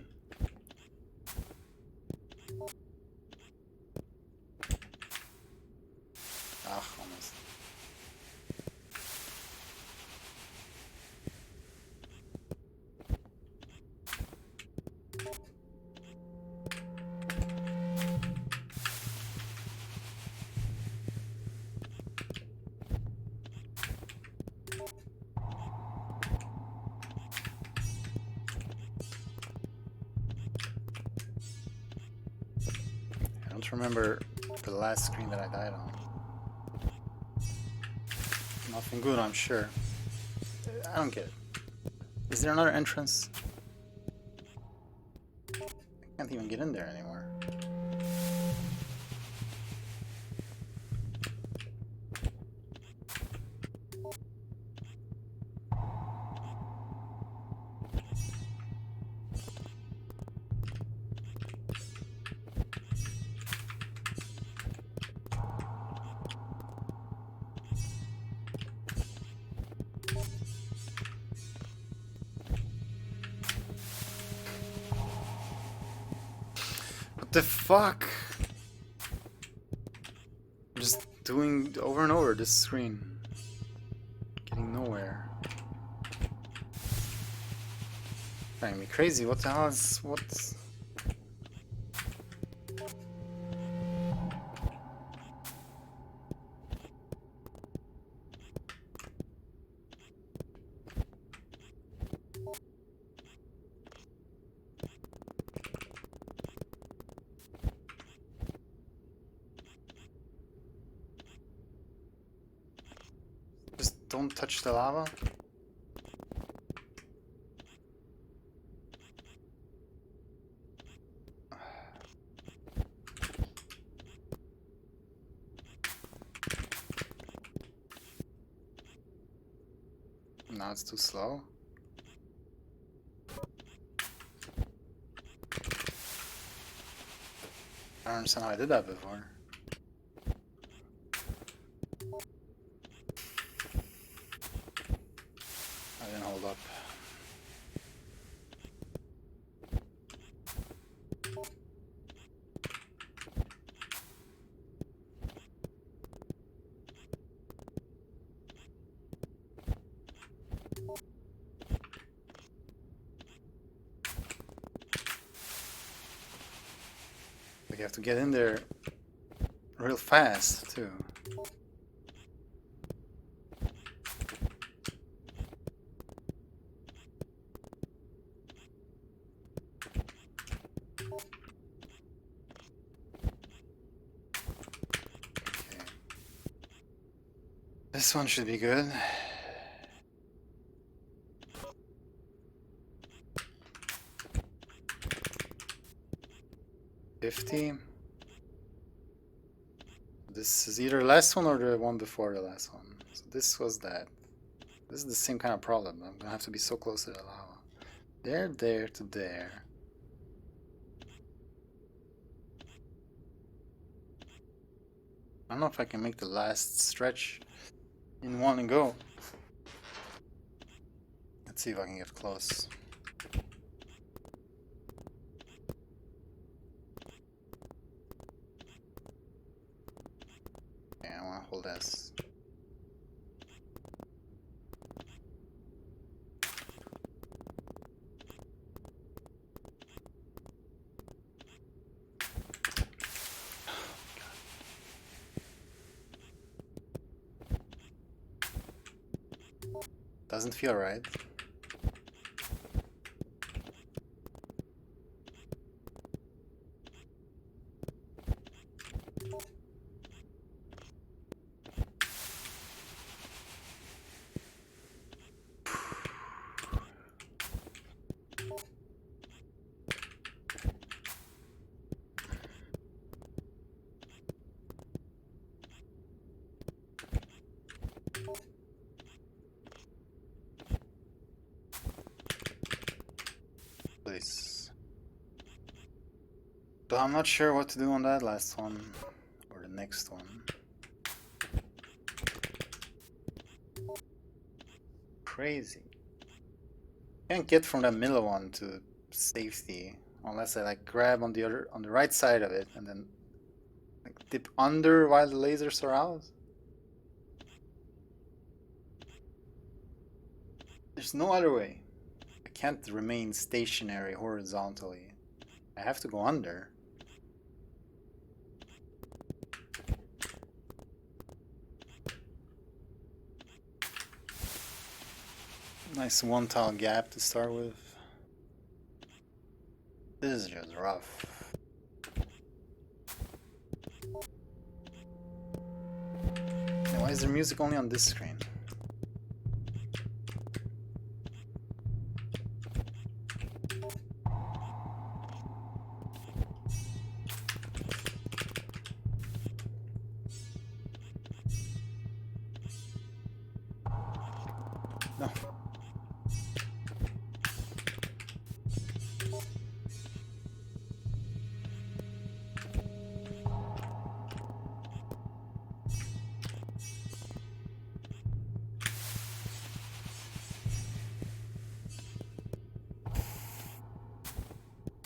S1: Ah, almost. I don't remember the last screen that I died on. Nothing good, I'm sure. I don't get it. Is there another entrance? I can't even get in there anymore. What the fuck? I'm just doing over and over this screen. Getting nowhere. Driving me crazy. What the hell is what? Just don't touch the lava. Now it's too slow. I don't understand how I did that before. I didn't hold up. You have to get in there real fast too. Okay. This one should be good. $50. This is either the last one or the one before the last one. So this was that. This is the same kind of problem. I'm gonna have to be so close to the lava. There to there. I don't know if I can make the last stretch in one go. Let's see if I can get close. Okay, I want to hold this. Doesn't feel right. Please. But I'm not sure what to do on that last one or the next one. Crazy. Can't get from that middle one to safety. Unless I like grab on the right side of it and then like dip under while the lasers are out. There's no other way. I can't remain stationary horizontally. I have to go under. Nice one tile gap to start with. This is just rough. Now, why is there music only on this screen? No.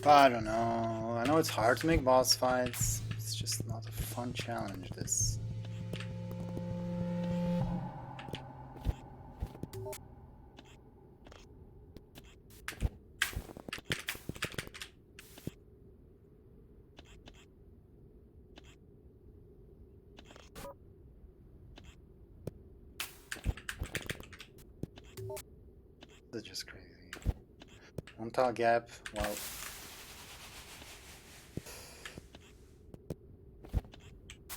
S1: I don't know. I know it's hard to make boss fights. It's just not a fun challenge, this. This is just crazy. One tile gap,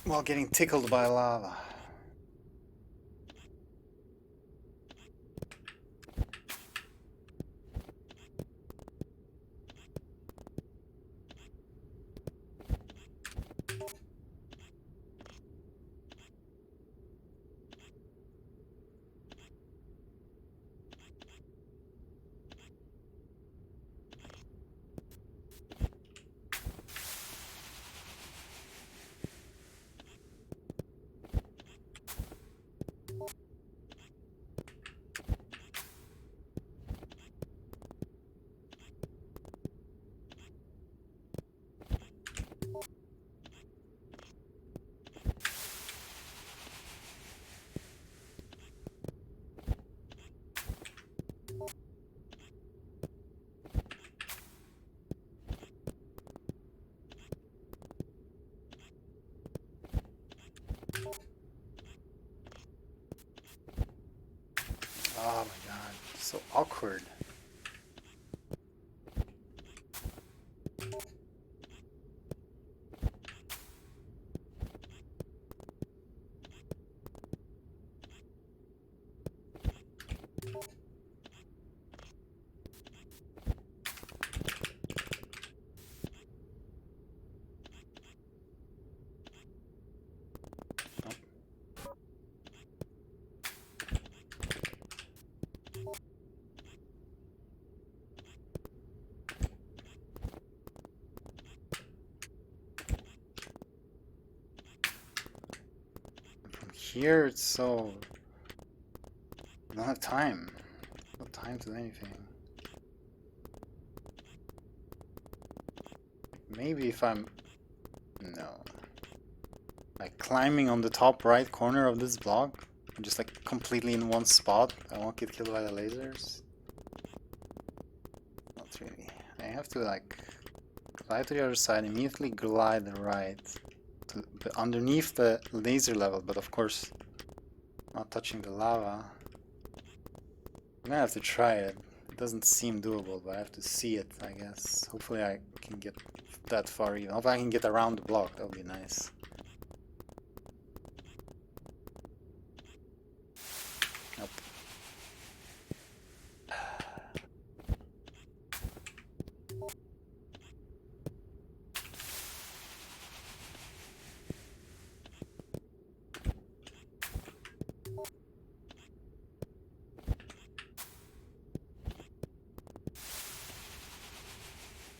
S1: while getting tickled by lava. Oh my god, so awkward. Here it's so... I don't have time. No time to do anything. Maybe if I'm... No. Like climbing on the top right corner of this block, just like completely in one spot, I won't get killed by the lasers. Not really. I have to like glide to the other side, immediately glide right to underneath the laser level, but of course not touching the lava. I'm gonna have to try it. It doesn't seem doable, but I have to see it, I guess. Hopefully I can get that far even. Hopefully I can get around the block, that would be nice. Nope.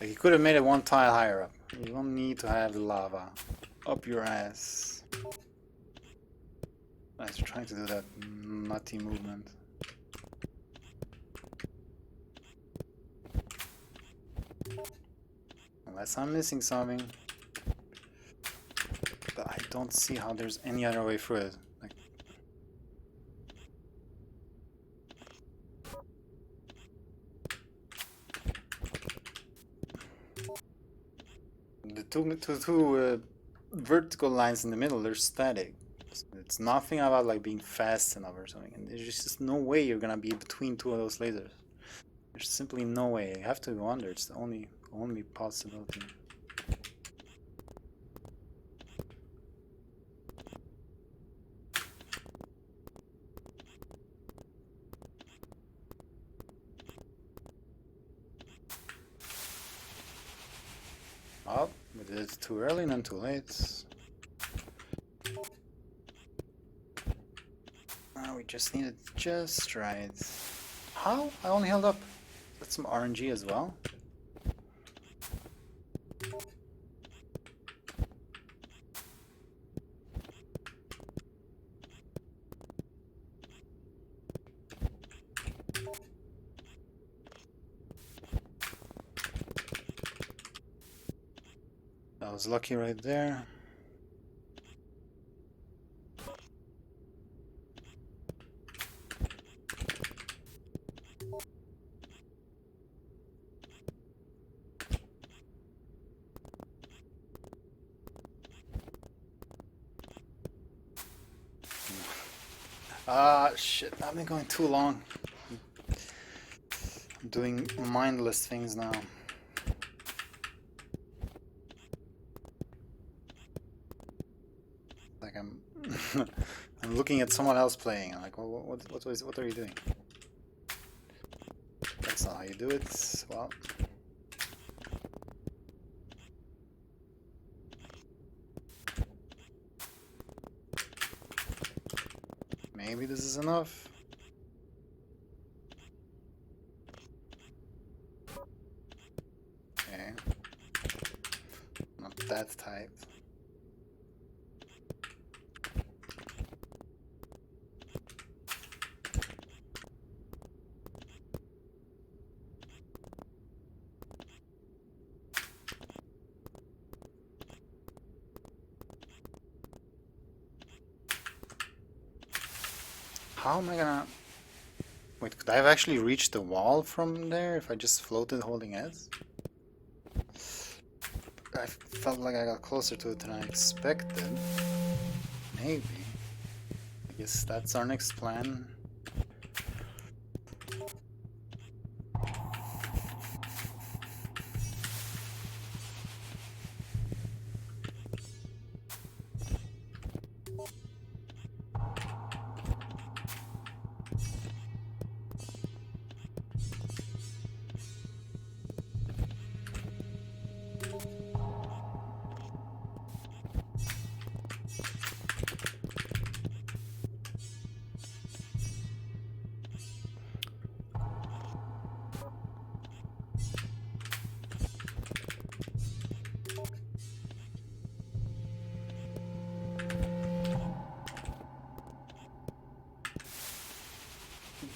S1: Like, you could have made it one tile higher up. You don't need to have the lava up your ass. Nice, trying to do that nutty movement. Unless I'm missing something. But I don't see how there's any other way through it. Like, the two vertical lines in the middle, they're static. It's nothing about like being fast enough or something. And there's just no way you're gonna be between two of those lasers. There's simply no way. You have to go under. It's the only possibility. Oh, we did it too early and then too late. We just need it just right. How? I only held up. That's some RNG as well. I was lucky right there. Ah, shit. I've been going too long. I'm doing mindless things now. Like I'm I'm looking at someone else playing. I'm like, well, what are you doing? That's not how you do it. Well, maybe this is enough. Okay. Not that tight. How am I gonna... Wait, could I have actually reached the wall from there if I just floated holding it? I felt like I got closer to it than I expected. Maybe. I guess that's our next plan.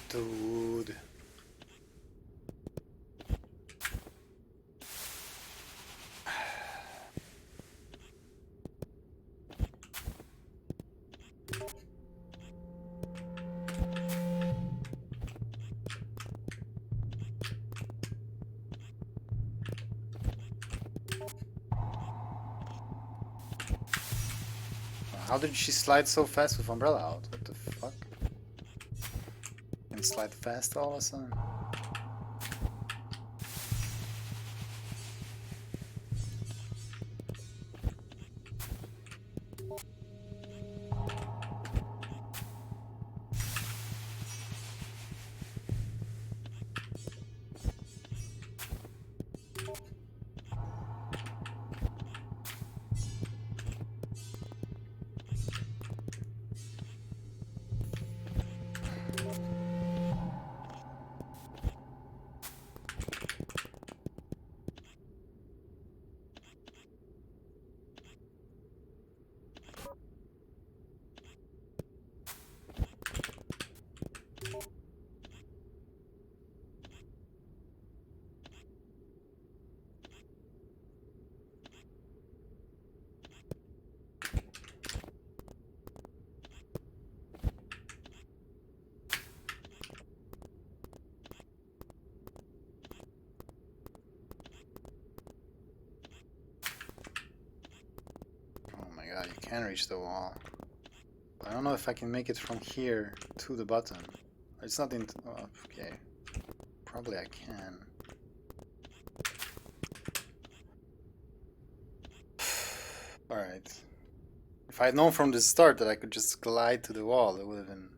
S1: Dude. How did she slide so fast with umbrella out? What the fuck? And slide fast all of a sudden? god, you can reach the wall. I don't know if I can make it from here to the button. It's not in... Oh, okay. Probably I can. Alright. If I had known from the start that I could just glide to the wall, it would have been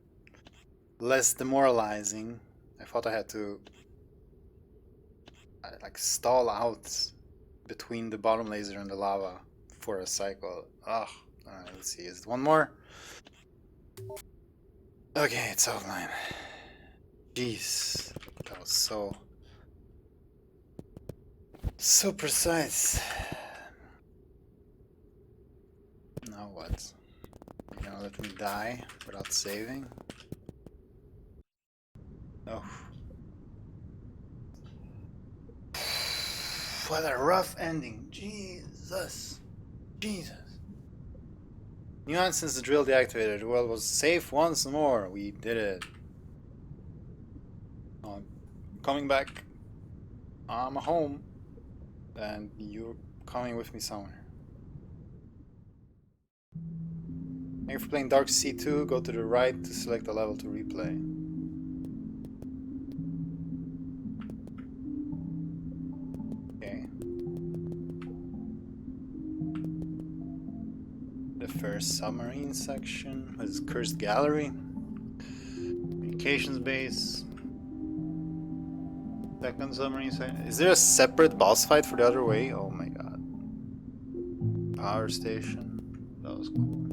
S1: less demoralizing. I thought I had to like stall out between the bottom laser and the lava for a cycle. Ugh. Alright, let's see. Is it one more? Okay, it's offline. Jeez. That was so precise. Now what? You gonna let me die without saving? Oh. What a rough ending. Jesus. Jesus. Nuance since the drill deactivated. The world was safe once more. We did it. Oh, I'm coming back. I'm home. And you're coming with me somewhere. Thank you for playing Dark Sea 2. Go to the right to select a level to replay. Okay. The first submarine section is Cursed Gallery. Communications base. Second submarine section. Is there a separate boss fight for the other way? Oh my god. Power station. That was cool.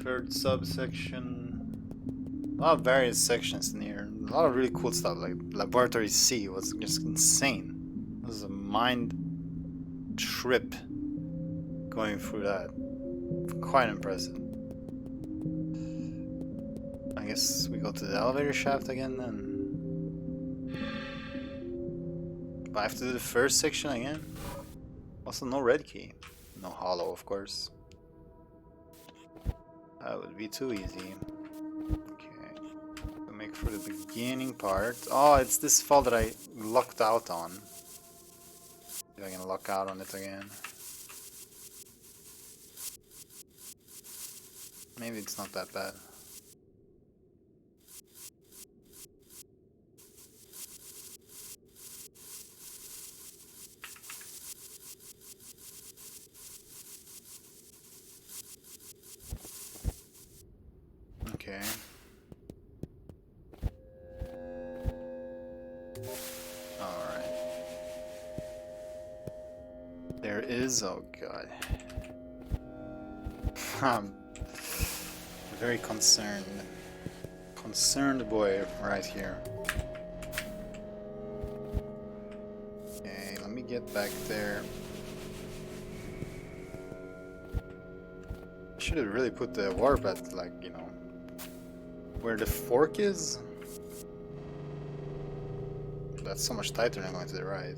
S1: Third subsection. A lot of various sections in here. A lot of really cool stuff, like Laboratory C was just insane. It was a mind trip going through that. Quite impressive. I guess we go to the elevator shaft again then. But I have to do the first section again. Also no red key. No hollow, of course. That would be too easy. Okay. We'll make for the beginning part. Oh, it's this fall that I lucked out on. See if I can luck out on it again. Maybe it's not that bad. Okay. Alright. There is... oh god. I'm very concerned. Concerned boy right here. Okay, let me get back there. Should have really put the warp at, like, you know, where the fork is. That's so much tighter than going to the right.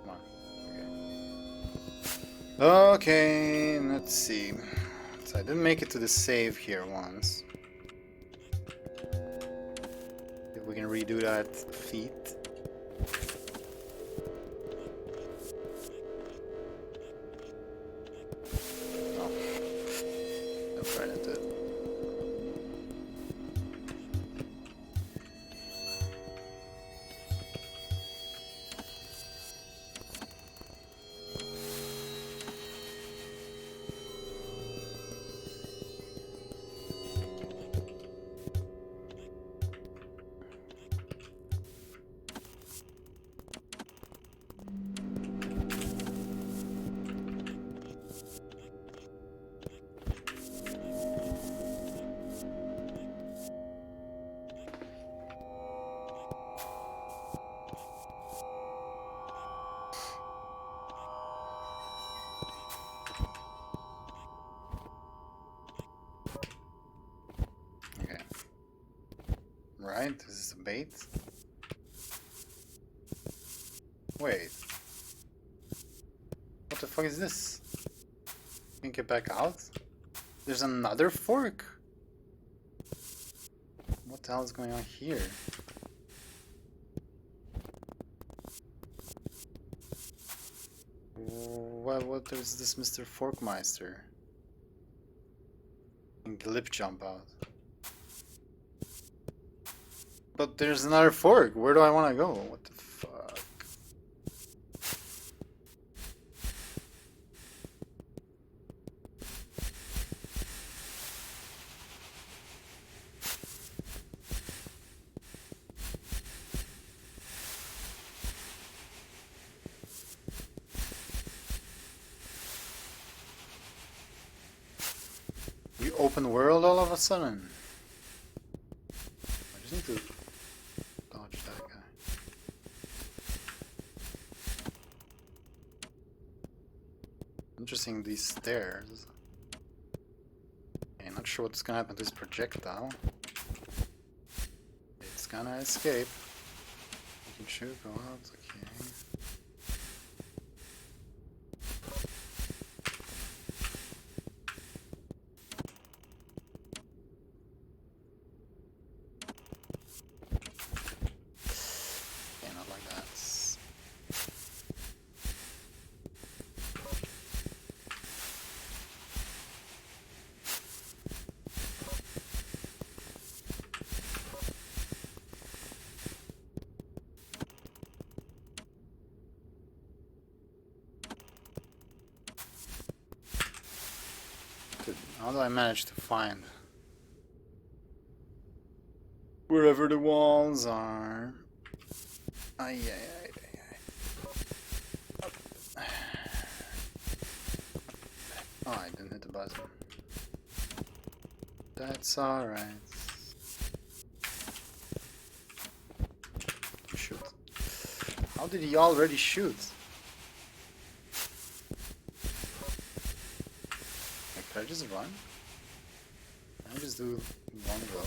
S1: Come on. Okay, let's see. So I didn't make it to the save here once. If we can redo that feat. Oh. That's right into it. Right, this is a bait. Wait. What the fuck is this? Can you get back out? There's another fork? What the hell is going on here? What is this Mr. Forkmeister? And Glip jump out. But there's another fork. Where do I want to go? What the fuck? We open world all of a sudden. I just need to dodge that guy. Interesting, these stairs. Okay, not sure what's gonna happen to this projectile. It's gonna escape. You can shoot, go out, okay. Okay, not like that. Dude, how do I manage to find wherever the walls are? Ay, ay, ay, ay, ay. Oh, I didn't hit the button. That's alright. Shoot. How did he already shoot? Like, could I just run? Can I just do one go?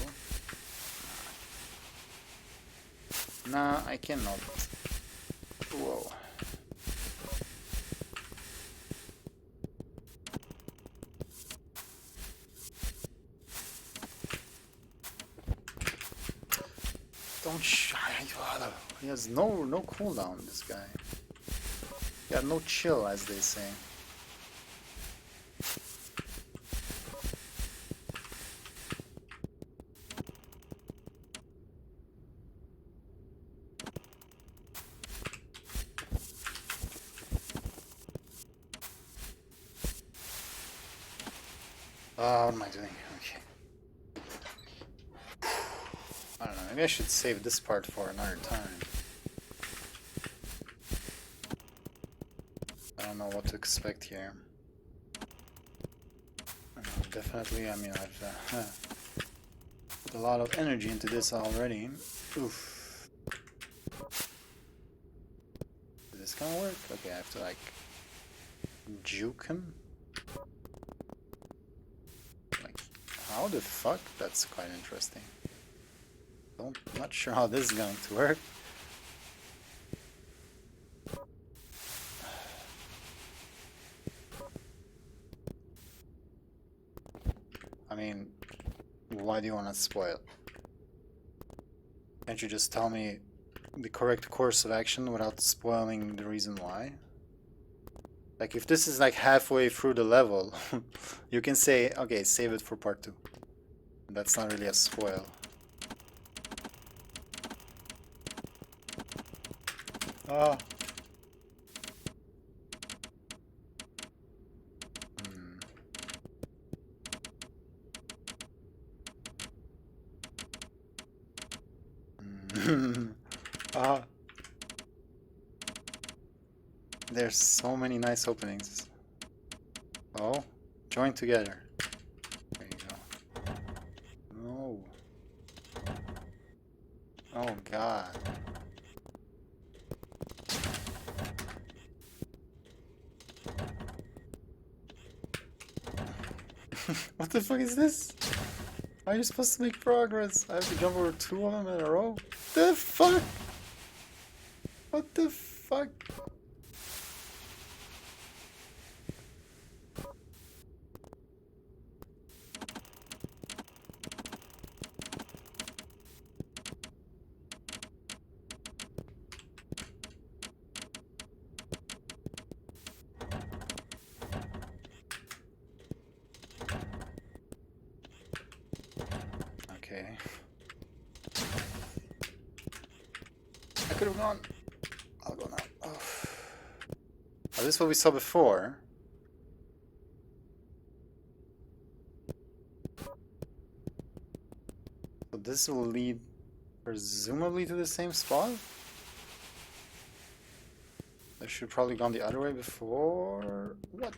S1: Nah, I cannot. Whoa. Don't shy. He has no cooldown, this guy. He got no chill, as they say. What am I doing? Okay. I don't know, maybe I should save this part for another time. I don't know what to expect here. Definitely, I mean, I've put a lot of energy into this already. Oof. Is this gonna work? Okay, I have to, like, juke him? Like, how the fuck? That's quite interesting. Not sure how this is going to work. I mean, why do you want to spoil? Can't you just tell me the correct course of action without spoiling the reason why? Like, if this is like halfway through the level, you can say, okay, save it for part 2. That's not really a spoil. Ah. Ah. There's so many nice openings. Oh, join together. There you go. No. Oh god. What the fuck is this? How are you supposed to make progress? I have to jump over 2 of them in a row? The fuck? What the fuck? I could have gone. I'll go now. Oh. Oh, this is what we saw before. So this will lead presumably to the same spot? I should probably gone the other way before. What?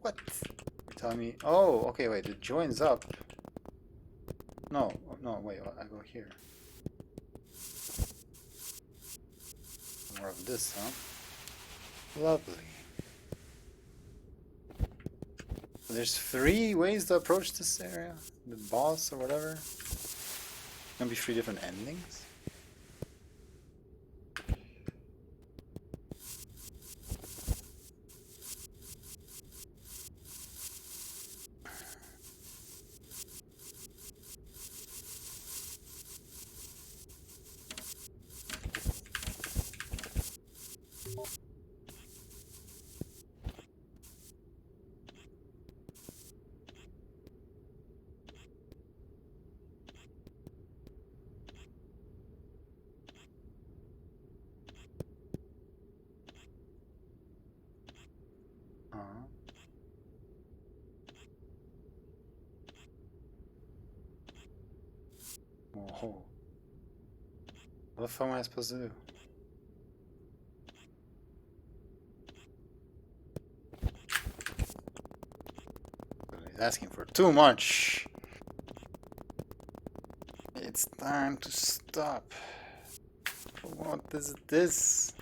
S1: What? You're telling me? Oh, okay, wait, it joins up. No, no, wait, I go here. More of this, huh? Lovely. There's 3 ways to approach this area. The boss or whatever. Gonna be 3 different endings. Whoa. What the fuck am I supposed to do? He's asking for too much. It's time to stop. What is this?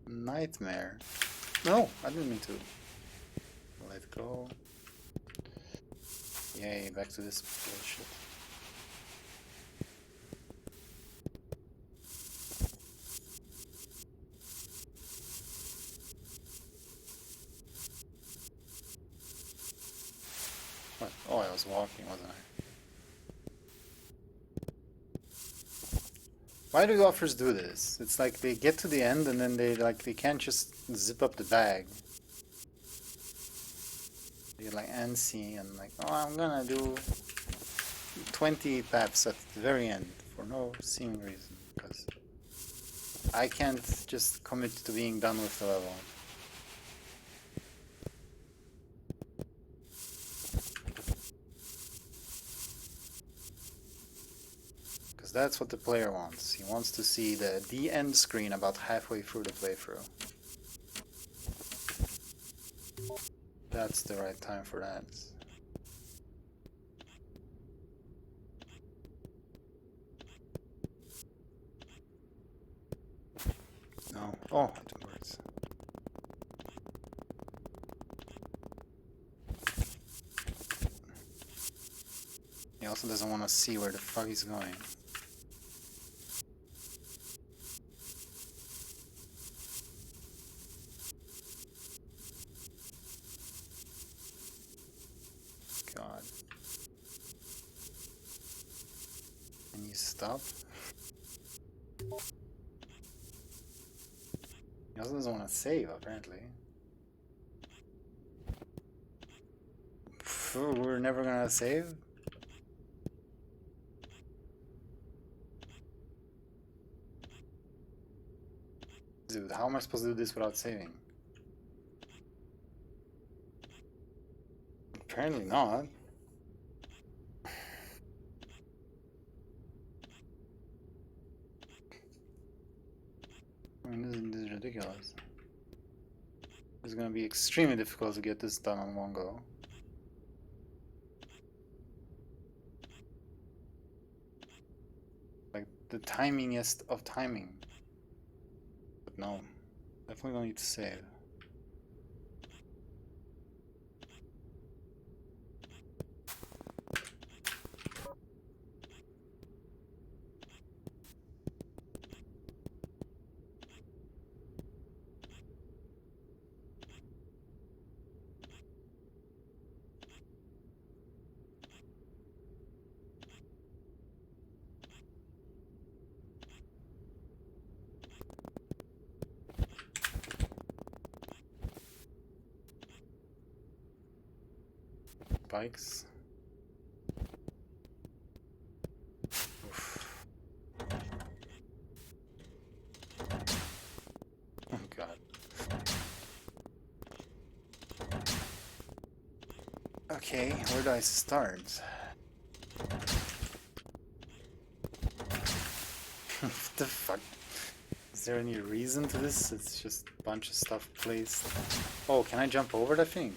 S1: Nightmare. No, I didn't mean to. Let go. Yay, back to this bullshit. What? Oh, I was walking, wasn't I? Why do golfers do this? It's like they get to the end and then they can't just zip up the bag. They get like antsy and like, oh, I'm gonna do 20 paps at the very end for no seeming reason, because I can't just commit to being done with the level. Because that's what the player wants. He wants to see the end screen about halfway through the playthrough. That's the right time for that. No. Oh, it works. He also doesn't want to see where the fuck he's going. God. Can you stop? He also doesn't want to save, apparently. We're never gonna save? Dude, how am I supposed to do this without saving? Apparently not. I mean, this is ridiculous. It's gonna be extremely difficult to get this done on one go. Like, the timingest of timing. But no, definitely don't need to save. Bikes. Oof. Okay, where do I start? What the fuck? Is there any reason to this? It's just a bunch of stuff placed. Oh, can I jump over the thing?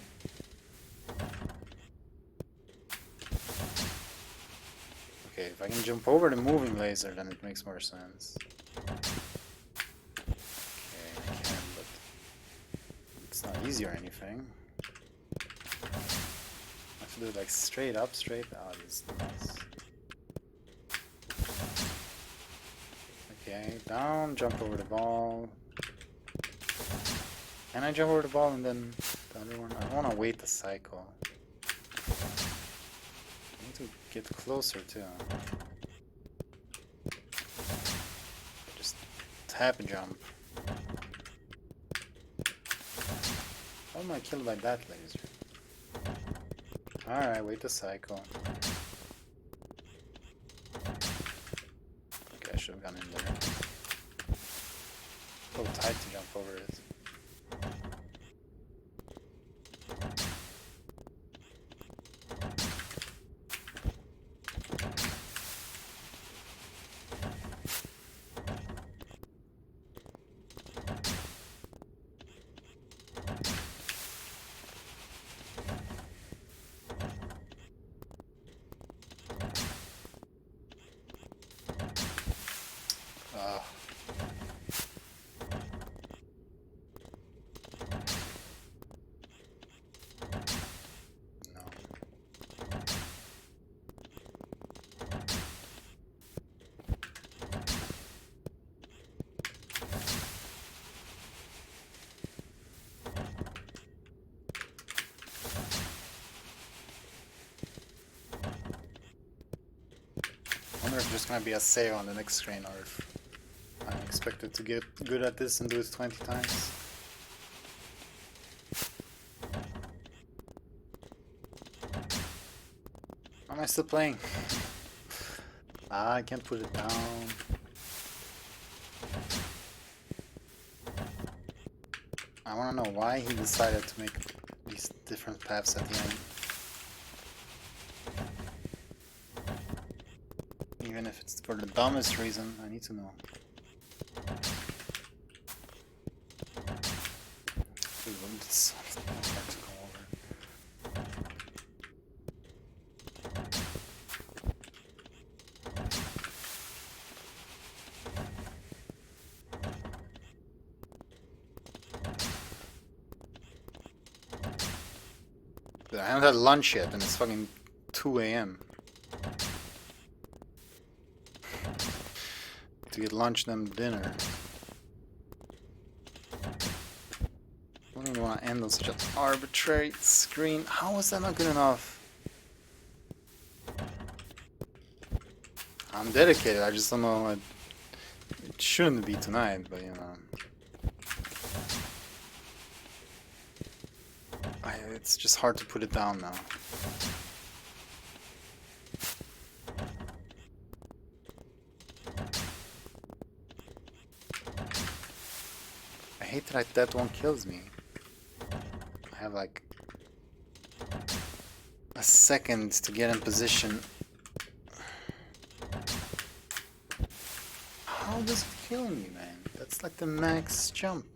S1: Okay, if I can jump over the moving laser, then it makes more sense. Okay, I can, but it's not easy or anything. I have to do it like straight up, straight out. This is nice. Okay, down, jump over the ball. Can I jump over the ball and then the other one? I don't want to wait the cycle. I need to get closer too. Just tap and jump. How am I killed by that laser? Alright, wait the cycle. Okay, I should have gone in there. So tight to jump over it. I wonder if there's gonna be a save on the next screen, or if I'm expected to get good at this and do it 20 times. Why am I still playing? I can't put it down. I wanna know why he decided to make these different paths at the end. Even if it's for the dumbest reason, I need to know. It's hard to go over. But I haven't had lunch yet, and it's fucking 2 AM. To get lunch, then dinner. I don't even want to end on such an arbitrary screen. How is that not good enough? I'm dedicated, I just don't know. It shouldn't be tonight, but you know. It's just hard to put it down now. I hate that that one kills me. I have like a second to get in position. How does it kill me, man? That's like the max jump.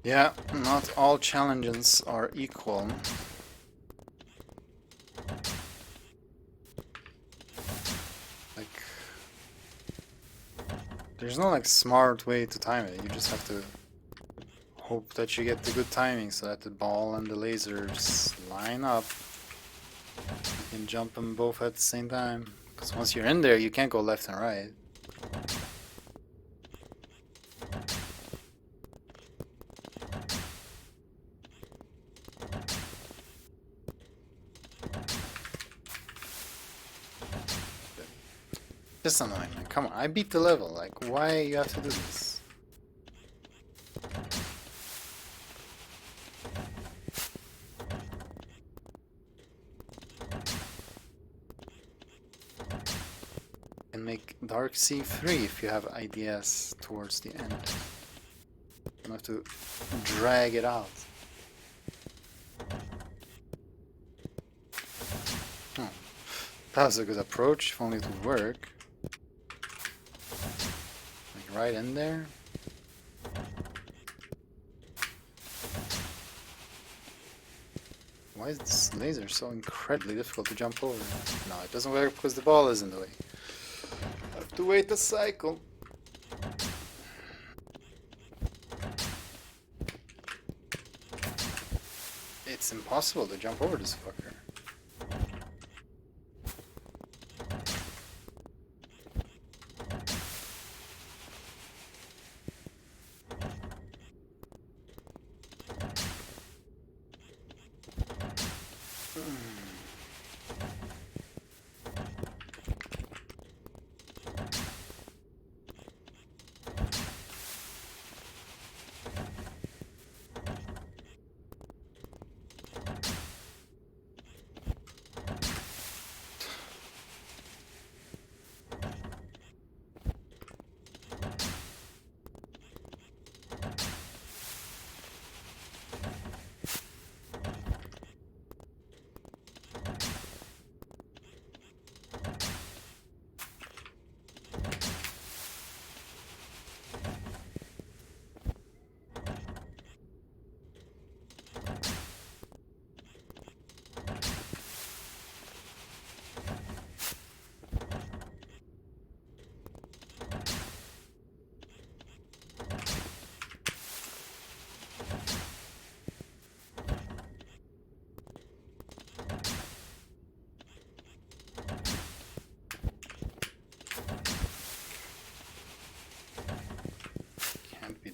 S1: Yeah, not all challenges are equal. Like, there's no like smart way to time it. You just have to hope that you get the good timing so that the ball and the lasers line up. You can jump them both at the same time. Because once you're in there, you can't go left and right. Just annoying, man. Come on, I beat the level. Like, why you have to do this? And make Dark Sea free if you have ideas towards the end. You don't have to drag it out. Oh, that was a good approach, if only it would work. Like right in there. Why is this laser so incredibly difficult to jump over? No, it doesn't work because the ball is in the way. I have to wait a cycle. It's impossible to jump over this fucker.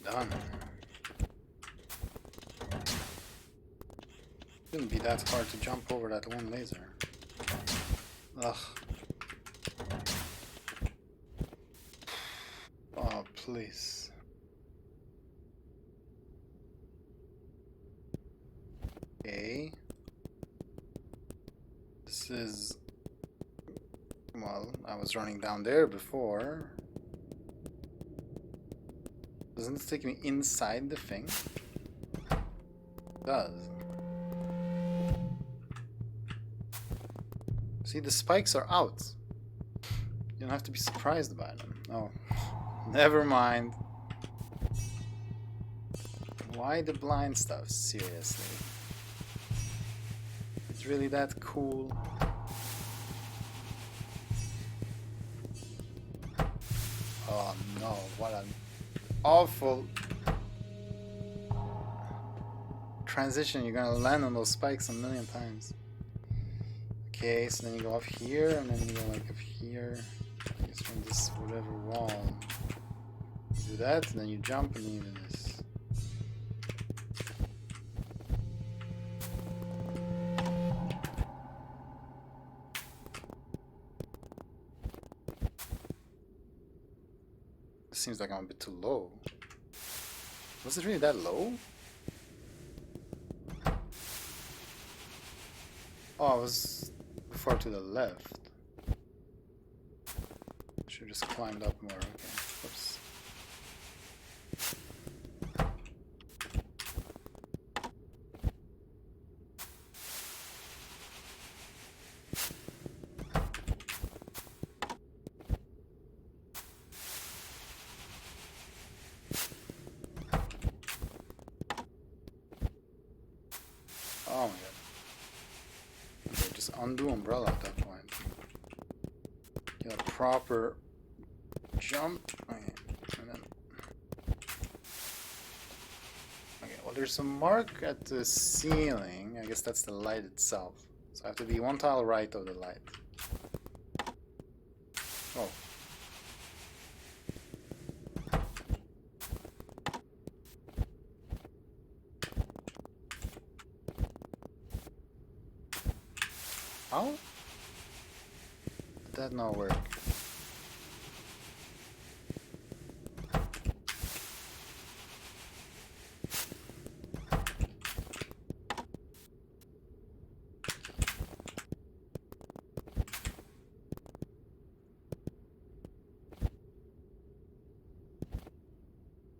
S1: Done. Shouldn't be that hard to jump over that one laser. Ugh. Oh, please. Okay. This is... Well, I was running down there before. Doesn't it take me inside the thing? It does. See, the spikes are out. You don't have to be surprised by them. Oh, never mind. Why the blind stuff? Seriously. It's really that cool? Oh no, what an awful transition. You're gonna land on those spikes a million times. Okay, so then you go up here and then you go like up here. I guess from this whatever wall. You do that and then you jump and then you do this. It seems like I'm a bit too low. Was it really that low? Oh, I was far to the left. Should have just climbed up more. Okay. Whoops. Oh my god. Okay, just undo umbrella at that point. Get a proper jump. Okay, and then. Okay, well, there's a mark at the ceiling. I guess that's the light itself. So I have to be one tile right of the light. Oh. How? Did that not work?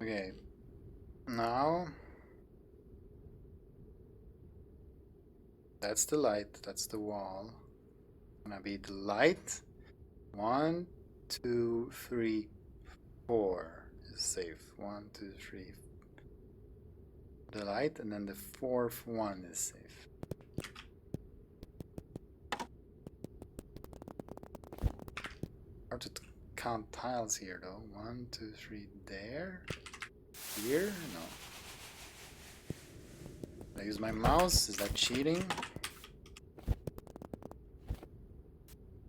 S1: Okay. Now that's the light, that's the wall. Gonna be the light. 1, 2, 3, 4 is safe. 1, 2, 3. The light, and then the fourth one is safe. Hard to count tiles here though. 1, 2, 3 there. Here? No. I use my mouse. Is that cheating?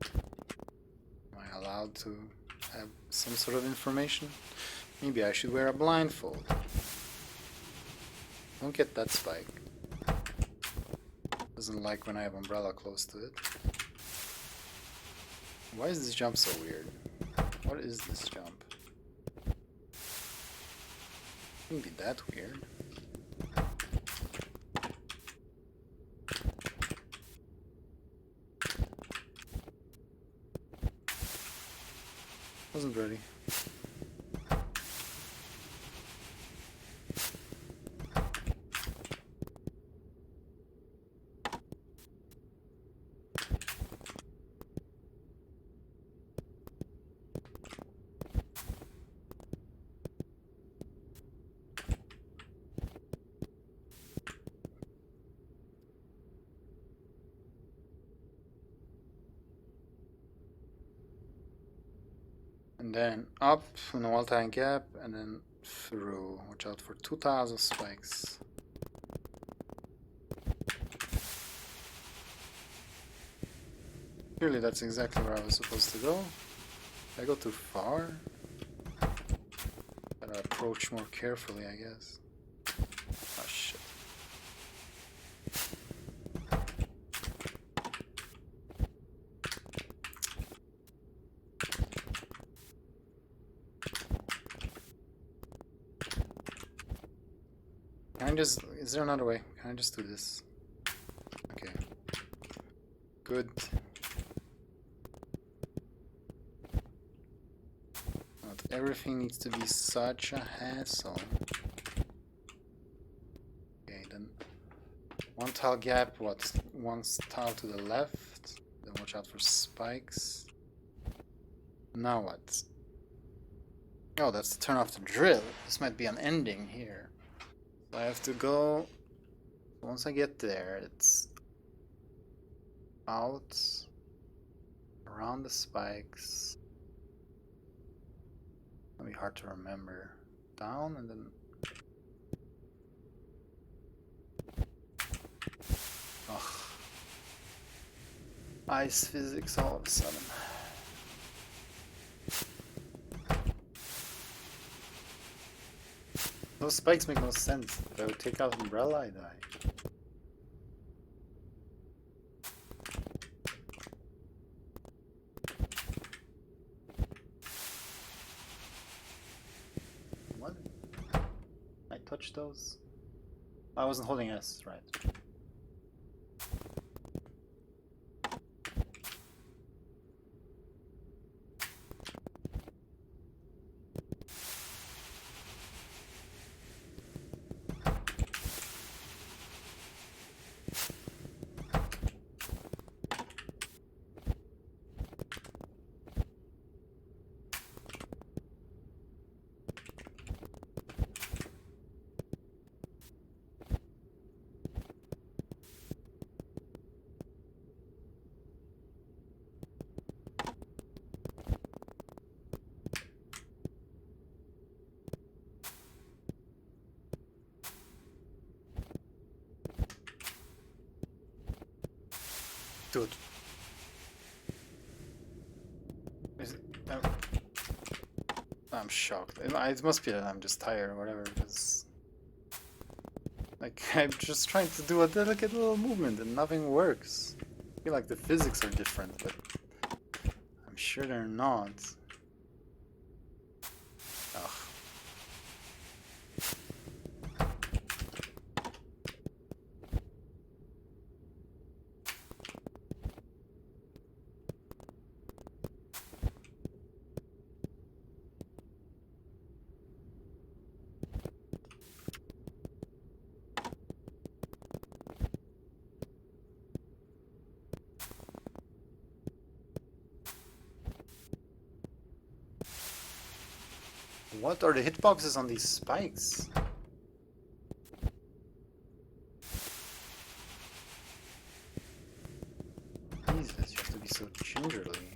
S1: Am I allowed to have some sort of information? Maybe I should wear a blindfold. Don't get that spike. Doesn't like when I have umbrella close to it. Why is this jump so weird? What is this jump? Couldn't be that weird. Wasn't ready. And then up in a wall-tying gap, and then through. Watch out for 2,000 spikes. Clearly that's exactly where I was supposed to go. Did I go too far? Gotta approach more carefully, I guess. Oh shit. Can I just... Is there another way? Can I just do this? Okay. Good. Not everything needs to be such a hassle. Okay, then... One tile gap, what? One tile to the left. Then watch out for spikes. Now what? Oh, that's to turn off the drill. This might be an ending here. I have to go, once I get there, it's out, around the spikes. It'll be hard to remember. Down and then... Ugh. Ice physics all of a sudden. Those spikes make no sense. If I would take out umbrella, I die. What? I touched those? I wasn't holding S, right. Dude. shocked. It must be that I'm just tired or whatever, because like I'm just trying to do a delicate little movement and nothing works. I feel like the physics are different, but I'm sure they're not. Ugh. What are the hitboxes on these spikes? Jesus, you have to be so gingerly.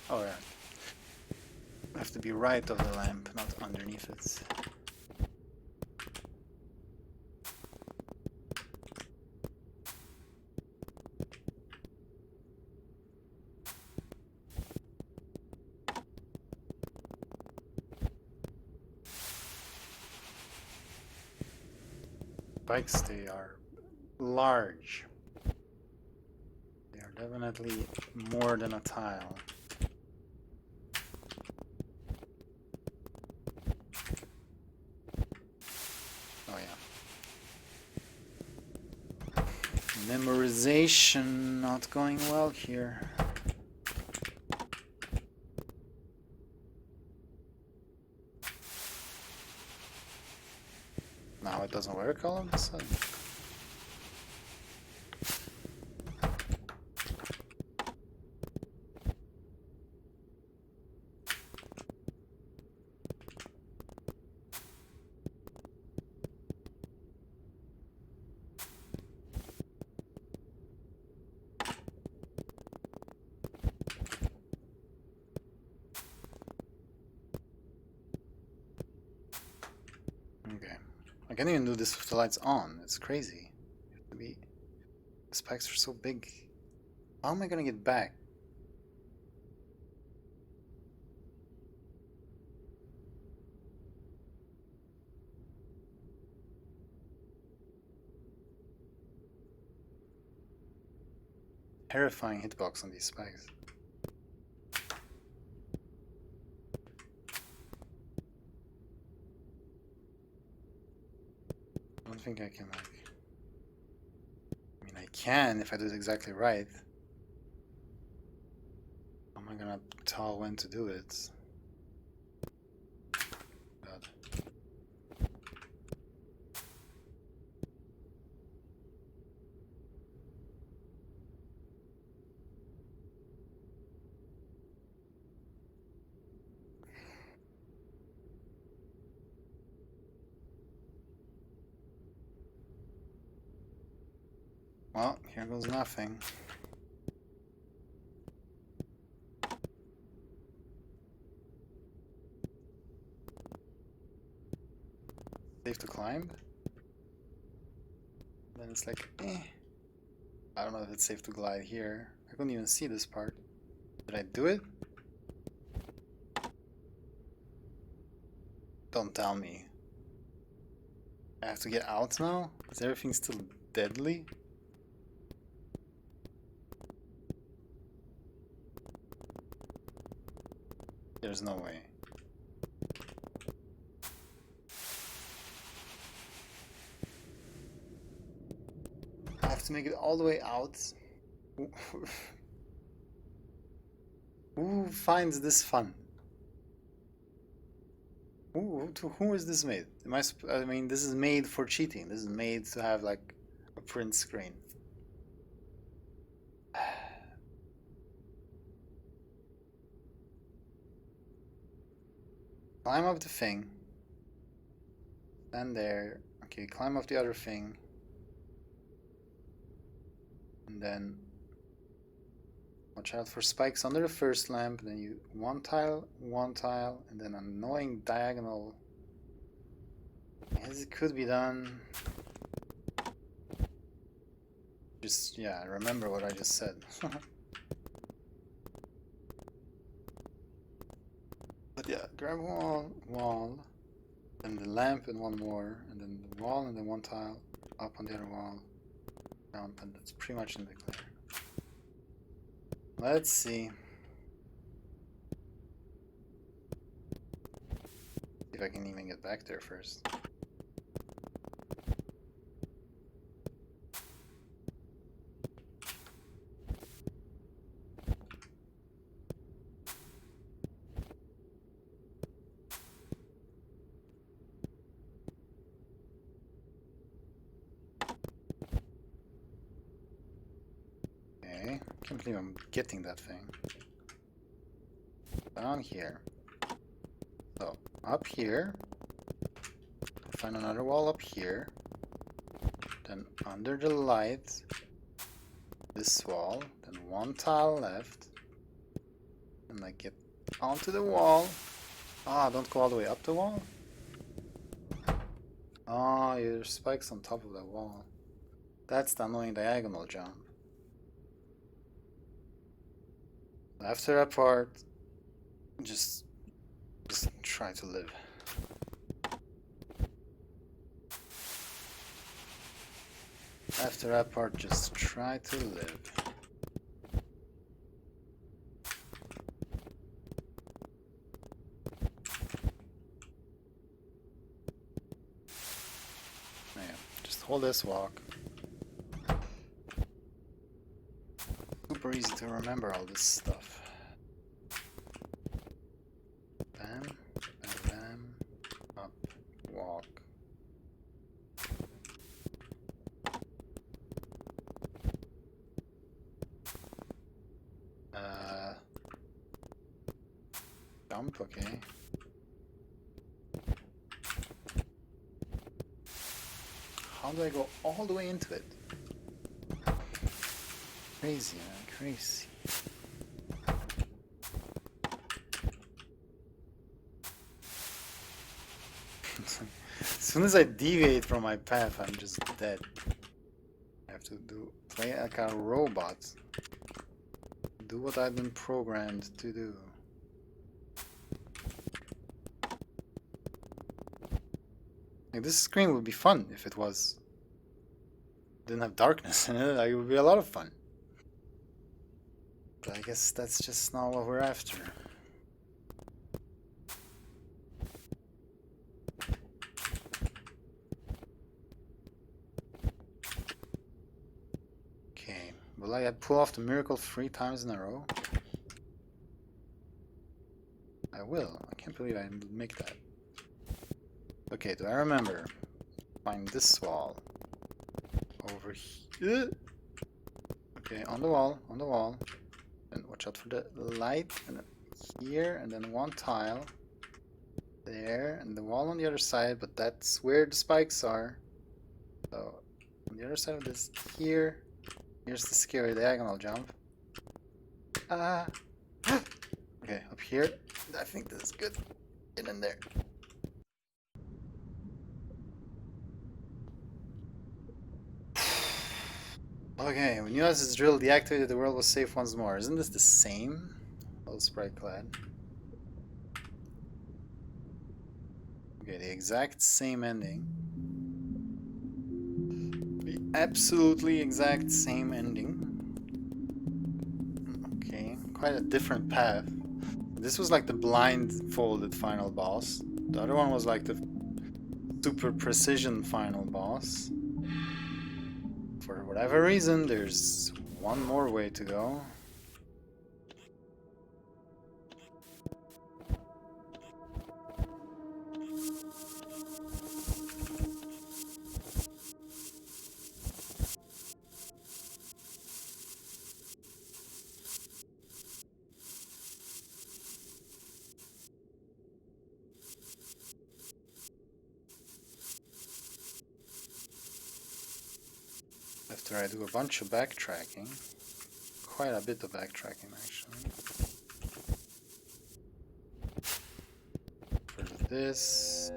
S1: Oh yeah. I have to be right of the lamp, not underneath it. Spikes, they are large. They are definitely more than a tile. Oh yeah. Memorization not going well here. Now it doesn't work all of a sudden. Okay. I can't even do this with the lights on. It's crazy. The spikes are so big. How am I gonna get back? Terrifying hitbox on these spikes. I don't think I can, like... I mean, I can if I do it exactly right. How am I gonna tell when to do it? God. Well, here goes nothing. Safe to climb? Then it's like, eh. I don't know if it's safe to glide here. I couldn't even see this part. Did I do it? Don't tell me. I have to get out now? Is everything still deadly? There's no way. I have to make it all the way out. Who finds this fun? To who is this made? I mean, this is made for cheating. This is made to have like a print screen. Climb up the thing. Stand there. Okay, climb up the other thing. And then watch out for spikes under the first lamp. Then you one tile, and then an annoying diagonal. As it could be done. Just, yeah, remember what I just said. grab wall, then the lamp and one more, and then the wall and then one tile, up on the other wall, down, and that's pretty much in the clear. Let's see. If I can even get back there first. Okay, can't believe I'm getting that thing. Down here. So, up here. Find another wall up here. Then under the light, this wall. Then one tile left. And I get onto the wall. Ah, don't go all the way up the wall. Oh, there's spikes on top of that wall. That's the annoying diagonal jump. After that part, just try to live. After that part, just try to live. Man, just hold this walk. Super easy to remember all this stuff. Bam, bam, bam, up, walk. Jump, okay. How do I go all the way into it? Crazy, man, crazy. As soon as I deviate from my path, I'm just dead. I have to play like a robot. Do what I've been programmed to do. Like, this screen would be fun if it didn't have darkness in it. Like, it would be a lot of fun. But I guess that's just not what we're after. Okay, will I pull off the miracle 3 times in a row? I will. I can't believe I didn't make that. Okay, do I remember? Find this wall. Over here. Okay, on the wall, on the wall. And watch out for the light. And then here, and then one tile. There, and the wall on the other side, but that's where the spikes are. So, on the other side of this, here. Here's the scary diagonal jump. Ah! Okay, up here. I think this is good. Get in there. Okay, when you this drill deactivated, the world was safe once more. Isn't this the same? Oh, sprite clad. Okay, the exact same ending. The absolutely exact same ending. Okay, quite a different path. This was like the blindfolded final boss. The other one was like the super precision final boss. For whatever reason, there's one more way to go. After I do a bunch of backtracking, quite a bit of backtracking actually. For this.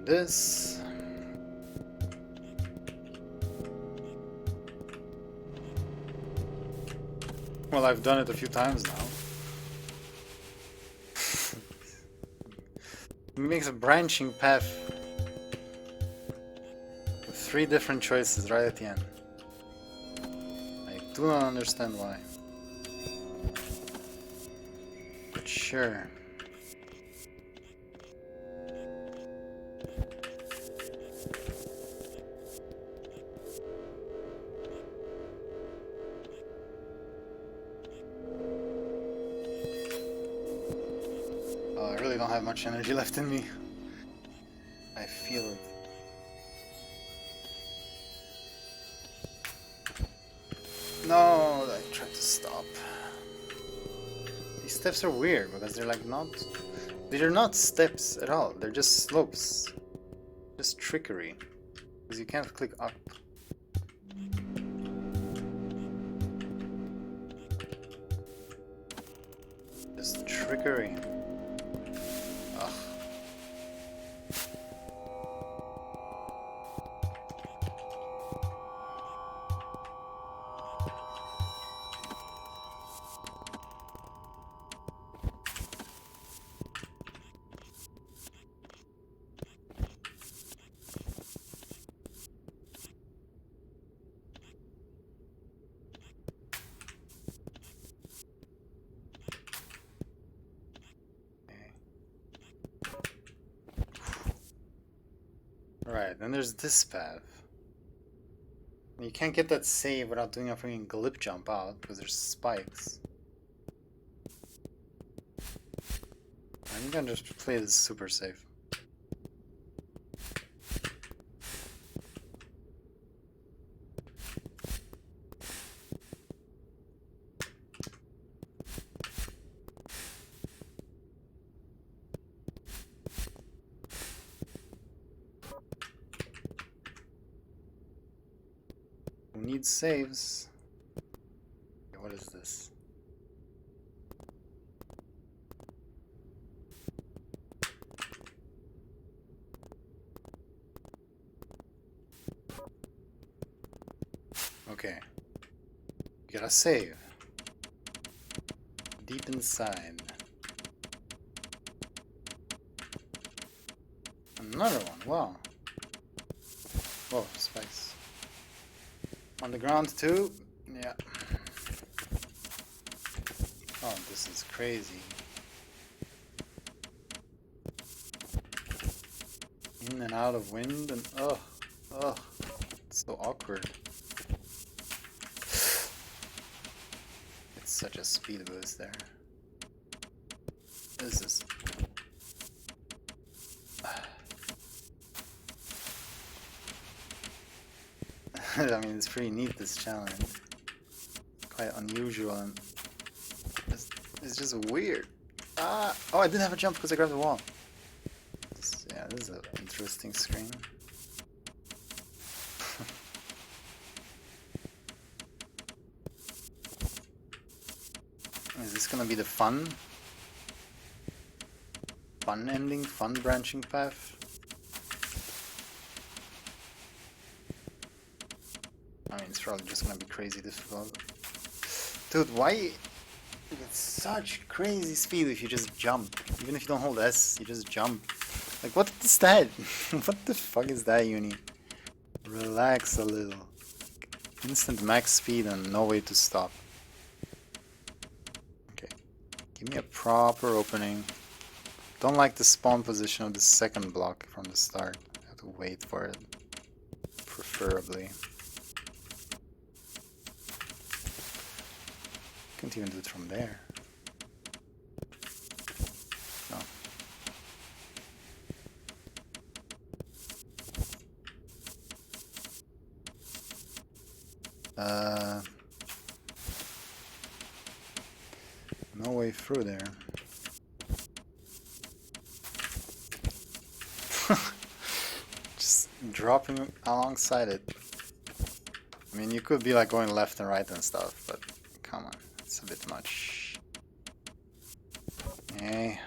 S1: And this. Well, I've done it a few times now. It makes a branching path with 3 different choices right at the end. I do not understand why. But sure. I really don't have much energy left in me. I feel it. No, I tried to stop. These steps are weird because they're like not... They're not steps at all, they're just slopes. Just trickery. Because you can't click up. Just trickery. Ugh. Right, then there's this path. You can't get that save without doing a freaking glip jump out because there's spikes. I'm gonna just play this super safe. Who needs saves? Okay, what is this? Okay. You gotta save. Deep inside. Another one, wow. Whoa, spikes. On the ground too? Yeah. Oh, this is crazy. In and out of wind and ugh, it's so awkward. It's such a speed boost there. This is... I mean, it's pretty neat, this challenge. Quite unusual and it's just weird. Ah! Oh, I didn't have a jump because I grabbed the wall. Yeah, this is an interesting screen. Is this gonna be the fun ending? Fun branching path? I mean, it's probably just gonna be crazy difficult. Dude, why? It's such crazy speed if you just jump. Even if you don't hold S, you just jump. Like, what is that? What the fuck is that, Uni? Relax a little. Instant max speed and no way to stop. Okay. Give me a proper opening. Don't like the spawn position of the second block from the start. I have to wait for it. Preferably. Can't even do it from there. No. No way through there. Just dropping alongside it. I mean, you could be like going left and right and stuff, but come on, it's a bit much. Okay.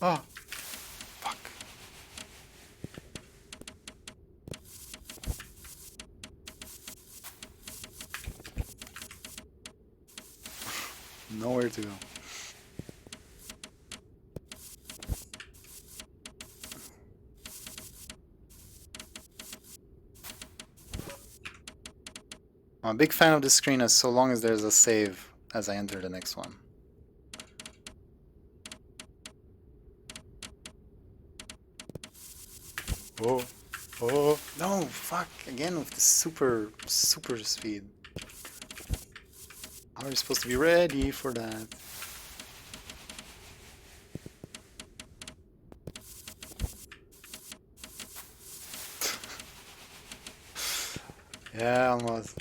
S1: Oh, fuck. Nowhere to go. I'm a big fan of this screen as so long as there's a save as I enter the next one. Oh, oh, no, fuck, again with the super speed. How are you supposed to be ready for that? Yeah, almost.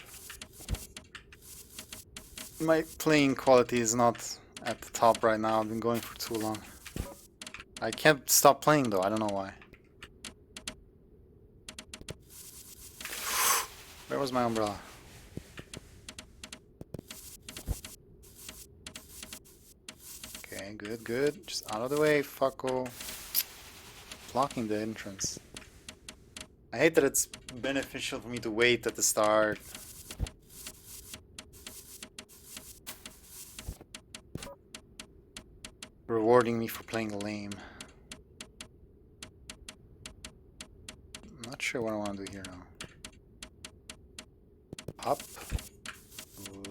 S1: My playing quality is not at the top right now. I've been going for too long. I can't stop playing though, I don't know why. Where was my umbrella? Okay, good, good. Just out of the way, fucko. Blocking the entrance. I hate that it's beneficial for me to wait at the start. Rewarding me for playing lame. I'm not sure what I want to do here now. Up.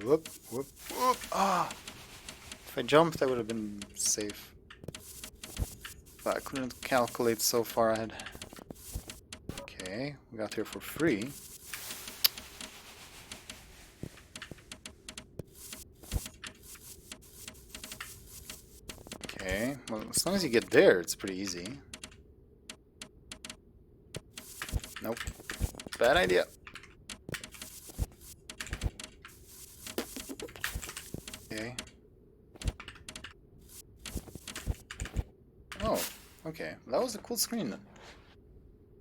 S1: Whoop, whoop, whoop. Ah! If I jumped, I would have been safe. But I couldn't calculate so far ahead. Okay, we got here for free. Okay, well, as long as you get there, it's pretty easy. Nope. Bad idea. Okay. Oh, okay. That was a cool screen then.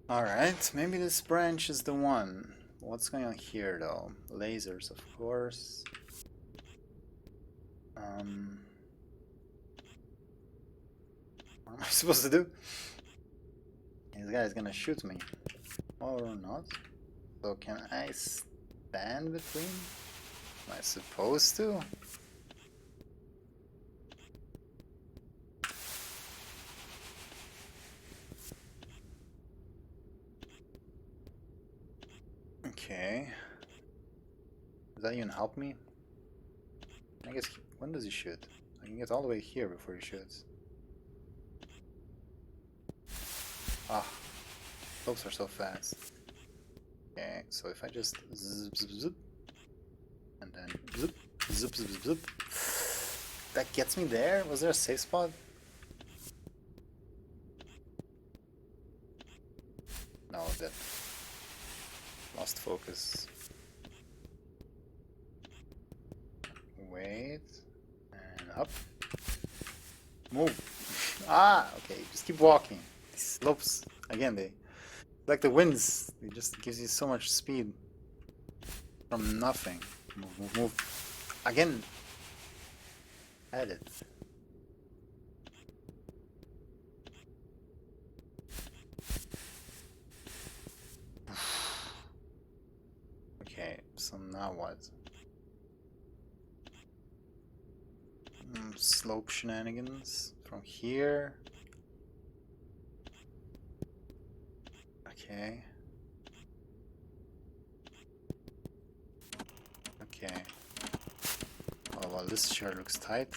S1: Alright, maybe this branch is the one. What's going on here though? Lasers, of course. What am I supposed to do? This guy is gonna shoot me. Or not. So can I stand between? Am I supposed to? Okay. Does that even help me? I guess, when does he shoot? I can get all the way here before he shoots. Ah, folks are so fast. Okay, so if I just zip, zip, zip, and then zip, zip, zip, zip, zip, that gets me there? Was there a safe spot? No, that lost focus. Wait, and up. Move. Ah, okay, just keep walking. These slopes, again, they like the winds. It just gives you so much speed from nothing. Move, move, move. Again. Add it. Okay, so now what? Slope shenanigans from here. Okay. Okay. Oh well, this sure looks tight.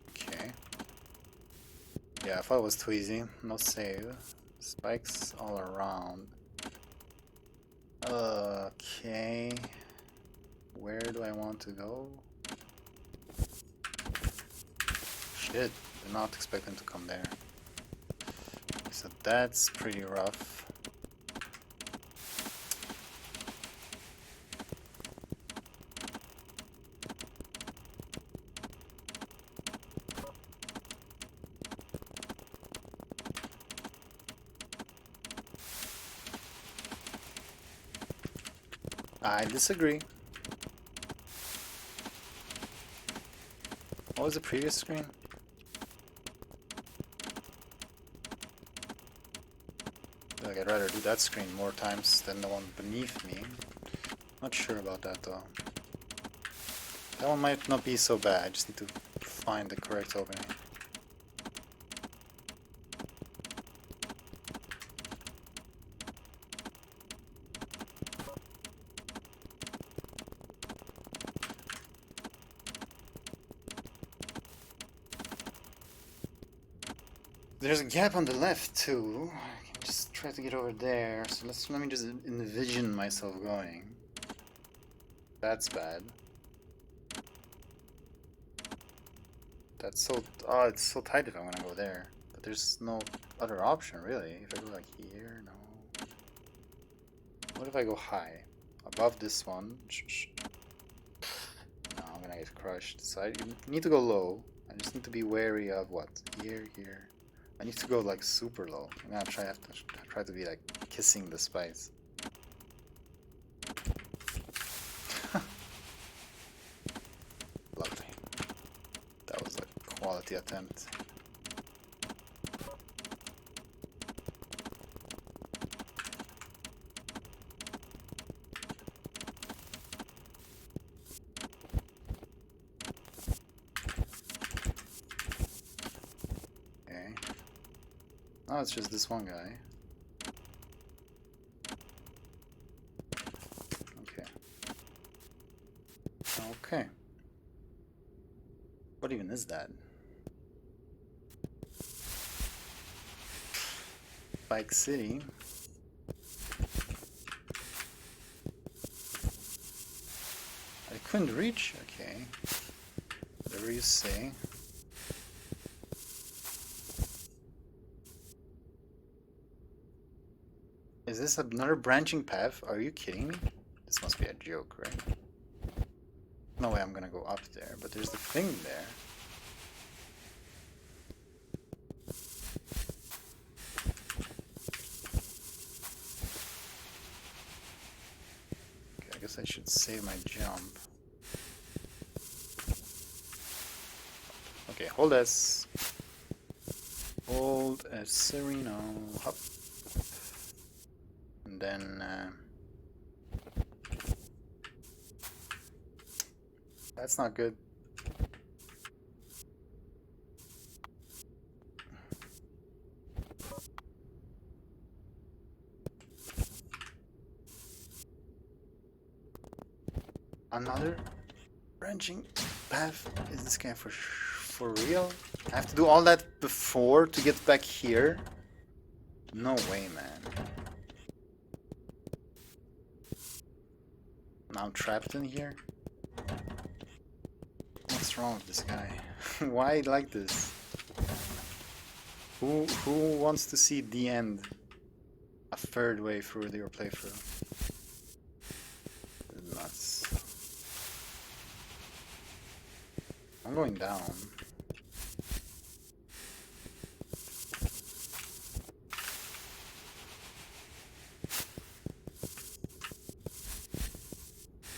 S1: Okay. Yeah, I thought it was too easy. No save. Spikes all around. Okay. Where do I want to go? Shit, did not expect him to come there. So that's pretty rough. I disagree. What was the previous screen? Like, I'd rather do that screen more times than the one beneath me. Not sure about that though. That one might not be so bad, I just need to find the correct opening. There's a gap on the left too. I can just try to get over there. So let me just envision myself going. That's bad. That's so it's so tight if I'm gonna go there. But there's no other option really. If I go like here, no. What if I go high? Above this one. No, I'm gonna get crushed. So I need to go low. I just need to be wary of what? Here. I need to go like super low. I'm gonna try to be like kissing the spice. Lovely. That was a quality attempt. Okay. Now it's just this one guy. Okay. What even is that? Bike City. I couldn't reach? Okay. Whatever you say. Is this another branching path? Are you kidding me? This must be a joke, right? No way I'm gonna go up there, but there's the thing there. Okay, I guess I should save my jump. Okay, hold S. Hold S, Sereno. Hop. And then... that's not good. Another branching path? Is this game for real? I have to do all that before to get back here? No way, man. Now I'm trapped in here? What's wrong with this guy? Why like this? Who wants to see the end a third way through your playthrough? Nuts. I'm going down.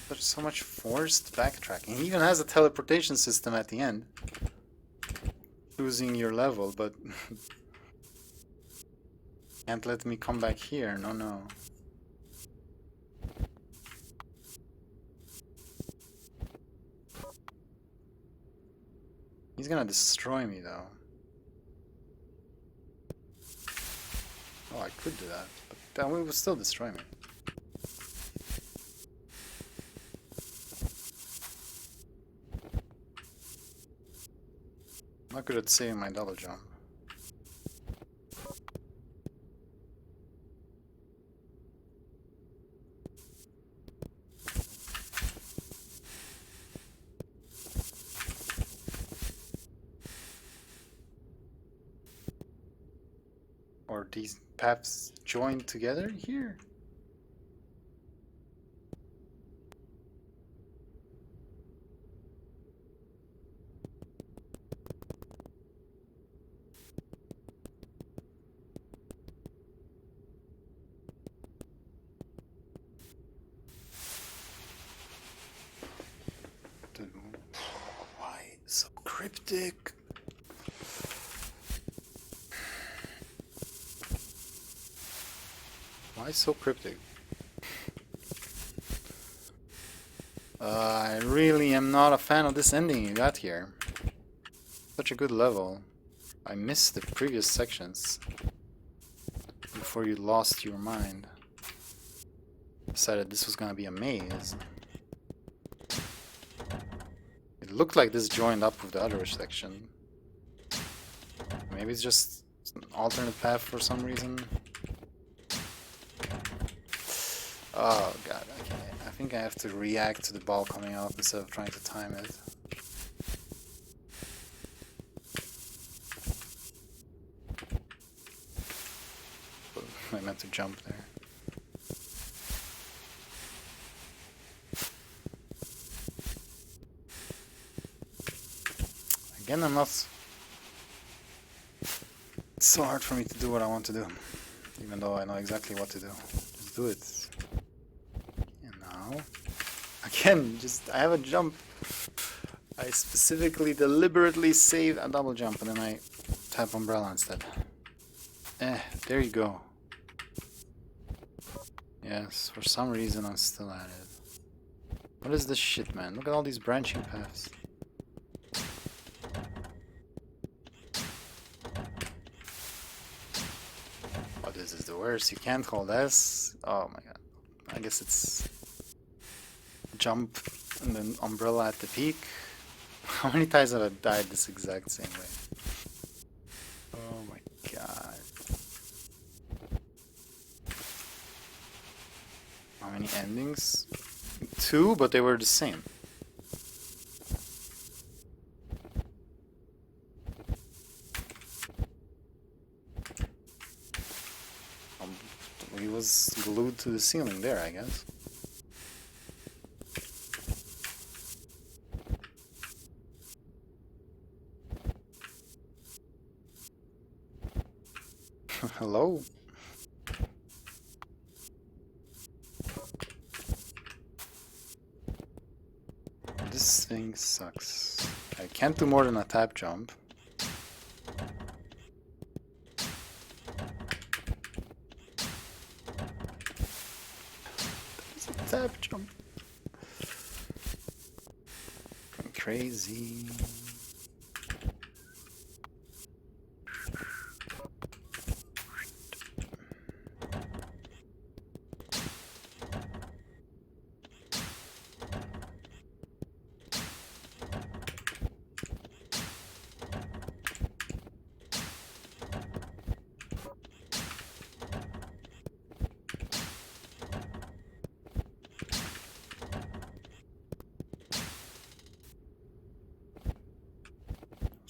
S1: There's so much forced backtracking. He even has a teleportation system at the end. Choosing your level, but can't let me come back here. No. He's gonna destroy me though. Oh, I could do that, but that would still destroy me. Not good at saving my double jump. Or these paths join together here? cryptic. Why so cryptic? I really am not a fan of this ending you got here. Such a good level. I missed the previous sections before you lost your mind. Decided this was gonna be a maze. It looked like this joined up with the other section. Maybe it's just an alternate path for some reason. Oh god, okay. I think I have to react to the ball coming out instead of trying to time it. I meant to jump there. Again, I'm not... It's so hard for me to do what I want to do. Even though I know exactly what to do. Just do it. And now... Again, just... I have a jump. I specifically, deliberately saved a double jump and then I tap umbrella instead. There you go. Yes, for some reason I'm still at it. What is this shit, man? Look at all these branching paths. Oh, this is the worst. You can't hold S. Oh my god. I guess it's jump and then umbrella at the peak. How many times have I died this exact same way? Oh my god. How many endings? 2, but they were the same. He was glued to the ceiling there, I guess. Hello? This thing sucks. I can't do more than a tap jump. There's a tap jump. I'm crazy.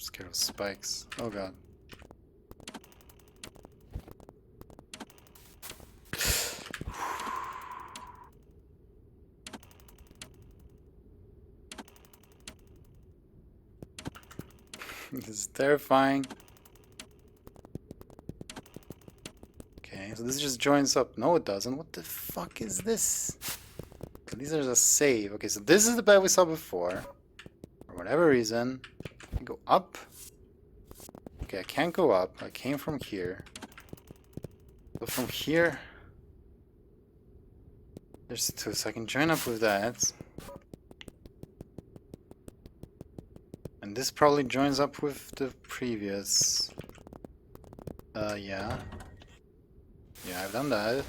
S1: Scared of spikes. Oh god. This is terrifying. Okay, so this just joins up. No, it doesn't. What the fuck is this? So these are just save. Okay, so this is the bed we saw before. For whatever reason. Go up. Okay, I can't go up. I came from here. So from here, there's 2, so I can join up with that. And this probably joins up with the previous. Yeah. Yeah, I've done that.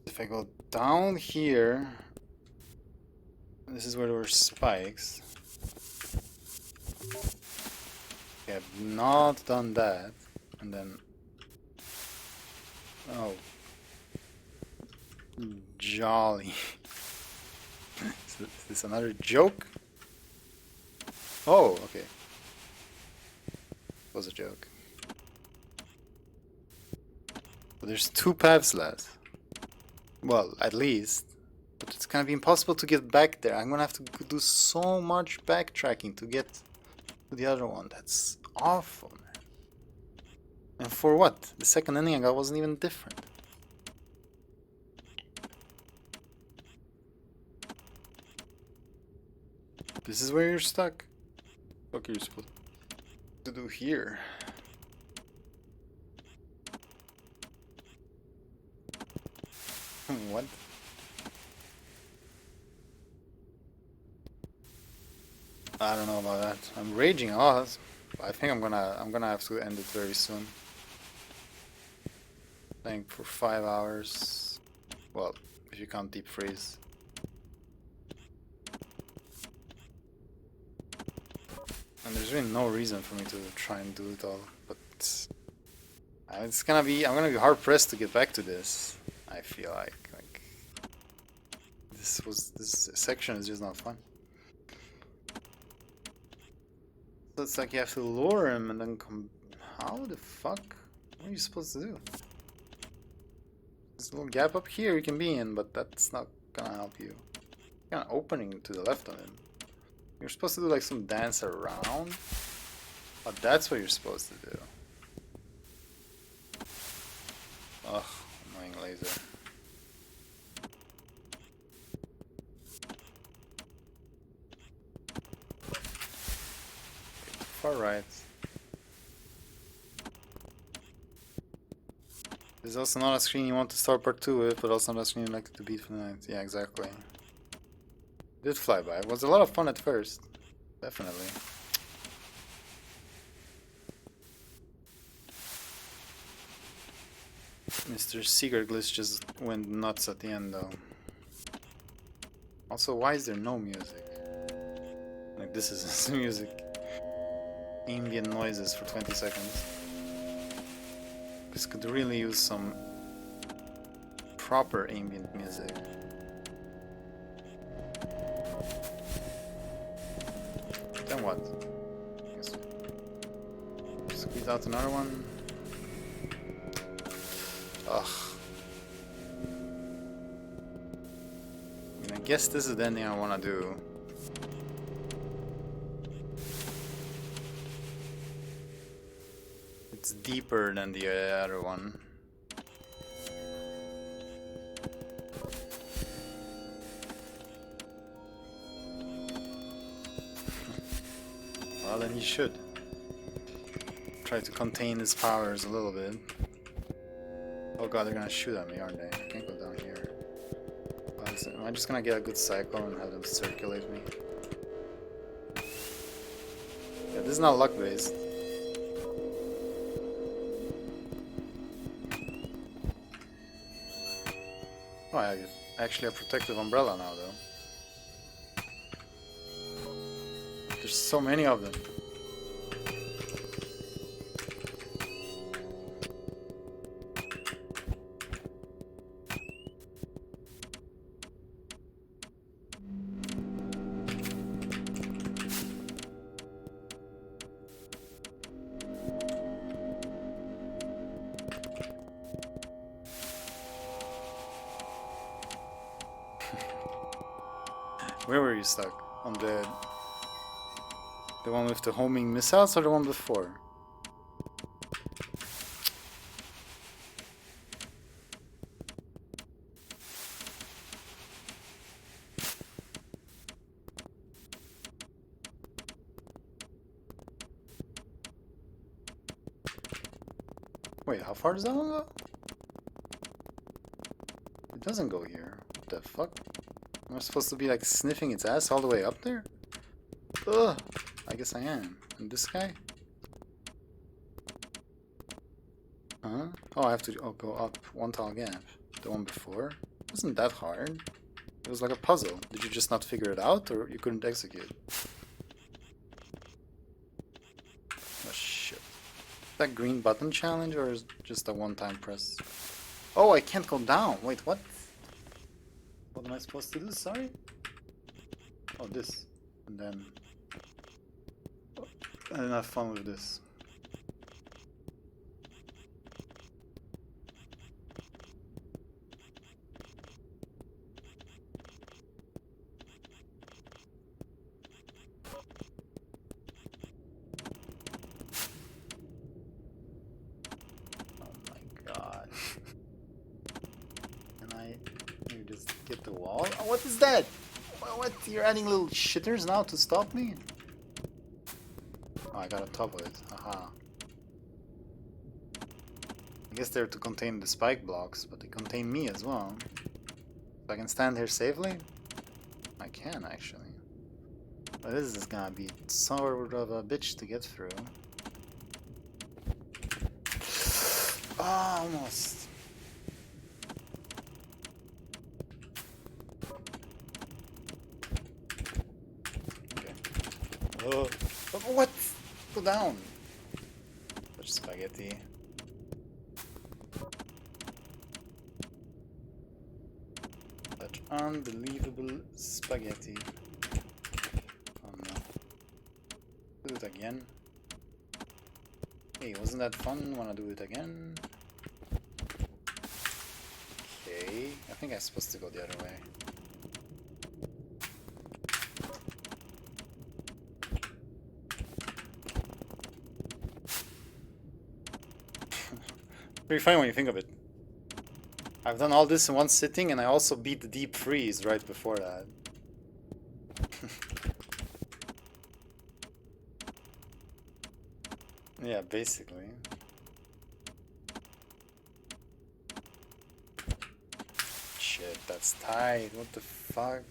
S1: If I go down here, this is where there were spikes. Okay, I've not done that. And then... Oh. Jolly. Is this another joke? Oh, okay. Was a joke. But there's 2 paths left. Well, at least. But it's gonna be impossible to get back there. I'm gonna have to do so much backtracking to get to the other one. That's awful, man. And for what? The second ending I got wasn't even different. This is where you're stuck. What are you supposed to do here? What? I don't know about that. I'm raging a lot. I think I'm gonna have to end it very soon. Playing for 5 hours. Well, if you can't deep freeze. And there's really no reason for me to try and do it all, but I'm gonna be hard pressed to get back to this. I feel like this section is just not fun. So it's like you have to lure him and then come. How the fuck? What are you supposed to do? There's a little gap up here you can be in, but that's not gonna help you. Kind of opening to the left of him. You're supposed to do like some dance around. Oh, that's what you're supposed to do. Ugh, annoying laser. Far right. There's also not a screen you want to start part 2 with, but also not a screen you like to beat for the night. Yeah, exactly. Did fly by. It was a lot of fun at first. Definitely. Mr. SecretGlitch just went nuts at the end though. Also, why is there no music? Like, this is music. Ambient noises for 20 seconds. This could really use some proper ambient music. Then what? Squeeze out another one. Ugh. I guess this is the ending I want to do. It's deeper than the other one. Well, then you should try to contain his powers a little bit. Oh god, they're gonna shoot at me, aren't they? I can't go down here. Am I just gonna get a good cycle and have them circulate me? Yeah, this is not luck based. Oh, I actually have protective umbrella now, though. There's so many of them. Where were you stuck? On the one with the homing missiles or the one before? Wait, how far does that one go? It doesn't go here. What the fuck? Am I supposed to be like sniffing its ass all the way up there? Ugh! I guess I am. And this guy? Huh? Oh, I have to go up one tall gap. The one before? It wasn't that hard. It was like a puzzle. Did you just not figure it out, or you couldn't execute? Oh shit. That green button challenge, or is it just a one-time press? Oh, I can't go down! Wait, what? What am I supposed to do? Sorry? Oh, this. And then... I didn't have fun with this. Oh my god. Can I maybe just get the wall? Oh, what is that? What? You're adding little shitters now to stop me? Oh, I got on top of it. Haha. I guess they're to contain the spike blocks, but they contain me as well. So I can stand here safely? I can, actually. But this is gonna be sort of a bitch to get through. Ah, almost. Okay. Oh, what? Go down. Such spaghetti. Such unbelievable spaghetti. Oh no. Do it again. Hey, wasn't that fun? Wanna do it again? Okay, I think I'm supposed to go the other way. Pretty funny when you think of it. I've done all this in one sitting, and I also beat the deep freeze right before that. Yeah, basically. Shit, that's tight. What the fuck?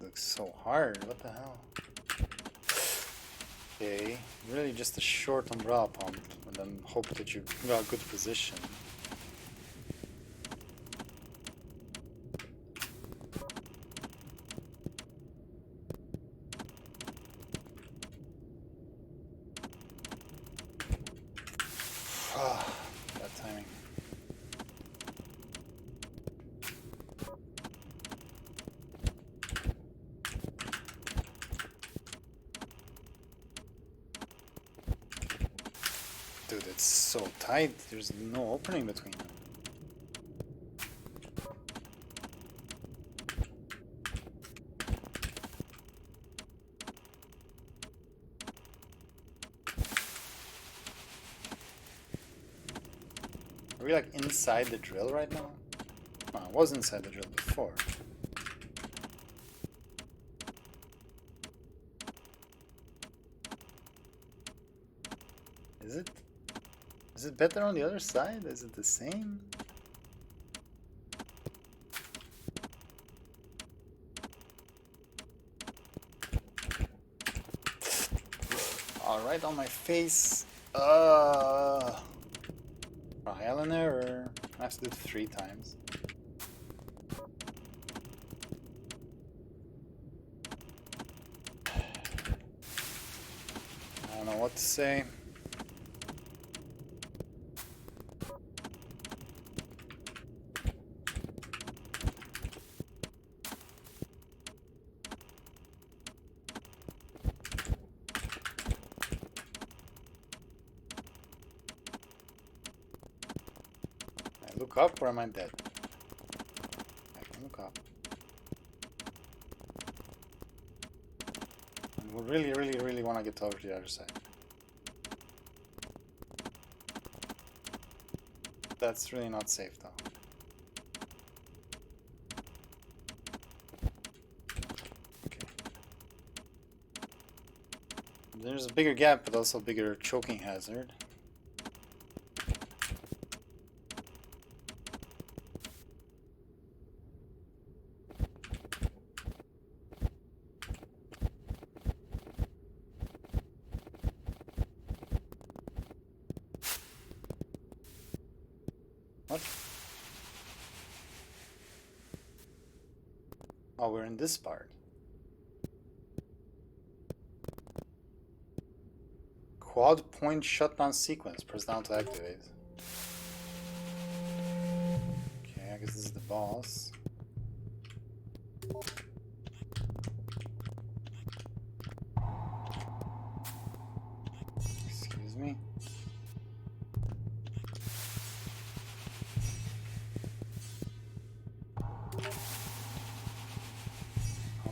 S1: Looks so hard. What the hell? Okay, really just a short umbrella pump, and then hope that you got a good position. Bad timing. Dude, it's so tight. There's no opening between them. Are we like inside the drill right now? Oh, I was inside the drill before. Is it? Is it better on the other side? Is it the same? Alright, on my face. Trial and error. I have to do it 3 times. I don't know what to say. Look up, or am I dead? I can look up. And we really want to get over to the other side. That's really not safe, though. Okay. There's a bigger gap, but also a bigger choking hazard. What? Oh, we're in this part. Quad point shutdown sequence. Press down to activate. Okay, I guess this is the boss. Excuse me.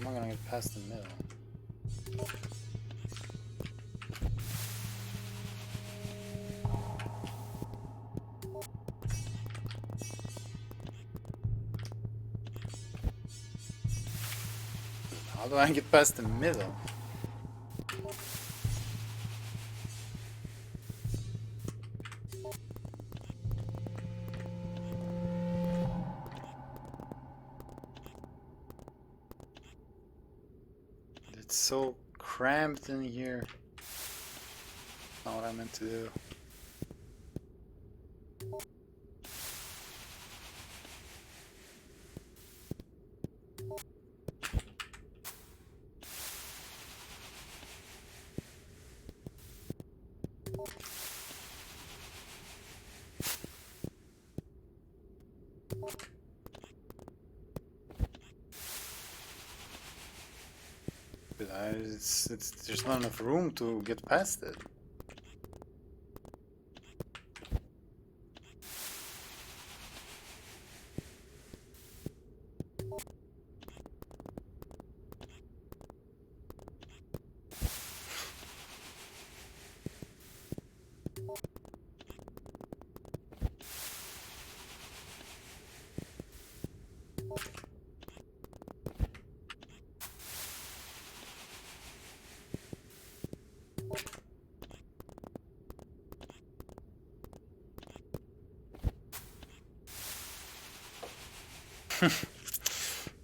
S1: I'm not gonna get past the middle. How do I get past the middle? It's so cramped in here. Not what I meant to do. But there's not enough room to get past it.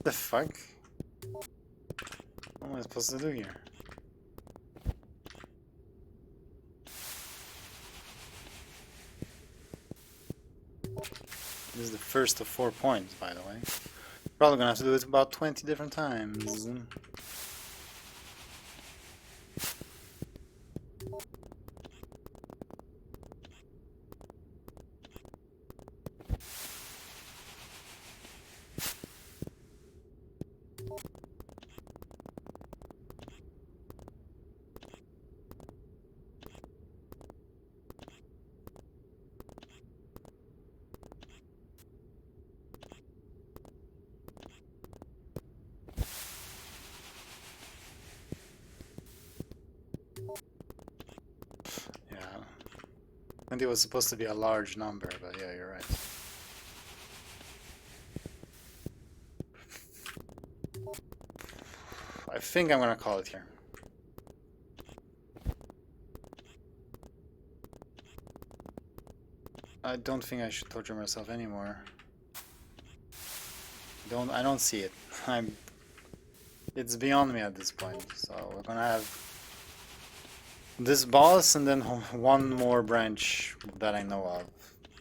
S1: The fuck? What am I supposed to do here? This is the first of 4 points, by the way. Probably gonna have to do it about 20 different times. And it was supposed to be a large number, but yeah, you're right. I think I'm gonna call it here. I don't think I should torture myself anymore. I don't see it. It's beyond me at this point. So we're gonna have this boss and then one more branch that I know of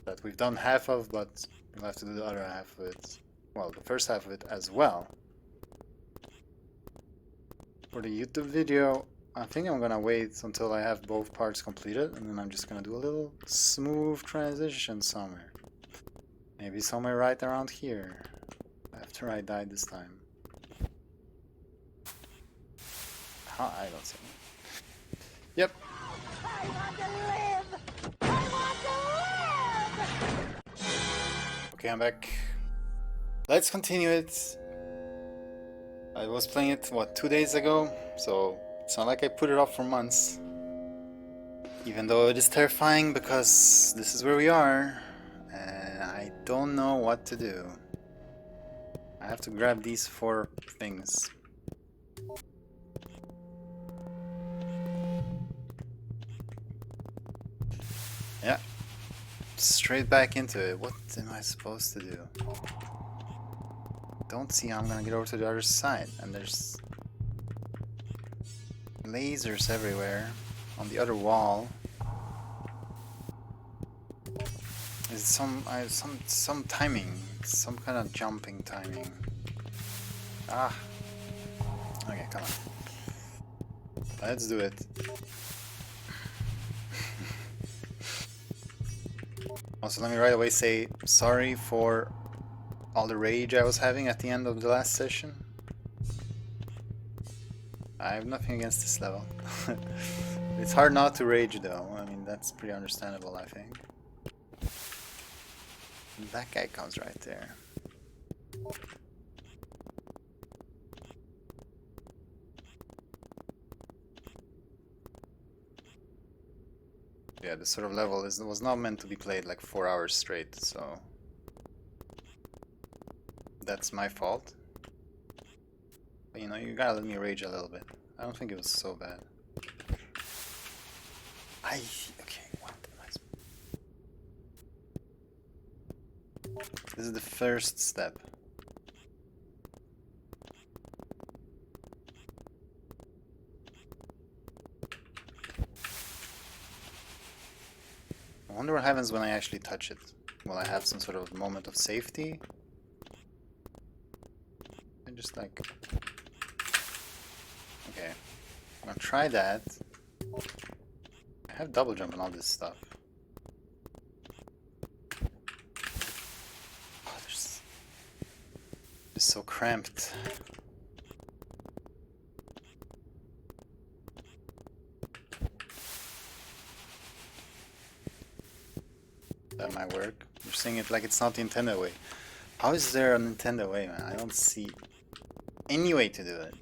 S1: that we've done half of, but we'll have to do the other half of it. Well, the first half of it as well. For the YouTube video, I think I'm gonna wait until I have both parts completed, and then I'm just gonna do a little smooth transition somewhere. Maybe somewhere right around here, after I die this time. I don't see it. Yep.
S2: I want to live! I want to live!
S1: Okay, I'm back. Let's continue it. I was playing it, what, 2 days ago? So it's not like I put it off for months. Even though it is terrifying because this is where we are. And I don't know what to do. I have to grab these 4 things. Yeah. Straight back into it. What am I supposed to do? Don't see how I'm gonna get over to the other side. And there's lasers everywhere on the other wall. Is some timing, some kind of jumping timing. Ah. Okay, come on. Let's do it. Also, let me right away say sorry for all the rage I was having at the end of the last session. I have nothing against this level. It's hard not to rage though. I mean, that's pretty understandable, I think. And that guy comes right there. yeah, this sort of level was not meant to be played like 4 hours straight, so that's my fault. But you know, you gotta let me rage a little bit. I don't think it was so bad. Okay, what? This is the first step. I wonder what happens when I actually touch it. Will I have some sort of moment of safety? And just like... Okay. I'm gonna try that. I have double jump and all this stuff. Oh, it's so cramped. That might work. You're saying it like it's not the Nintendo way. How is there a Nintendo way, man? I don't see any way to do it.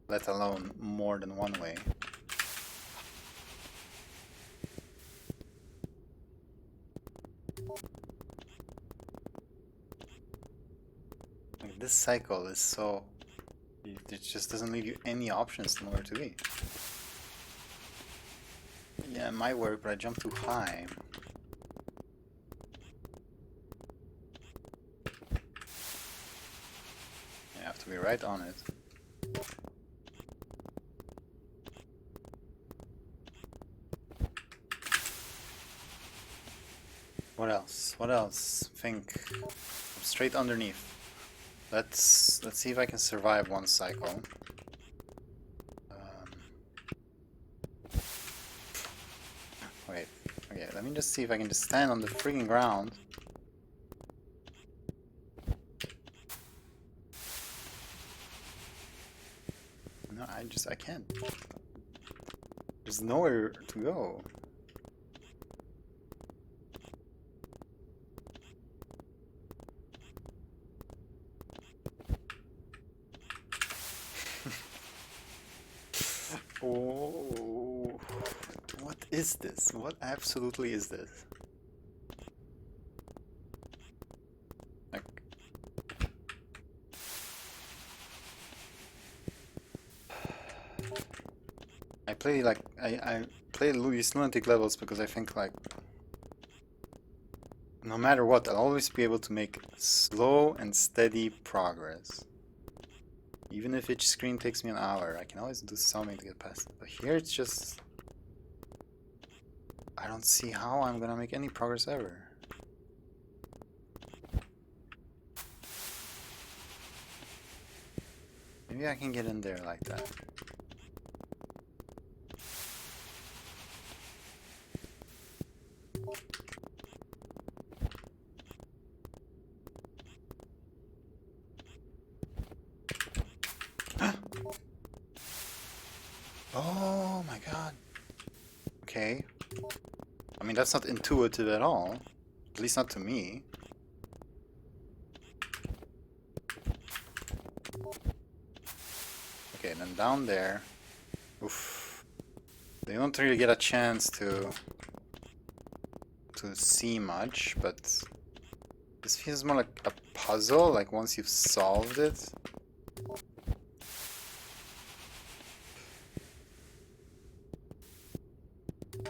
S1: Let alone more than one way. Like, this cycle is so... It just doesn't leave you any options to know where to be. Yeah, it might work, but I jumped too high. I have to be right on it. What else? What else? Think. Straight underneath. Let's see if I can survive one cycle. Wait. Okay, let me just see if I can just stand on the freaking ground. No, I can't. There's nowhere to go. Oh, what is this? What absolutely is this? Like, I play these lunatic levels because I think like no matter what, I'll always be able to make slow and steady progress. Even if each screen takes me an hour, I can always do something to get past it. But here it's just... I don't see how I'm gonna make any progress ever. Maybe I can get in there like that. Oh my god. Okay. I mean, that's not intuitive at all. At least not to me. Okay, then down there. Oof. They don't really get a chance to see much, but this feels more like a puzzle, like once you've solved it.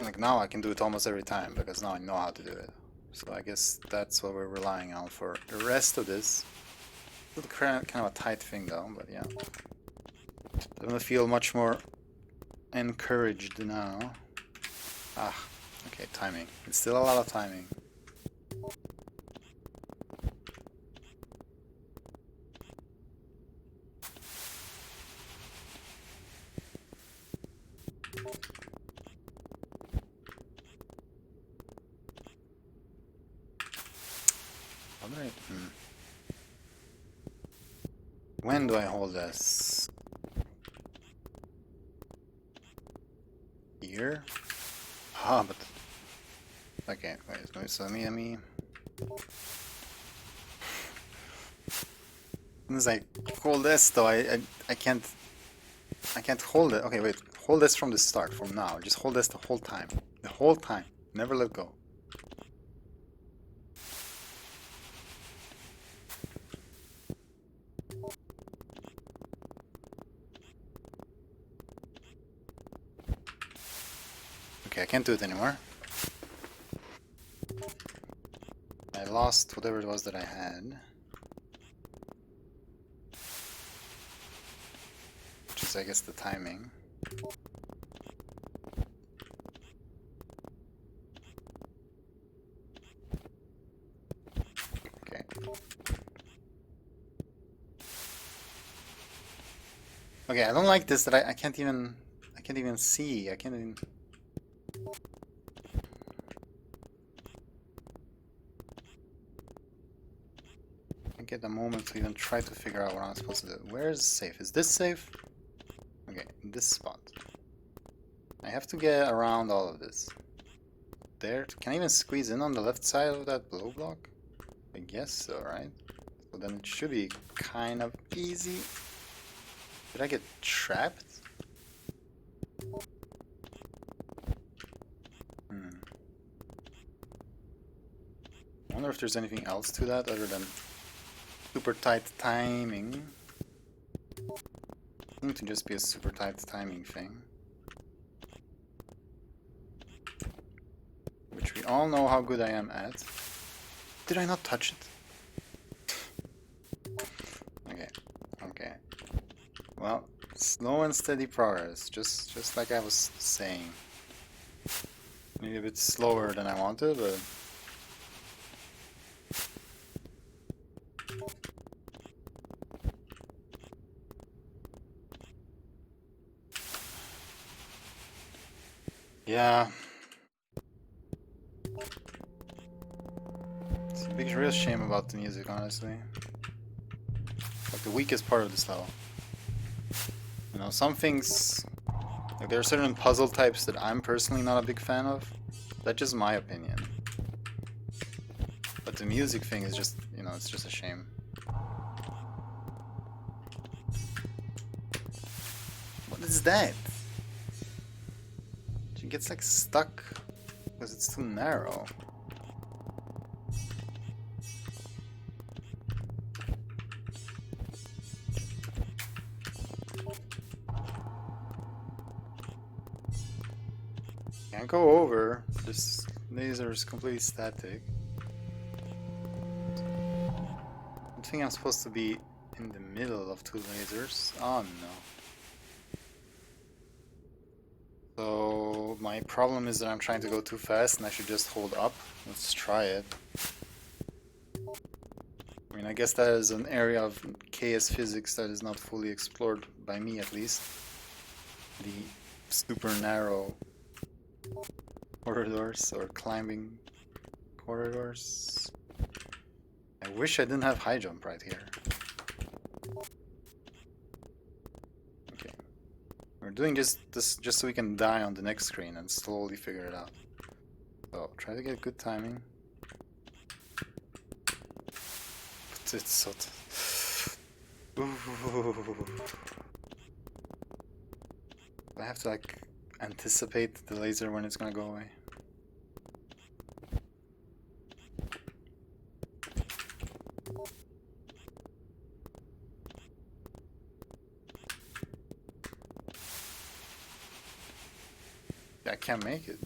S1: Like now I can do it almost every time, because now I know how to do it. So I guess that's what we're relying on for the rest of this. It's kind of a tight thing though, but yeah. I'm gonna feel much more encouraged now. Ah, okay, timing. It's still a lot of timing. Alright. When do I hold this? Here? Ah, but... Okay, wait, so let me... As I hold this though, I can't hold it. Okay, wait, hold this from the start, from now. Just hold this the whole time. The whole time. Never let go. Okay, I can't do it anymore. I lost whatever it was that I had. Which is, I guess, the timing. Okay. Okay, I don't like this that I can't even see. I can't even. I get a moment to even try to figure out what I'm supposed to do. Where is safe? Is this safe? Okay, this spot. I have to get around all of this. There, can I even squeeze in on the left side of that blow block? I guess so, right? So then it should be kind of easy. Did I get trapped? I wonder if there's anything else to that other than super tight timing. It seems to just be a super tight timing thing. Which we all know how good I am at. Did I not touch it? Okay, okay. Well, slow and steady progress, just like I was saying. Maybe a bit slower than I wanted, but... yeah. It's a big real shame about the music, honestly. Like the weakest part of this level. You know, some things... Like there are certain puzzle types that I'm personally not a big fan of. That's just my opinion. But the music thing is just, you know, it's just a shame. What is that? She gets like stuck because it's too narrow. Can't go over. This laser is completely static. I think I'm supposed to be in the middle of two lasers. Oh no. So my problem is that I'm trying to go too fast and I should just hold up. Let's try it. I mean, I guess that is an area of KS physics that is not fully explored by me at least. The super narrow corridors or climbing corridors. I wish I didn't have high jump right here. Okay. We're doing this just so we can die on the next screen and slowly figure it out. So try to get good timing. But it's so I have to like anticipate the laser when it's gonna go away. I can't make it.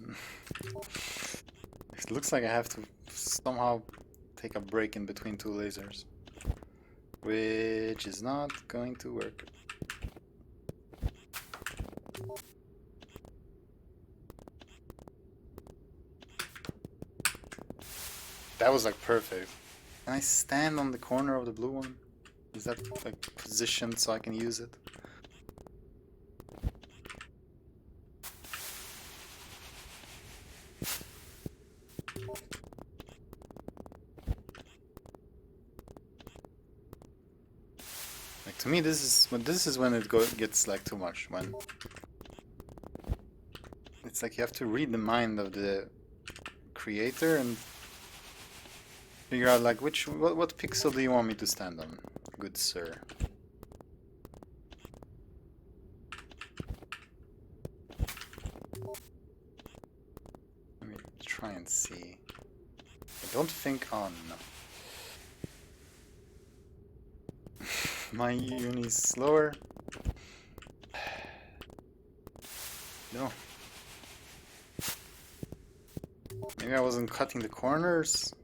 S1: It looks like I have to somehow take a break in between two lasers. Which is not going to work. That was like perfect. Can I stand on the corner of the blue one? Is that like positioned so I can use it? Like to me, this is when it gets like too much. When it's like you have to read the mind of the creator and figure out like what pixel do you want me to stand on, good sir? don't think on. My uni's slower. No. Maybe I wasn't cutting the corners.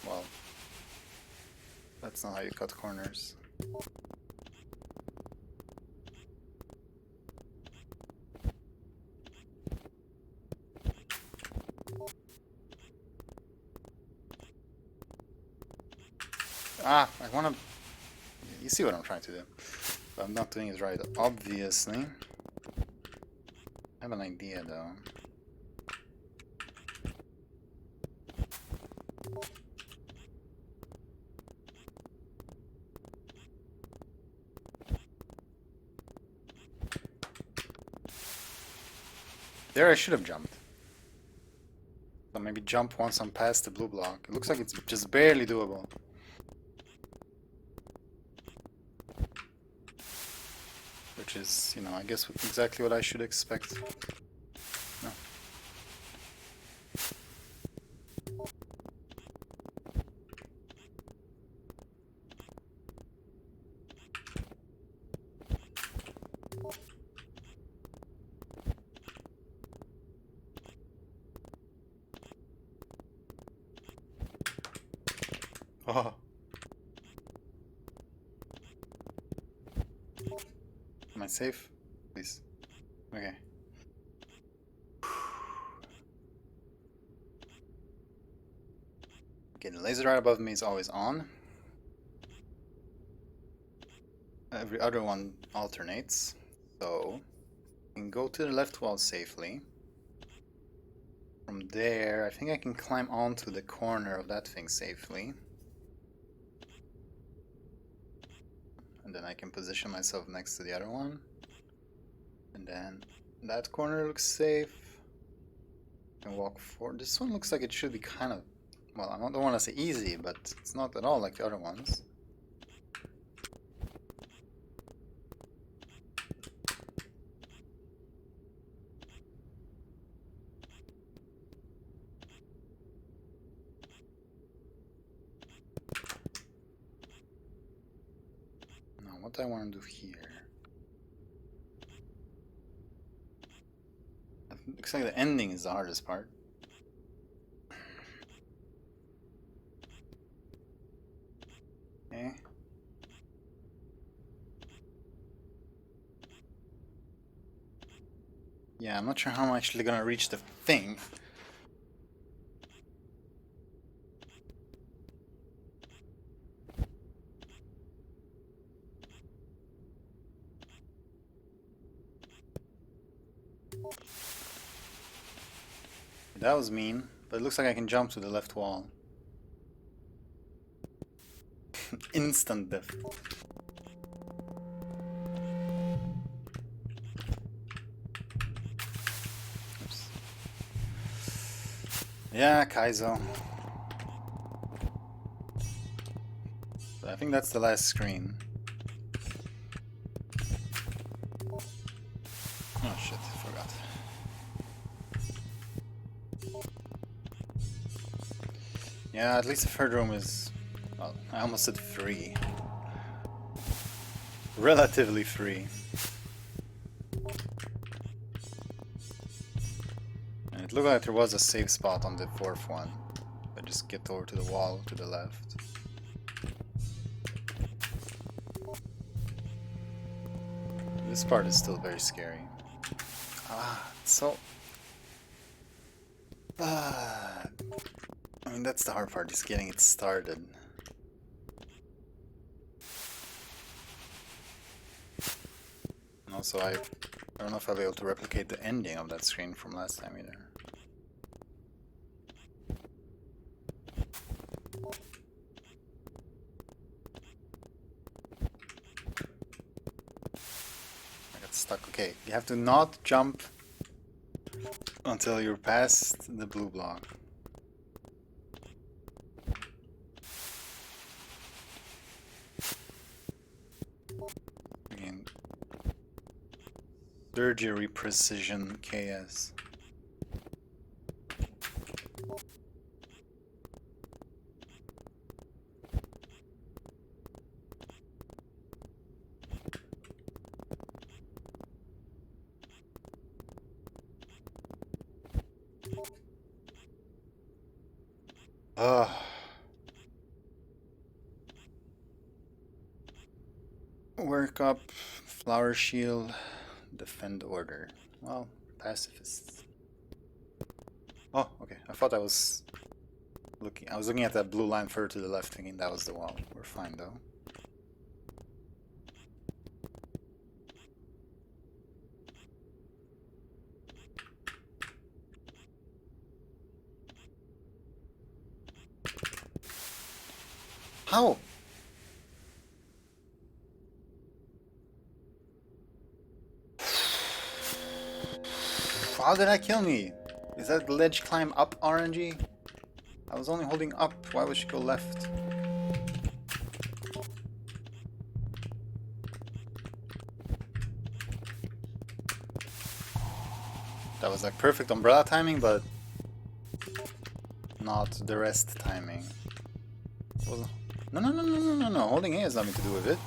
S1: Well, that's not how you cut corners. Ah, I wanna... You see what I'm trying to do. But I'm not doing it right, obviously. I have an idea, though. There I should have jumped. So maybe jump once I'm past the blue block. It looks like it's just barely doable. Which is, you know, I guess exactly what I should expect. No. Oh. Am I safe? Please. Okay. Okay, the laser right above me is always on. Every other one alternates. So, I can go to the left wall safely. From there, I think I can climb onto the corner of that thing safely. And then I can position myself next to the other one. And then that corner looks safe. And walk forward. This one looks like it should be kind of... Well, I don't want to say easy, but it's not at all like the other ones. Now, what I want to do here... It looks like the ending is the hardest part. Okay. Yeah, I'm not sure how I'm actually gonna reach the thing. That was mean, but it looks like I can jump to the left wall. Instant death. Oops. Yeah, Kaizo. So I think that's the last screen. Oh shit, forgot. Yeah, at least the third room is... Well, I almost said free. Relatively free. And it looked like there was a safe spot on the fourth one. I just get over to the wall to the left. This part is still very scary. Ah, so... I mean, that's the hard part, is getting it started. And also, I don't know if I'll be able to replicate the ending of that screen from last time either. I got stuck. Okay, you have to not jump until you're past the blue block. Again, Surgery Precision KS. Ugh. Work up, flower shield, defend order. Well, pacifists. Oh, okay. I thought I was looking at that blue line further to the left, thinking that was the wall. We're fine though. How? How did that kill me? Is that ledge climb up RNG? I was only holding up. Why would she go left? That was like perfect umbrella timing, but not the rest timing. No, no, no, no, no, no, no. Holding A has nothing to do with it.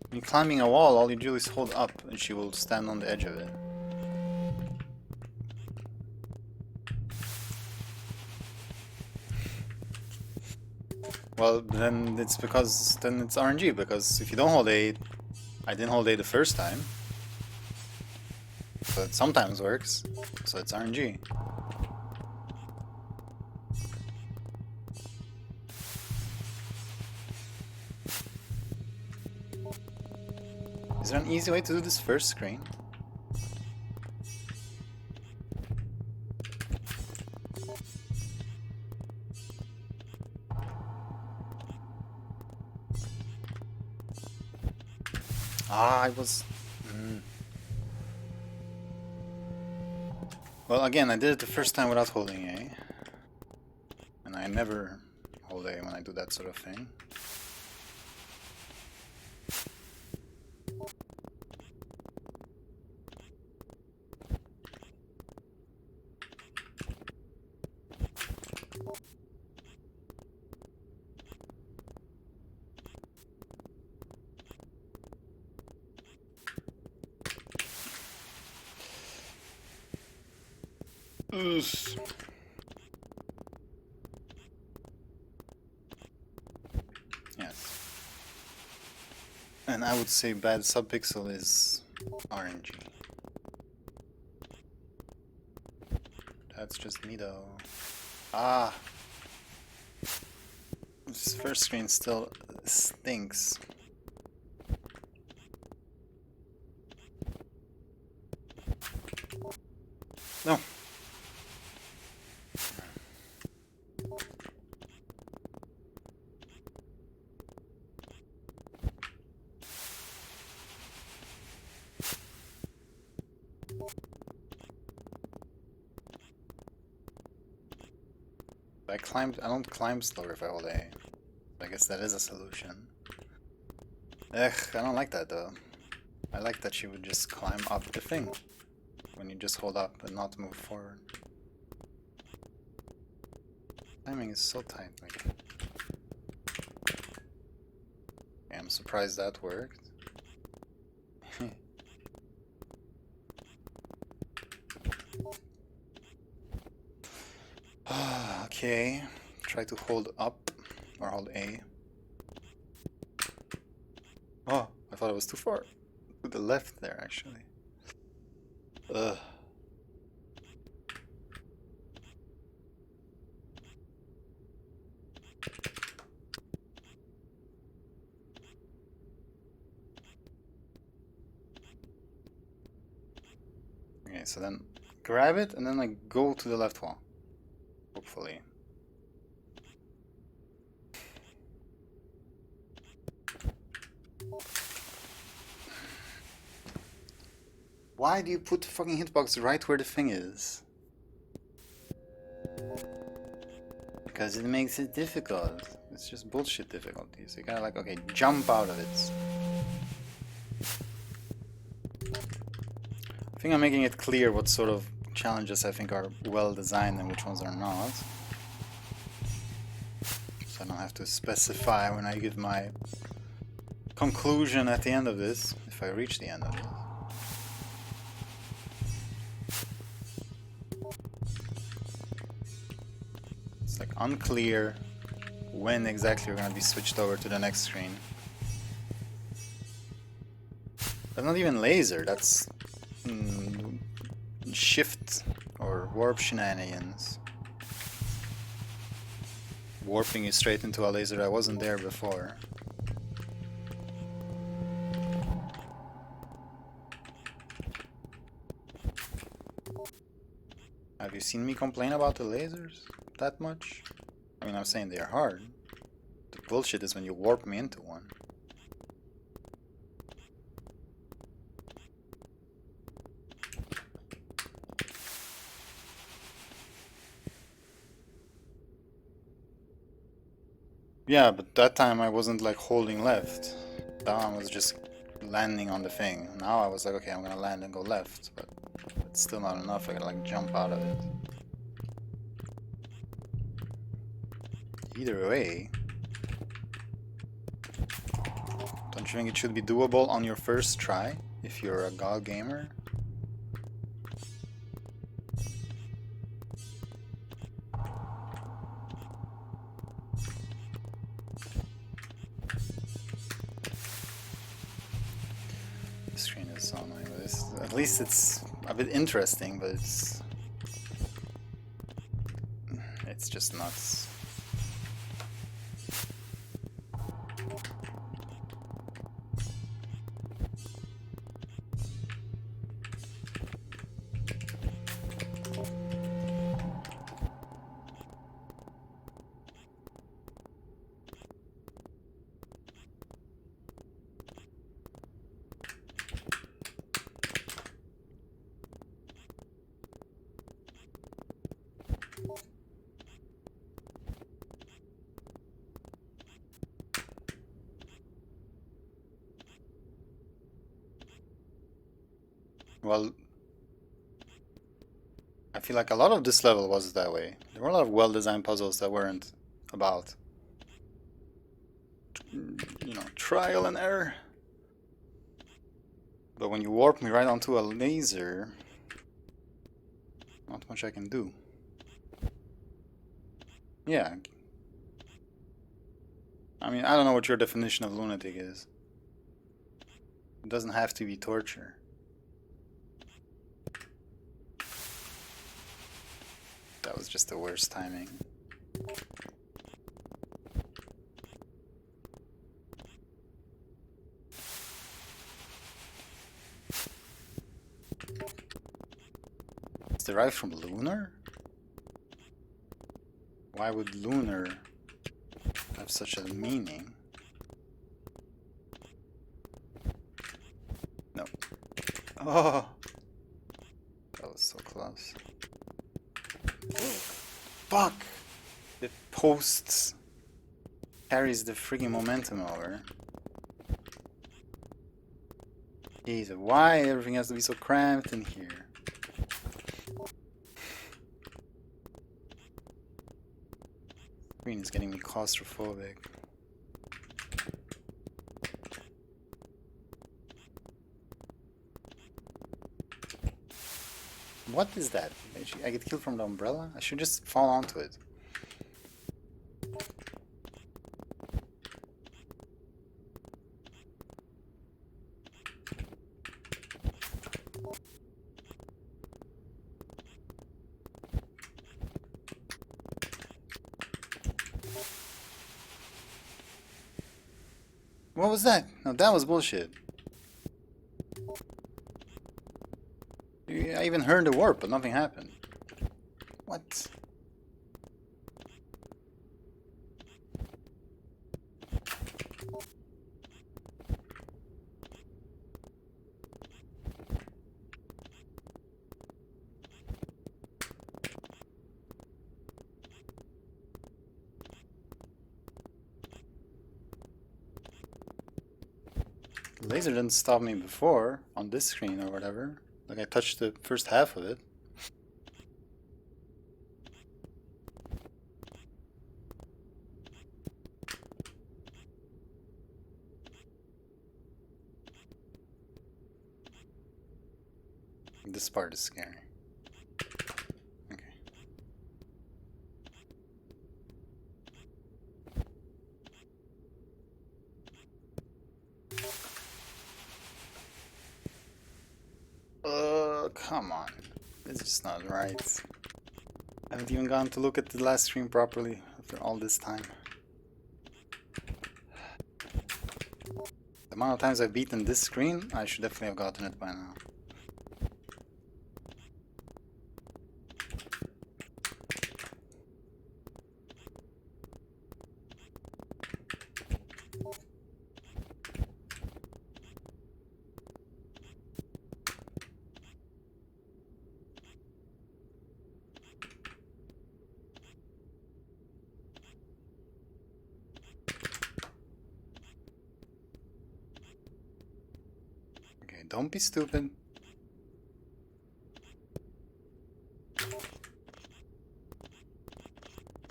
S1: When you're climbing a wall, all you do is hold up and she will stand on the edge of it. Well, then it's RNG, because if you don't hold A, I didn't hold A the first time. So it sometimes works, so it's RNG. Is there an easy way to do this first screen? Ah, I was... Well, again, I did it the first time without holding A. And I never hold A when I do that sort of thing. Oof. Yes. And I would say bad subpixel is RNG. That's just me though. Ah! This first screen still stinks. No! I don't climb slower if I hold A. I guess that is a solution. Ugh, I don't like that though. I like that you would just climb up the thing when you just hold up and not move forward. Timing is so tight. Like, yeah, I'm surprised that worked. Okay, try to hold up or hold A. Oh, I thought it was too far. To the left there, actually. Ugh. Okay, so then grab it and then like go to the left wall. Hopefully. Why do you put the fucking hitbox right where the thing is? Because it makes it difficult. It's just bullshit difficulties. You gotta like, okay, jump out of it. I think I'm making it clear what sort of challenges I think are well designed and which ones are not. So I don't have to specify when I give my conclusion at the end of this, if I reach the end of it. It's like unclear when exactly we're gonna be switched over to the next screen. That's not even laser, that's shift or warp shenanigans. Warping you straight into a laser that wasn't there before. Have you seen me complain about the lasers that much? I mean, I'm saying they're hard. The bullshit is when you warp me into one. Yeah, but that time I wasn't like holding left. That one was just landing on the thing. Now I was like, okay, I'm gonna land and go left, but it's still not enough. I gotta like jump out of it. Either way, don't you think it should be doable on your first try if you're a god gamer? The screen is so annoying, but at least it's a bit interesting, but it's just nuts. Well, I feel like a lot of this level was that way. There were a lot of well-designed puzzles that weren't about, you know, trial and error. But when you warp me right onto a laser, not much I can do. Yeah. I mean, I don't know what your definition of lunatic is. It doesn't have to be torture. That was just the worst timing. It's derived from lunar? Why would lunar have such a meaning? No. Oh! That was so close. Fuck! The post carries the friggin' momentum over. Jesus, why everything has to be so cramped in here? Screen is getting me claustrophobic. What is that? I get killed from the umbrella? I should just fall onto it. What was that? No, that was bullshit. I even heard the warp, but nothing happened. What? laser didn't stop me before on this screen or whatever. Like I touched the first half of it. This part is scary. Okay. Come on. This is just not right. I haven't even gotten to look at the last screen properly after all this time. The amount of times I've beaten this screen, I should definitely have gotten it by now. Okay, don't be stupid.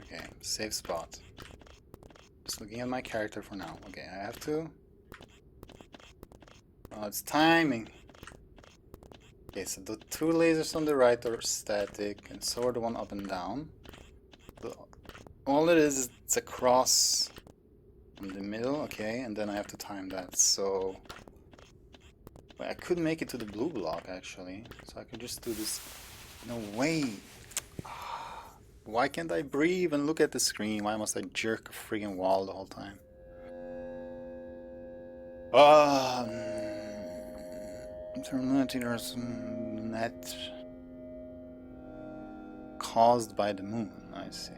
S1: Okay, safe spot. Just looking at my character for now. Okay, I have to. Oh, it's timing. Okay, so the two lasers on the right are static, and so are the one up and down. All it is it's a cross in the middle, okay, and then I have to time that. So I could make it to the blue block actually, so I could just do this. No way. Why can't I breathe and look at the screen? Why must I jerk a freaking wall the whole time? Terminators net caused by the moon. I see.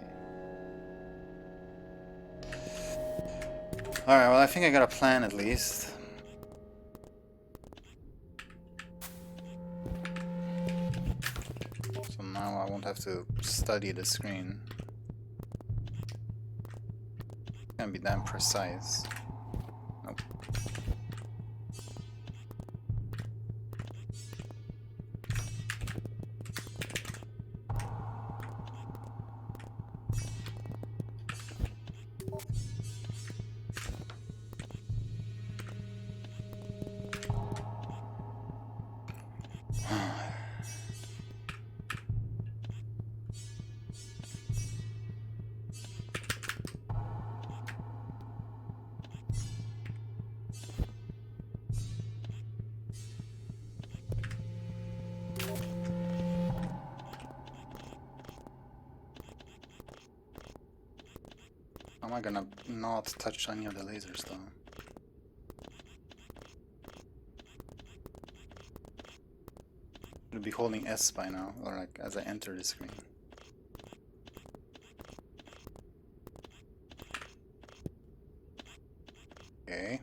S1: Alright, well I think I got a plan at least. So now I won't have to study the screen. Can't be damn precise. Nope. How am I gonna not touch any of the lasers though? Should be holding S by now, or like as I enter the screen. Okay.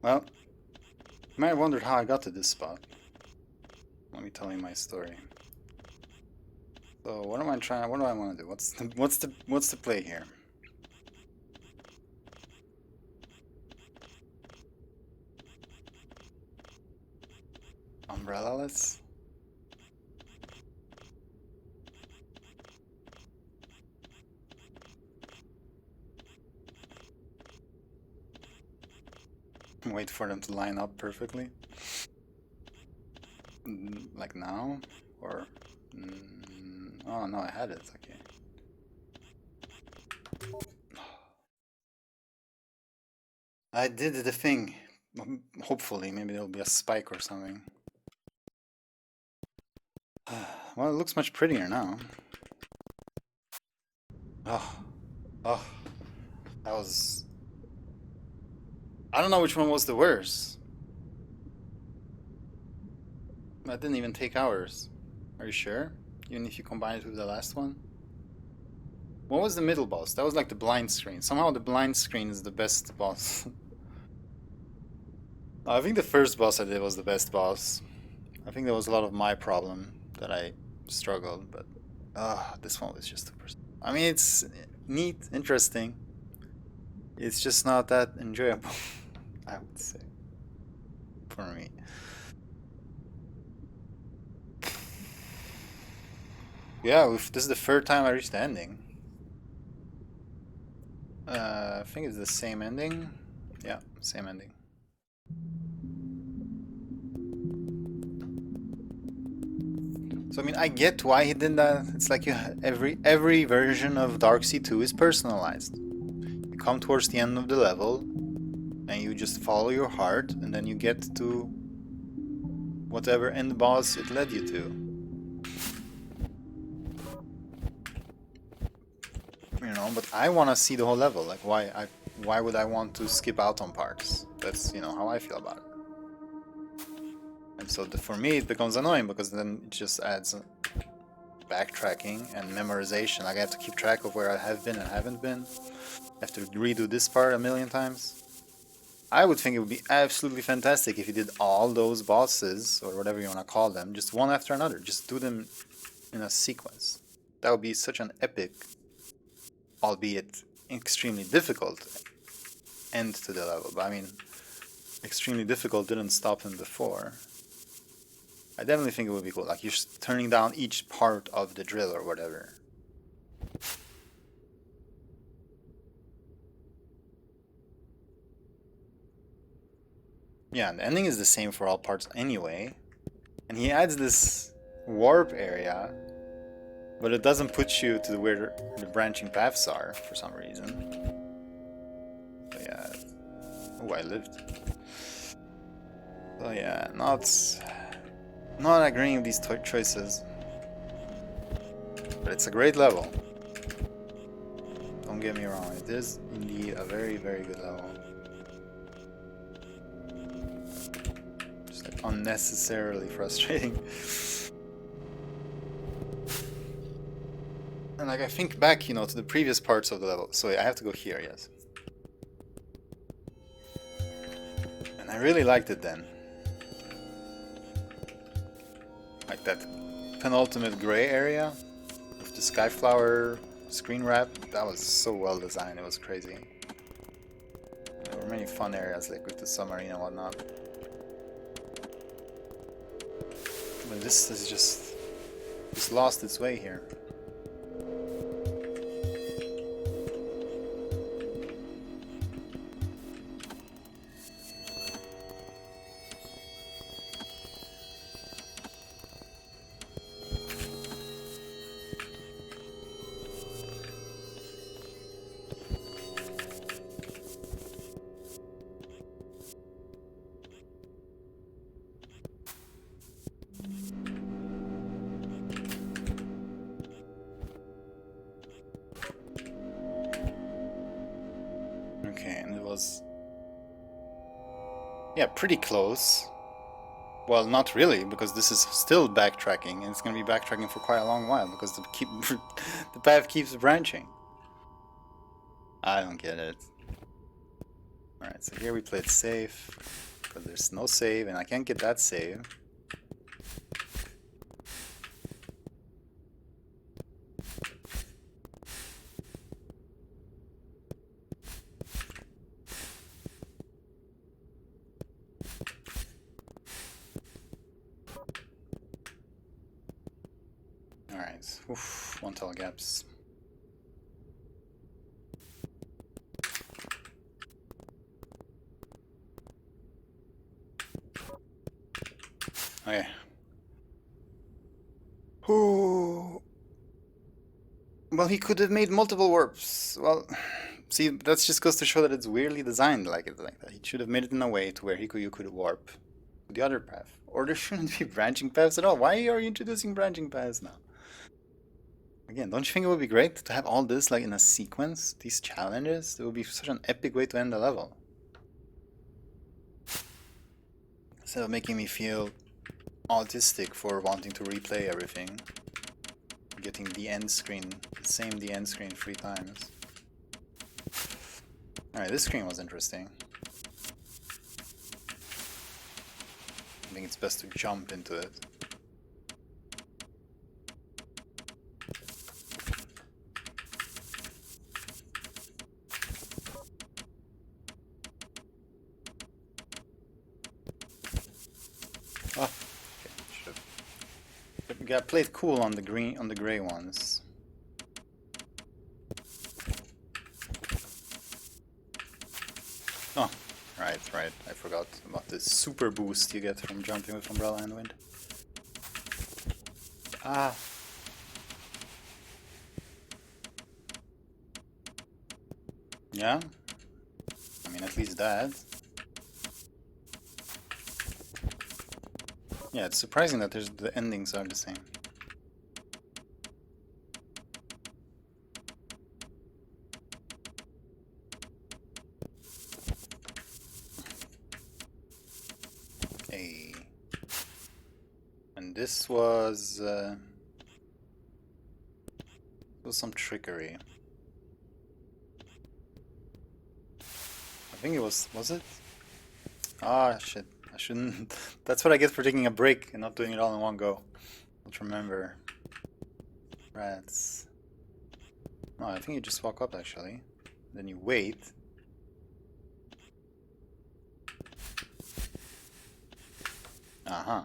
S1: Well, you might have wondered how I got to this spot. Let me tell you my story. So what am I trying? What do I want to do? What's the play here? Umbrella-less? Wait for them to line up perfectly. Like now? Or... oh no, I had it, okay. I did the thing. Hopefully, maybe there'll be a spike or something. Well, it looks much prettier now. Oh, oh, that was... I don't know which one was the worst. That didn't even take hours. Are you sure? Even if you combine it with the last one? What was the middle boss? That was like the blind screen. Somehow the blind screen is the best boss. I think the first boss I did was the best boss. I think there was a lot of my problem that I struggled, but this one was just... I mean, neat, interesting. It's just not that enjoyable, I would say, for me. Yeah, this is the third time I reached the ending. I think it's the same ending. Yeah, same ending. So I mean, I get why he did that. It's like every version of Darkseid 2 is personalized. You come towards the end of the level, and you just follow your heart, and then you get to whatever end boss it led you to. You know, but I want to see the whole level. Like, why would I want to skip out on parts? That's, you know, how I feel about it. And so for me, it becomes annoying because then it just adds backtracking and memorization. Like I have to keep track of where I have been and haven't been. I have to redo this part a million times. I would think it would be absolutely fantastic if you did all those bosses, or whatever you want to call them, just one after another. Just do them in a sequence. That would be such an epic, albeit extremely difficult, end to the level. But I mean, extremely difficult didn't stop him before. I definitely think it would be cool. Like you're turning down each part of the drill or whatever. Yeah, and the ending is the same for all parts anyway. And he adds this warp area, but it doesn't put you to where the branching paths are for some reason. So yeah. Oh, I lived. So yeah, not agreeing with these choices. But it's a great level. Don't get me wrong, it is indeed a very, very good level. Just like unnecessarily frustrating. And like I think back, you know, to the previous parts of the level. So yeah, I have to go here, yes. And I really liked it then. Like that penultimate gray area with the Skyflower screen wrap. That was so well designed, it was crazy. There were many fun areas like with the submarine and whatnot. But this is just lost its way here. Okay, and it was... yeah, pretty close. Well, not really, because this is still backtracking, and it's going to be backtracking for quite a long while, because the path keeps branching. I don't get it. Alright, so here we played safe, because there's no save, and I can't get that save. Alright, oof, one tall gaps. Okay. Ooh. Well, he could have made multiple warps. Well, see, that just goes to show that it's weirdly designed like that. He should have made it in a way to where you could warp to the other path. Or there shouldn't be branching paths at all. Why are you introducing branching paths now? Again, don't you think it would be great to have all this like in a sequence? These challenges? It would be such an epic way to end the level. Instead of making me feel autistic for wanting to replay everything. Getting the end screen, the end screen 3 times. Alright, this screen was interesting. I think it's best to jump into it. You gotta play it cool on the green, on the gray ones. Oh, right. I forgot about the super boost you get from jumping with Umbrella and Wind. Ah. Yeah. I mean, at least that. Yeah, it's surprising that the endings are the same. Hey. And this was some trickery. I think it was it? Ah, shit. I shouldn't. That's what I get for taking a break and not doing it all in one go. Let's remember. Rats. No, I think you just walk up actually. Then you wait. Uh-huh.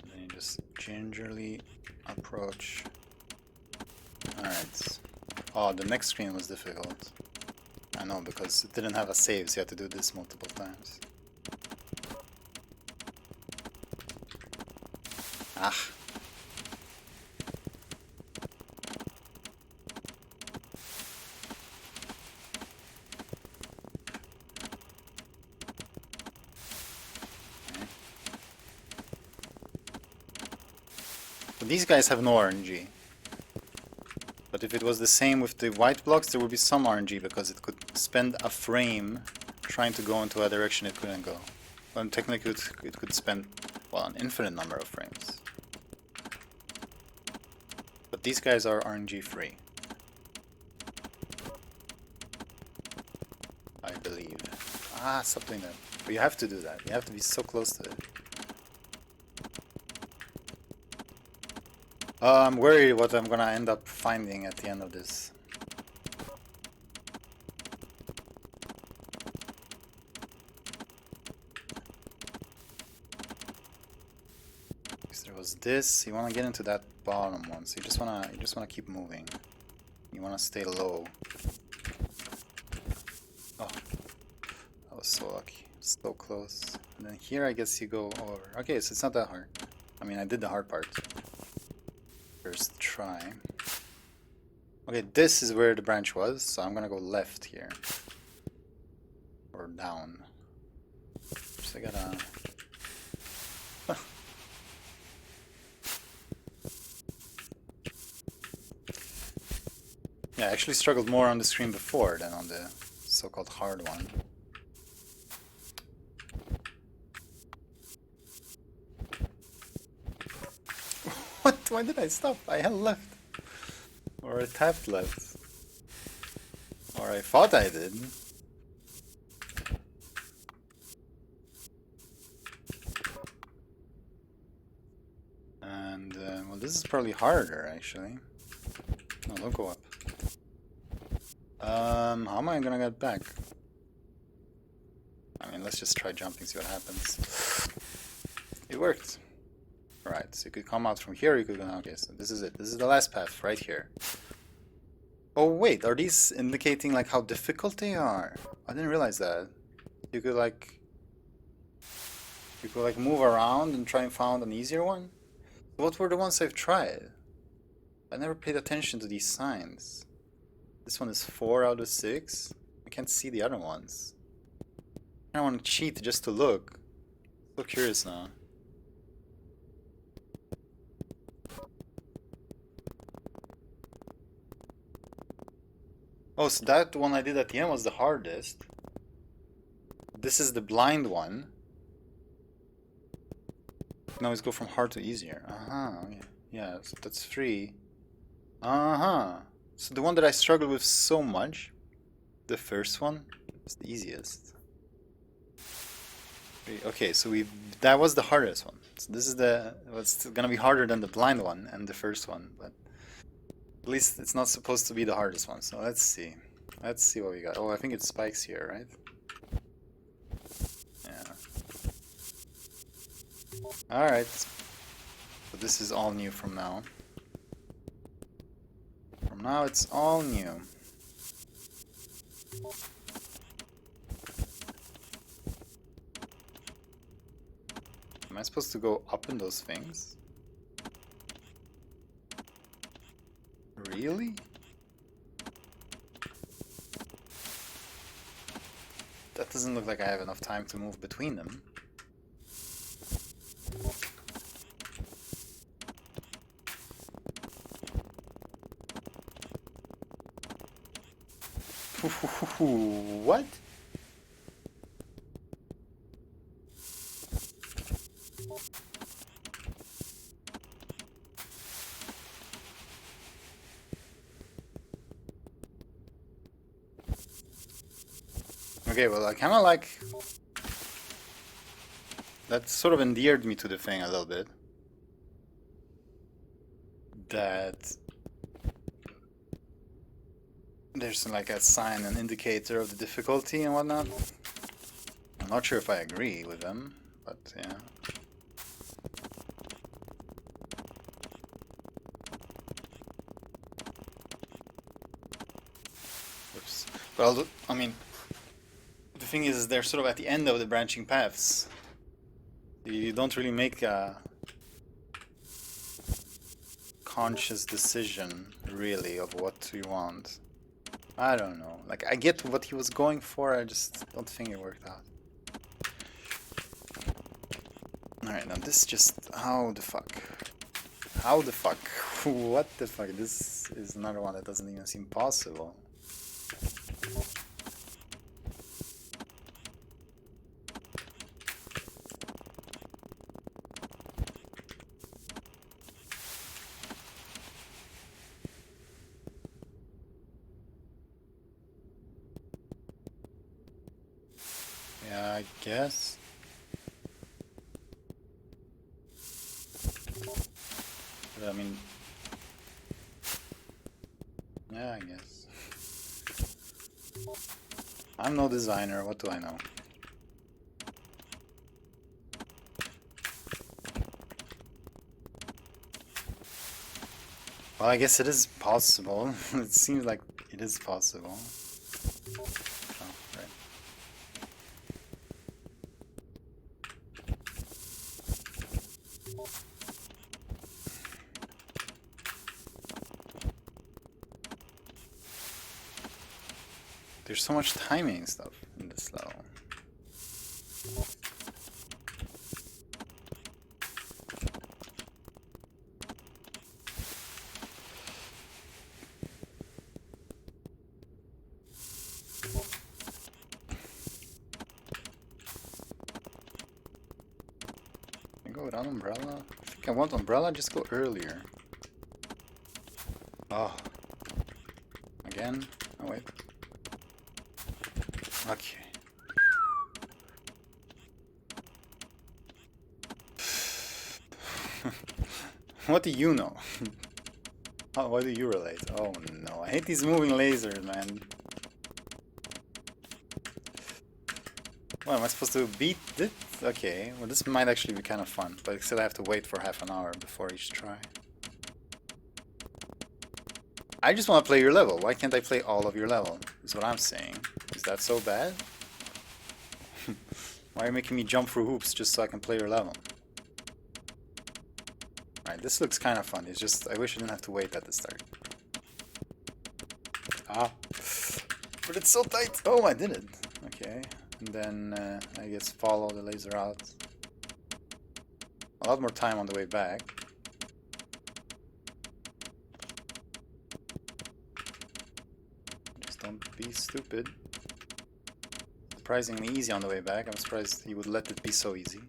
S1: Then you just gingerly approach. Alright. Oh, the next screen was difficult. I know, because it didn't have a save, so you had to do this multiple times. Ah. But these guys have no RNG. But if it was the same with the white blocks, there would be some RNG, because it could spend a frame trying to go into a direction it couldn't go. Well, technically it could spend, well, an infinite number of frames. But these guys are RNG free. I believe. Ah, stop doing that. But you have to do that. You have to be so close to it. I'm worried what I'm gonna end up finding at the end of this. There was this. You wanna get into that bottom one, so you just wanna keep moving. You wanna stay low. Oh, that was so lucky. So close. And then here I guess you go over. Okay, so it's not that hard. I mean, I did the hard part. First try. Okay, this is where the branch was, so I'm gonna go left here. Or down. So I gotta... Yeah, I actually struggled more on the screen before than on the so-called hard one. What? Why did I stop? I held left. Or I tapped left. Or I thought I did. And, well, this is probably harder, actually. No, don't go up. How am I gonna get back? I mean, let's just try jumping, see what happens. It worked. Right, so you could come out from here, you could go... Okay, so this is it. This is the last path, right here. Oh, wait, are these indicating, like, how difficult they are? I didn't realize that. You could, like... You could, like, move around and try and find an easier one? What were the ones I've tried? I never paid attention to these signs. This one is 4 out of 6. I can't see the other ones. I don't want to cheat just to look. So curious now. Oh, so that one I did at the end was the hardest. This is the blind one. Now let's go from hard to easier. Yeah, so that's 3. So the one that I struggled with so much, the first one, is the easiest. Okay, so that was the hardest one. So this is what's gonna be harder than the blind one and the first one, but at least it's not supposed to be the hardest one. So let's see. Let's see what we got. Oh, I think it spikes here, right? Yeah. Alright. So this is all new from now. From now it's all new. Am I supposed to go up in those things? Really? That doesn't look like I have enough time to move between them. What? Okay, well, I kind of like... That sort of endeared me to the thing a little bit. That... There's like a sign, an indicator of the difficulty and whatnot. I'm not sure if I agree with them, but yeah. Oops. Well, I mean, the thing is, they're sort of at the end of the branching paths. You don't really make a conscious decision, really, of what you want. I don't know. Like, I get what he was going for, I just don't think it worked out. Alright, now this just... How the fuck? How the fuck? What the fuck? This is another one that doesn't even seem possible. Yeah, I guess. But I mean... Yeah, I guess. I'm no designer, what do I know? Well, I guess it is possible. It seems like it is possible. Oh, right. There's so much timing stuff in this level. Can I go without umbrella? I think I want umbrella, just go earlier. Oh. Again? Oh wait. Okay. What do you know? Oh, what do you relate? Oh no, I hate these moving lasers, man. What, am I supposed to beat it? Okay, well this might actually be kind of fun, but still I have to wait for half an hour before each try. I just want to play your level. Why can't I play all of your level? Is what I'm saying. Is that so bad? Why are you making me jump through hoops just so I can play your level? Alright, this looks kind of fun. It's just, I wish I didn't have to wait at the start. Ah. But it's so tight! Oh, I did it! Okay. And then, I guess follow the laser out. A lot more time on the way back. Just don't be stupid. Surprisingly easy on the way back. I'm surprised he would let it be so easy.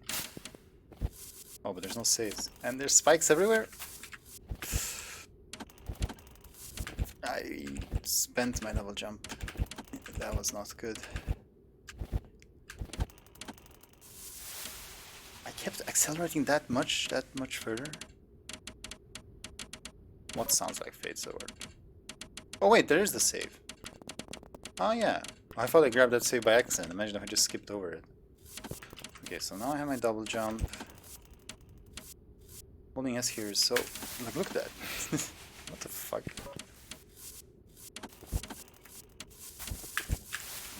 S1: Oh, but there's no saves. And there's spikes everywhere? I spent my double jump. That was not good. I kept accelerating that much further. What sounds like fate sword? Oh wait, there is the save. Oh yeah. I thought I grabbed that save by accident. Imagine if I just skipped over it. Okay, so now I have my double jump. Holding S here is so... Like, look at that. What the fuck?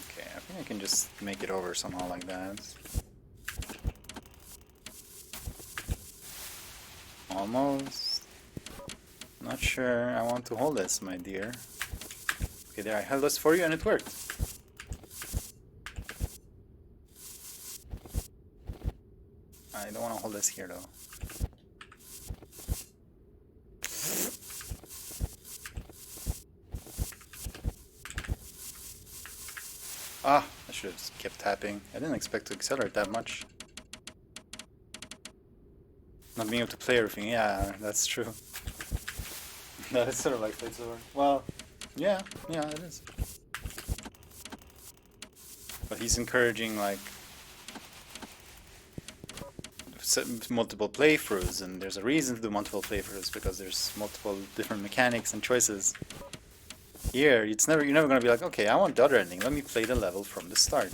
S1: Okay, I think I can just make it over somehow like that. Almost. Not sure I want to hold this, my dear. Okay, there, I held this for you and it worked. I don't want to hold this here though. Ah, I should have just kept tapping. I didn't expect to accelerate that much. Not being able to play everything, yeah, that's true. That is sort of like Fate's Over. Well, yeah, it is. But he's encouraging like multiple playthroughs, and there's a reason to do multiple playthroughs because there's multiple different mechanics and choices. Here, you're never gonna be like, okay, I want the other ending. Let me play the level from the start.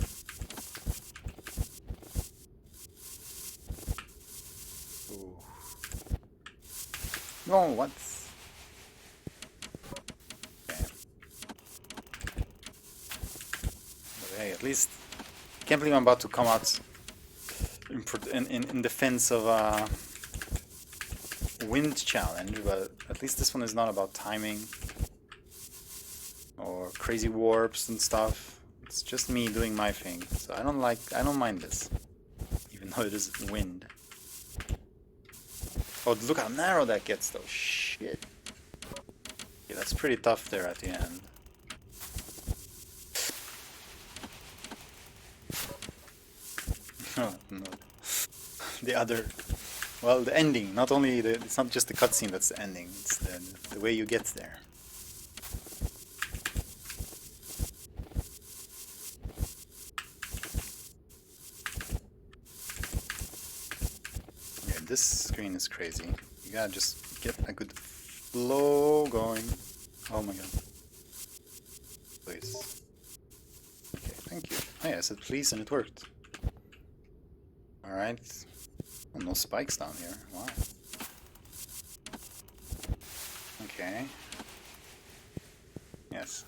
S1: Ooh. No, what? Okay. But hey, at least I can't believe I'm about to come out in defense of a wind challenge, but at least this one is not about timing or crazy warps and stuff. It's just me doing my thing, so I don't mind this, even though it is wind. Oh, look how narrow that gets though. Shit. Yeah, that's pretty tough there at the end. Oh, no. The other, well, the ending. Not only it's not just the cutscene that's the ending. It's the way you get there. Yeah, this screen is crazy. You gotta just get a good flow going. Oh my god. Please. Okay, thank you. Oh yeah, I said please and it worked. Alright. Oh, no spikes down here. Wow. Okay. Yes.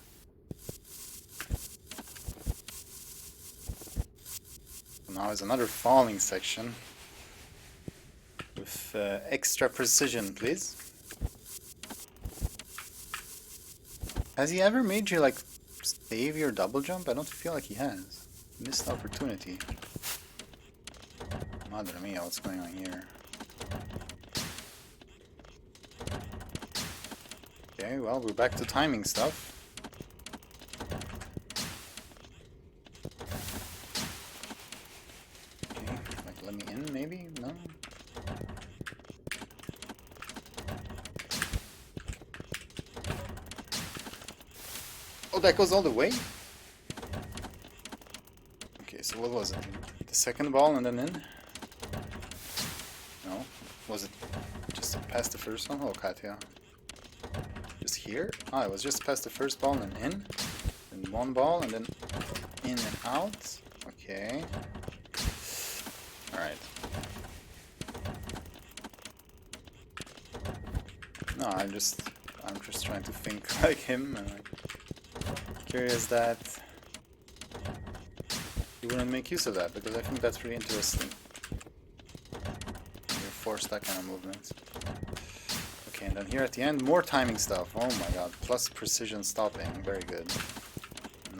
S1: Now is another falling section. With extra precision, please. Has he ever made you, like, save your double jump? I don't feel like he has. Missed opportunity. Madre mia, what's going on here? Okay, well, we're back to timing stuff. Okay, like, let me in, maybe? No? Oh, that goes all the way? Okay, so what was it? The second ball and then in? No? Was it just past the first one? Oh, Katya. Just here? Ah, it was just past the first ball and then in. Then one ball and then in and out. Okay. Alright. No, I'm just trying to think like him, and I'm curious that you wouldn't make use of that, because I think that's pretty interesting. You force that kind of movement. Okay, and then here at the end, more timing stuff. Oh my god, plus precision stopping. Very good.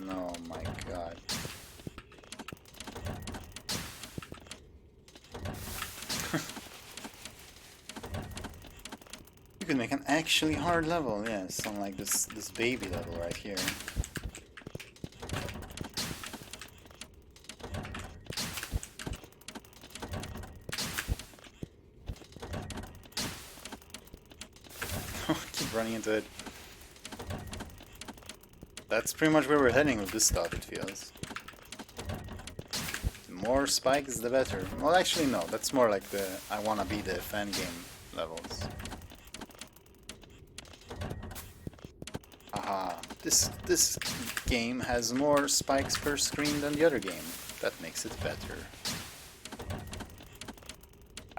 S1: No, my god. You could make an actually hard level, yes, unlike this baby level right here. Keep running into it. That's pretty much where we're heading with this stuff, it feels. The more spikes, the better. Well, actually, no. That's more like the I wanna be the fan game levels. Aha. This game has more spikes per screen than the other game. That makes it better.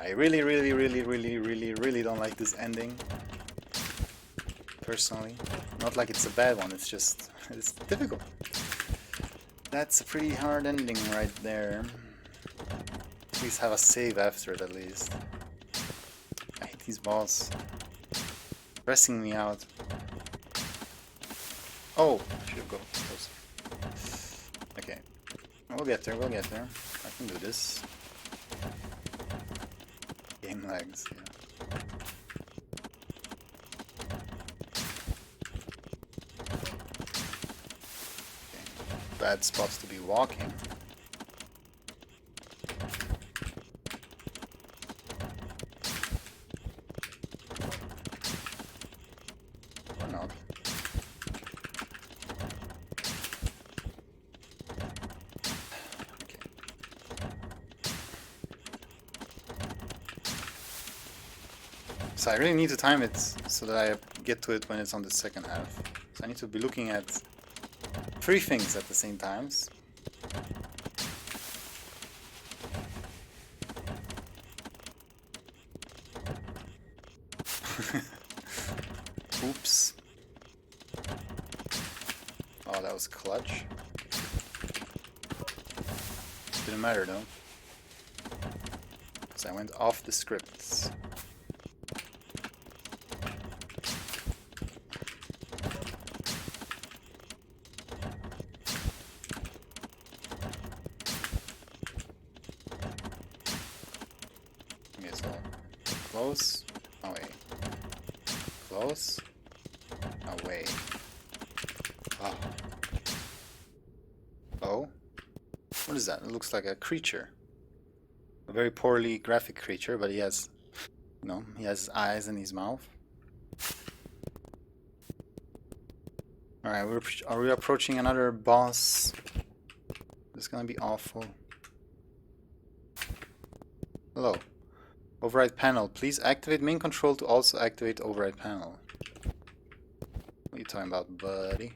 S1: I really, really, really, really, really, really don't like this ending. Personally. Not like it's a bad one, it's just... it's difficult. That's a pretty hard ending right there. Please have a save after it at least. I hate these balls. Pressing me out. Oh! Should have gone closer. Okay. We'll get there, we'll get there. I can do this. Game lags, yeah. Bad spots to be walking. Or not. Okay. So I really need to time it so that I get to it when it's on the second half. So I need to be looking at 3 things at the same times. Oops. Oh, that was clutch. Didn't matter though. Because I went off the scripts. Okay, so close, away. Close, away. Oh. Oh? What is that? It looks like a creature. A very poorly graphic creature, but he has, you know, he has eyes in his mouth. Alright, are we approaching another boss? This is gonna be awful. Hello. Override panel. Please activate main control to also activate override panel. What are you talking about, buddy?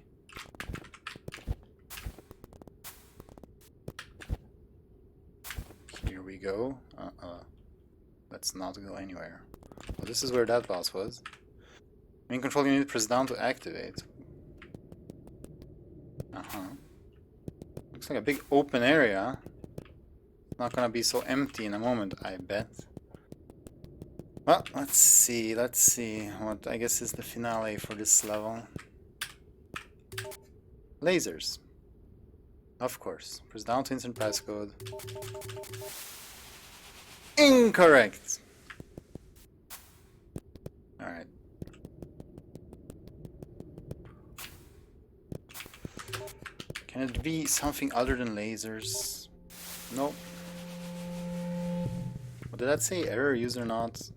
S1: Here we go. Let's not go anywhere. Well, this is where that boss was. Main control unit, press down to activate. Looks like a big open area. Not gonna be so empty in a moment, I bet. Well, let's see what I guess is the finale for this level. Lasers. Of course. Press down to insert passcode. Incorrect! Alright. Can it be something other than lasers? Nope. What did that say? Error user not.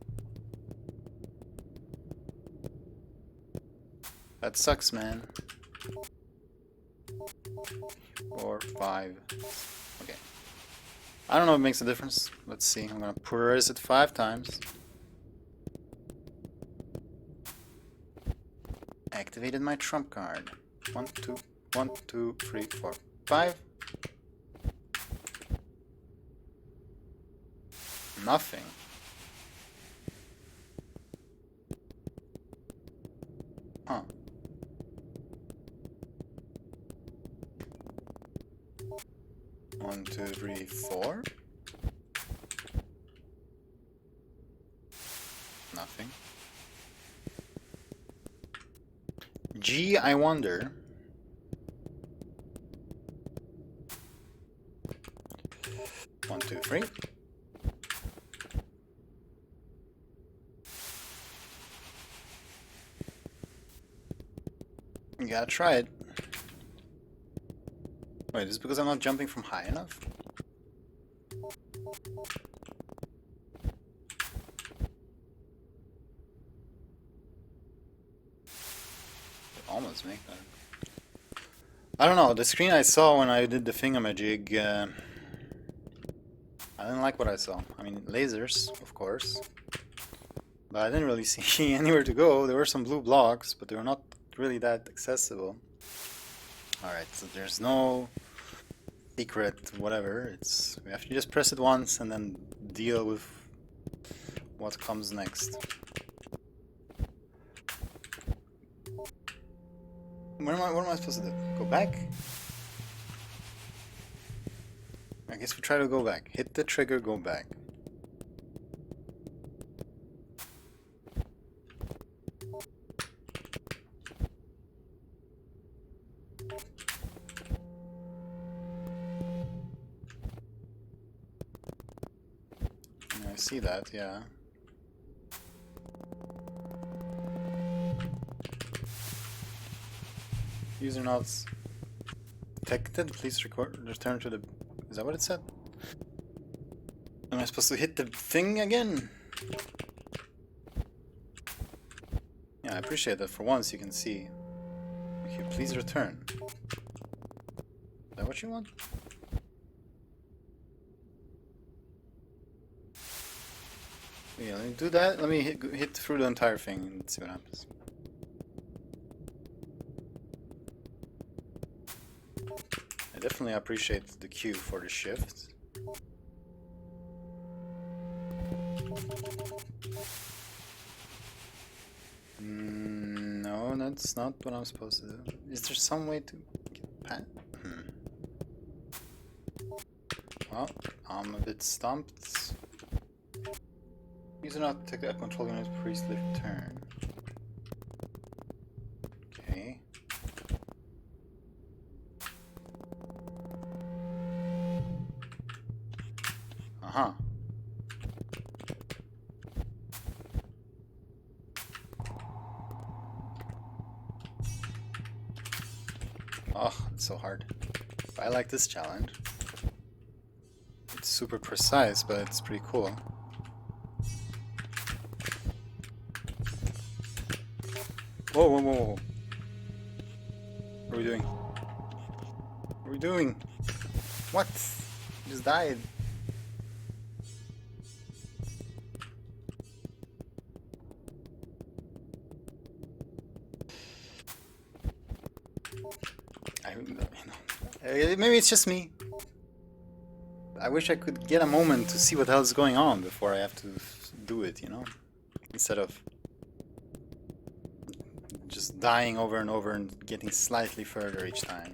S1: That sucks, man. 4, 5. Okay. I don't know if it makes a difference. Let's see. I'm gonna press it 5 times. Activated my trump card. 1, 2, 1, 2, 3, 4, 5. Nothing. Huh. One, two, three, 4. Nothing. G, I wonder. One, two, 3. You gotta try it. Wait, is it because I'm not jumping from high enough? Almost make that. I don't know, the screen I saw when I did the thingamajig, I didn't like what I saw. I mean, lasers, of course. But I didn't really see anywhere to go. There were some blue blocks, but they were not really that accessible. Alright, so there's no secret whatever. We have to just press it once and then deal with what comes next. What am I supposed to do? Go back? I guess we try to go back. Hit the trigger, go back. I see that, yeah. User not detected. Please return to the... Is that what it said? Am I supposed to hit the thing again? Yeah, I appreciate that for once you can see. Okay, please return. Is that what you want? Yeah, let me do that. Let me hit through the entire thing and see what happens. I definitely appreciate the cue for the shift. No, that's not what I'm supposed to do. Is there some way to get past? Well, I'm a bit stumped. User not detect a control unit, please return. Okay. Uh-huh. Oh, it's so hard. But I like this challenge. It's super precise, but it's pretty cool. Whoa, whoa, whoa, whoa. What are we doing? What are we doing? What? I just died. Maybe it's just me. I wish I could get a moment to see what the hell is going on before I have to do it, you know? Instead of just dying over and over and getting slightly further each time.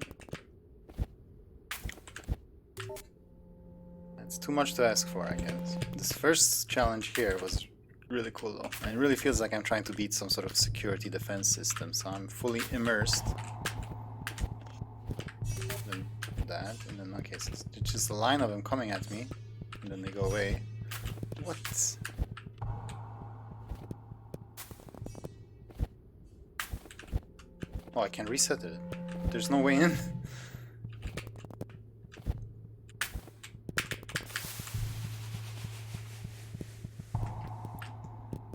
S1: That's too much to ask for, I guess. This first challenge here was really cool though. And it really feels like I'm trying to beat some sort of security defense system, so I'm fully immersed. Then that, and then okay, so it's just a line of them coming at me, and then they go away. What? Oh, I can reset it. There's no way in.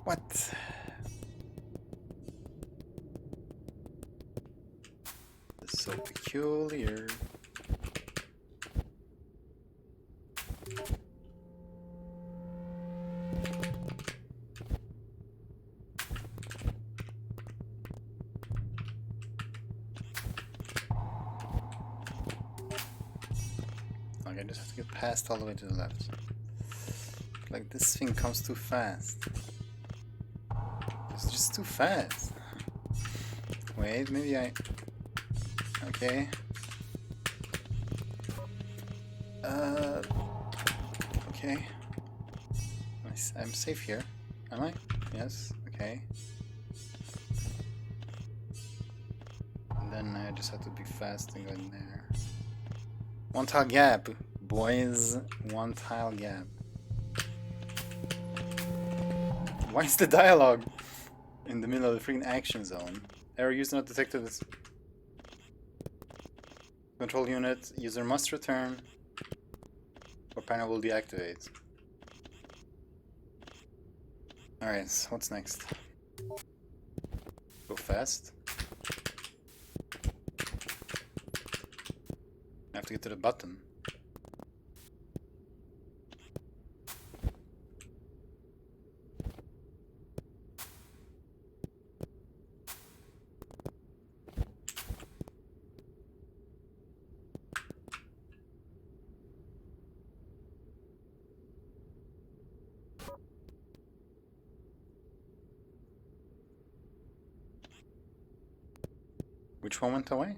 S1: What? It's so peculiar. Okay, I just have to get past all the way to the left. Like this thing comes too fast. It's just too fast. Wait, maybe I... Okay. Okay. I'm safe here. Am I? Yes. Okay. And then I just have to be fast and go in there. One tile gap, boys. One tile gap. Why is the dialogue in the middle of the freaking action zone? Error user not detected. Control unit, user must return or panel will deactivate. Alright, so what's next? Go fast. I have to get to the button. Which one went away?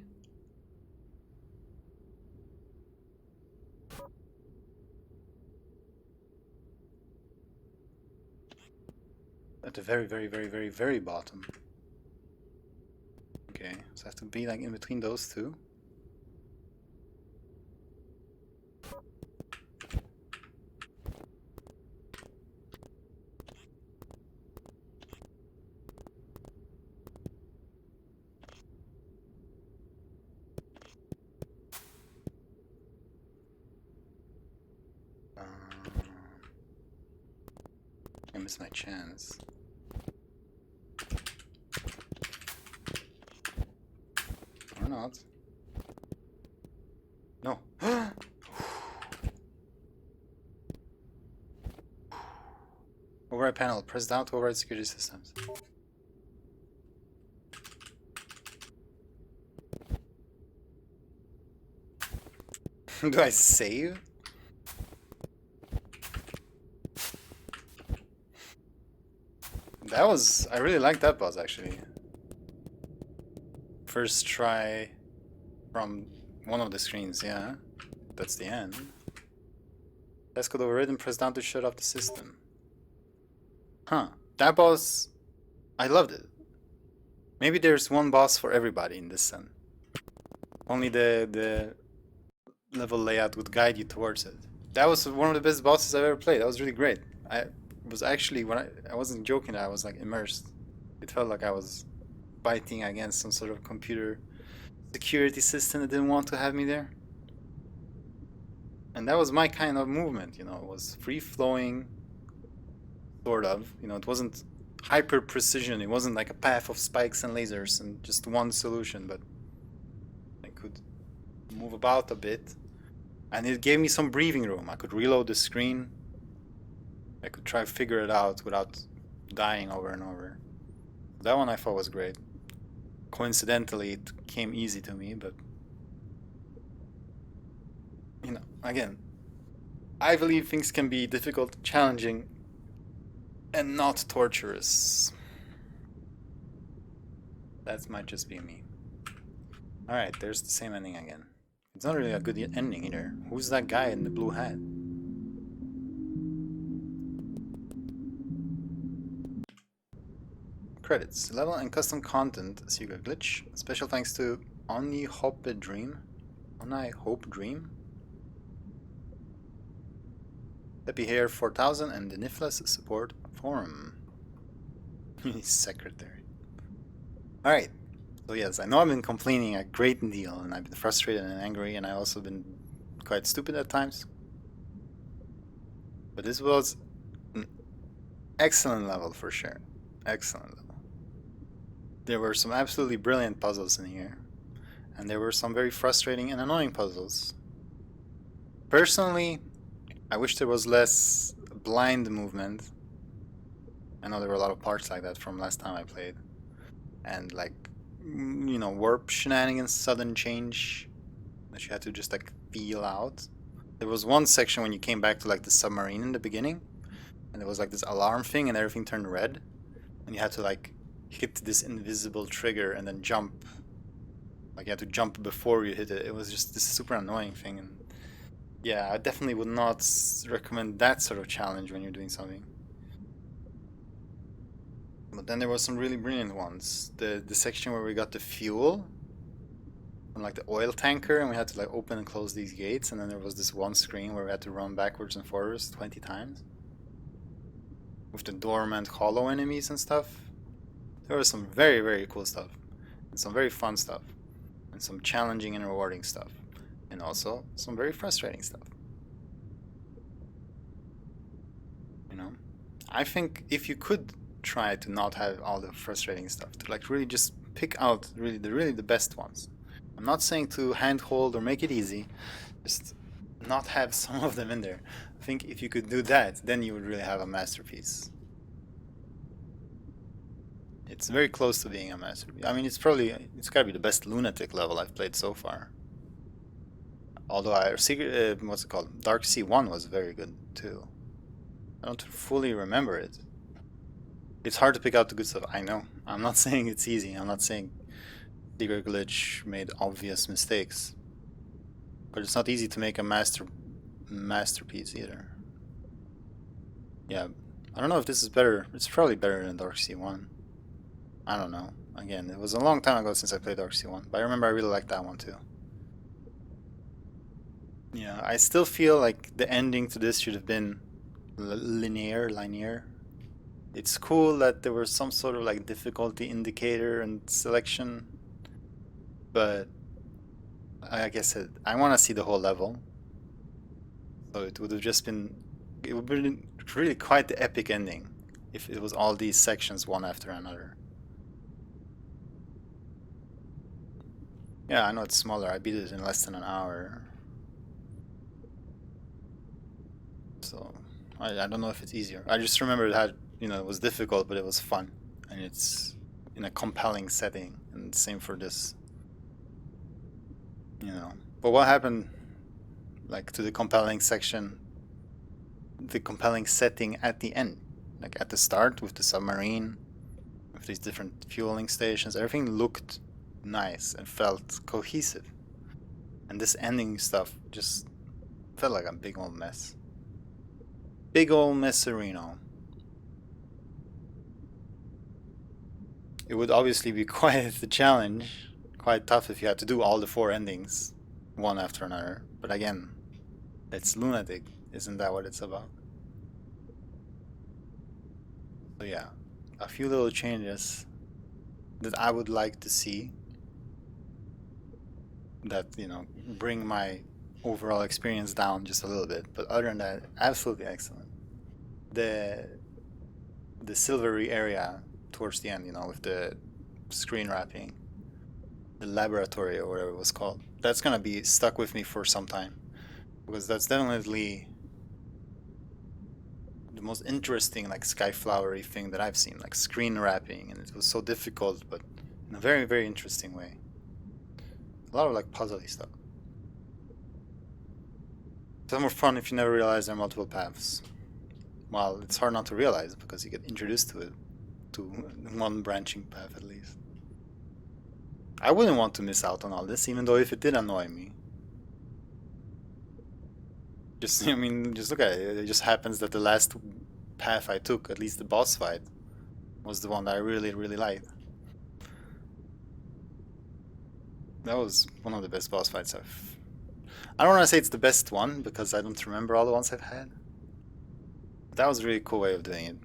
S1: At the very, very, very, very, very bottom. Okay, so I have to be like in between those two. I missed my chance. Or not. No. Override panel. Press down to override security systems. Do I save? That was... I really liked that boss, actually. First try from one of the screens, yeah. That's the end. Let's go override, press down to shut off the system. Huh. That boss... I loved it. Maybe there's one boss for everybody in this sen. Only the level layout would guide you towards it. That was one of the best bosses I've ever played. That was really great. I was actually, when I wasn't joking, I was like immersed. It felt like I was fighting against some sort of computer security system that didn't want to have me there. And that was my kind of movement, you know, it was free-flowing, sort of. You know, it wasn't hyper precision, it wasn't like a path of spikes and lasers and just one solution, but I could move about a bit. And it gave me some breathing room. I could reload the screen. I could try to figure it out without dying over and over. That one I thought was great. Coincidentally, it came easy to me, but... You know, again, I believe things can be difficult, challenging, and not torturous. That might just be me. Alright, there's the same ending again. It's not really a good ending either. Who's that guy in the blue hat? Credits. Level and custom content, SecretGlitch. Special thanks to Oni Hope Dream. Oni Hope Dream. Happy Hair 4000 and the Niflas Support Forum. Secretary. Alright. So yes, I know I've been complaining a great deal and I've been frustrated and angry and I've also been quite stupid at times. But this was an excellent level for sure. Excellent level. There were some absolutely brilliant puzzles in here. And there were some very frustrating and annoying puzzles. Personally, I wish there was less blind movement. I know there were a lot of parts like that from last time I played. And like, you know, warp shenanigans, sudden change that you had to just like feel out. There was one section when you came back to like the submarine in the beginning. And there was like this alarm thing and everything turned red. And you had to like hit this invisible trigger and then jump. Like you had to jump before you hit it. It was just this super annoying thing. And yeah, I definitely would not recommend that sort of challenge when you're doing something. But then there were some really brilliant ones. The section where we got the fuel from like the oil tanker and we had to like open and close these gates, and then there was this one screen where we had to run backwards and forwards 20 times. With the dormant hollow enemies and stuff. There was some very, very cool stuff. And some very fun stuff. And some challenging and rewarding stuff. And also some very frustrating stuff. You know? I think if you could try to not have all the frustrating stuff, to like really just pick out really the best ones. I'm not saying to handhold or make it easy, just not have some of them in there. I think if you could do that, then you would really have a masterpiece. It's very close to being a masterpiece. I mean, it's gotta be the best lunatic level I've played so far. Although what's it called? Dark Sea 1 was very good too. I don't fully remember it. It's hard to pick out the good stuff, I know. I'm not saying it's easy, I'm not saying SecretGlitch made obvious mistakes. But it's not easy to make a masterpiece either. Yeah, I don't know if this is better. It's probably better than Dark Sea 1. I don't know. Again, it was a long time ago since I played Dark Sea 1, but I remember I really liked that one too. Yeah, I still feel like the ending to this should have been linear. It's cool that there was some sort of like difficulty indicator and selection, but like I said, I want to see the whole level. So it would have just been, it would have been really quite the epic ending if it was all these sections one after another. Yeah, I know it's smaller. I beat it in less than an hour. So I don't know if it's easier. I just remember it had, it was difficult, but it was fun. And it's in a compelling setting. And same for this. But what happened, like, to the compelling section, the compelling setting at the end? Like, at the start with the submarine, with these different fueling stations, everything looked nice and felt cohesive. And this ending stuff just felt like a big old mess. Big old messerino. It would obviously be quite the challenge, quite tough if you had to do all the 4 endings, one after another. But again, it's lunatic, isn't that what it's about? So yeah, a few little changes that I would like to see that, bring my overall experience down just a little bit. But other than that, absolutely excellent. The silvery area towards the end, with the screen wrapping, the laboratory or whatever it was called, that's gonna be stuck with me for some time, because that's definitely the most interesting, like, sky flowery thing that I've seen, like screen wrapping, and it was so difficult, but in a very, very interesting way. A lot of like puzzly stuff. It's more fun if you never realize there are multiple paths. Well, it's hard not to realize because you get introduced to it, to one branching path at least. I wouldn't want to miss out on all this, even though if it did annoy me. Just look at it. It just happens that the last path I took, at least the boss fight, was the one that I really, really liked. That was one of the best boss fights I've... I don't want to say it's the best one, because I don't remember all the ones I've had. But that was a really cool way of doing it.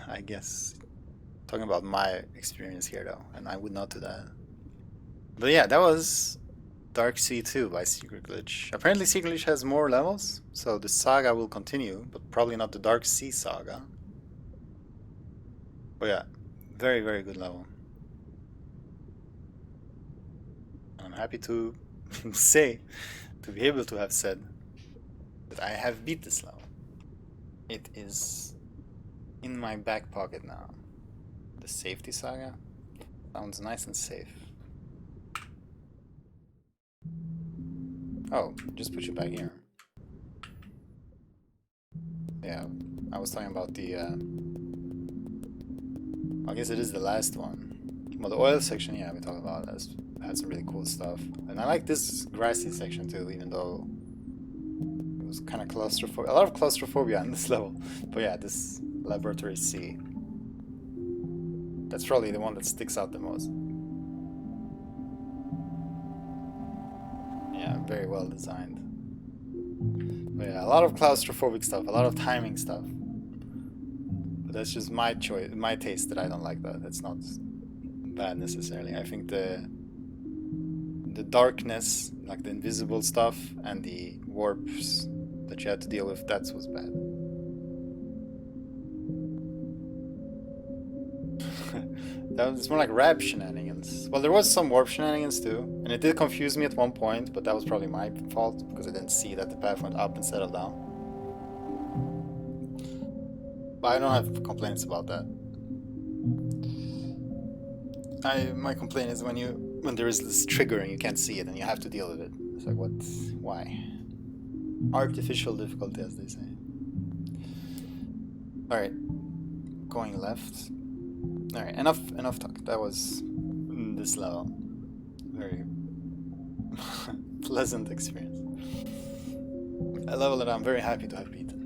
S1: I guess. Talking about my experience here, though, and I would not do that. But yeah, that was Dark Sea 2 by SecretGlitch. Apparently SecretGlitch has more levels, so the saga will continue, but probably not the Dark Sea saga. But yeah, very, very good level. I'm happy to to be able to have said that I have beat this level. It is in my back pocket now. The safety saga sounds nice and safe. Oh, just put you back here. Yeah, I was talking about the... I guess it is the last one. Well, the oil section, yeah, we talked about. That's had some really cool stuff. And I like this grassy section too, even though it was kind of claustrophobic. A lot of claustrophobia on this level. But yeah, this Laboratory C. That's probably the one that sticks out the most. Yeah, very well designed. But yeah, a lot of claustrophobic stuff, a lot of timing stuff. But that's just my choice, my taste that I don't like that. That's not bad necessarily. I think the darkness, like the invisible stuff, and the warps that you had to deal with, that was bad. That was more like rab shenanigans. Well, there was some warp shenanigans too, and it did confuse me at one point, but that was probably my fault because I didn't see that the path went up instead of down. But I don't have complaints about that. My complaint is when there is this trigger and you can't see it and you have to deal with it. It's like, what? Why? Artificial difficulty, as they say. Alright, going left. Alright, enough talk. That was this level. Very pleasant experience. A level that I'm very happy to have beaten.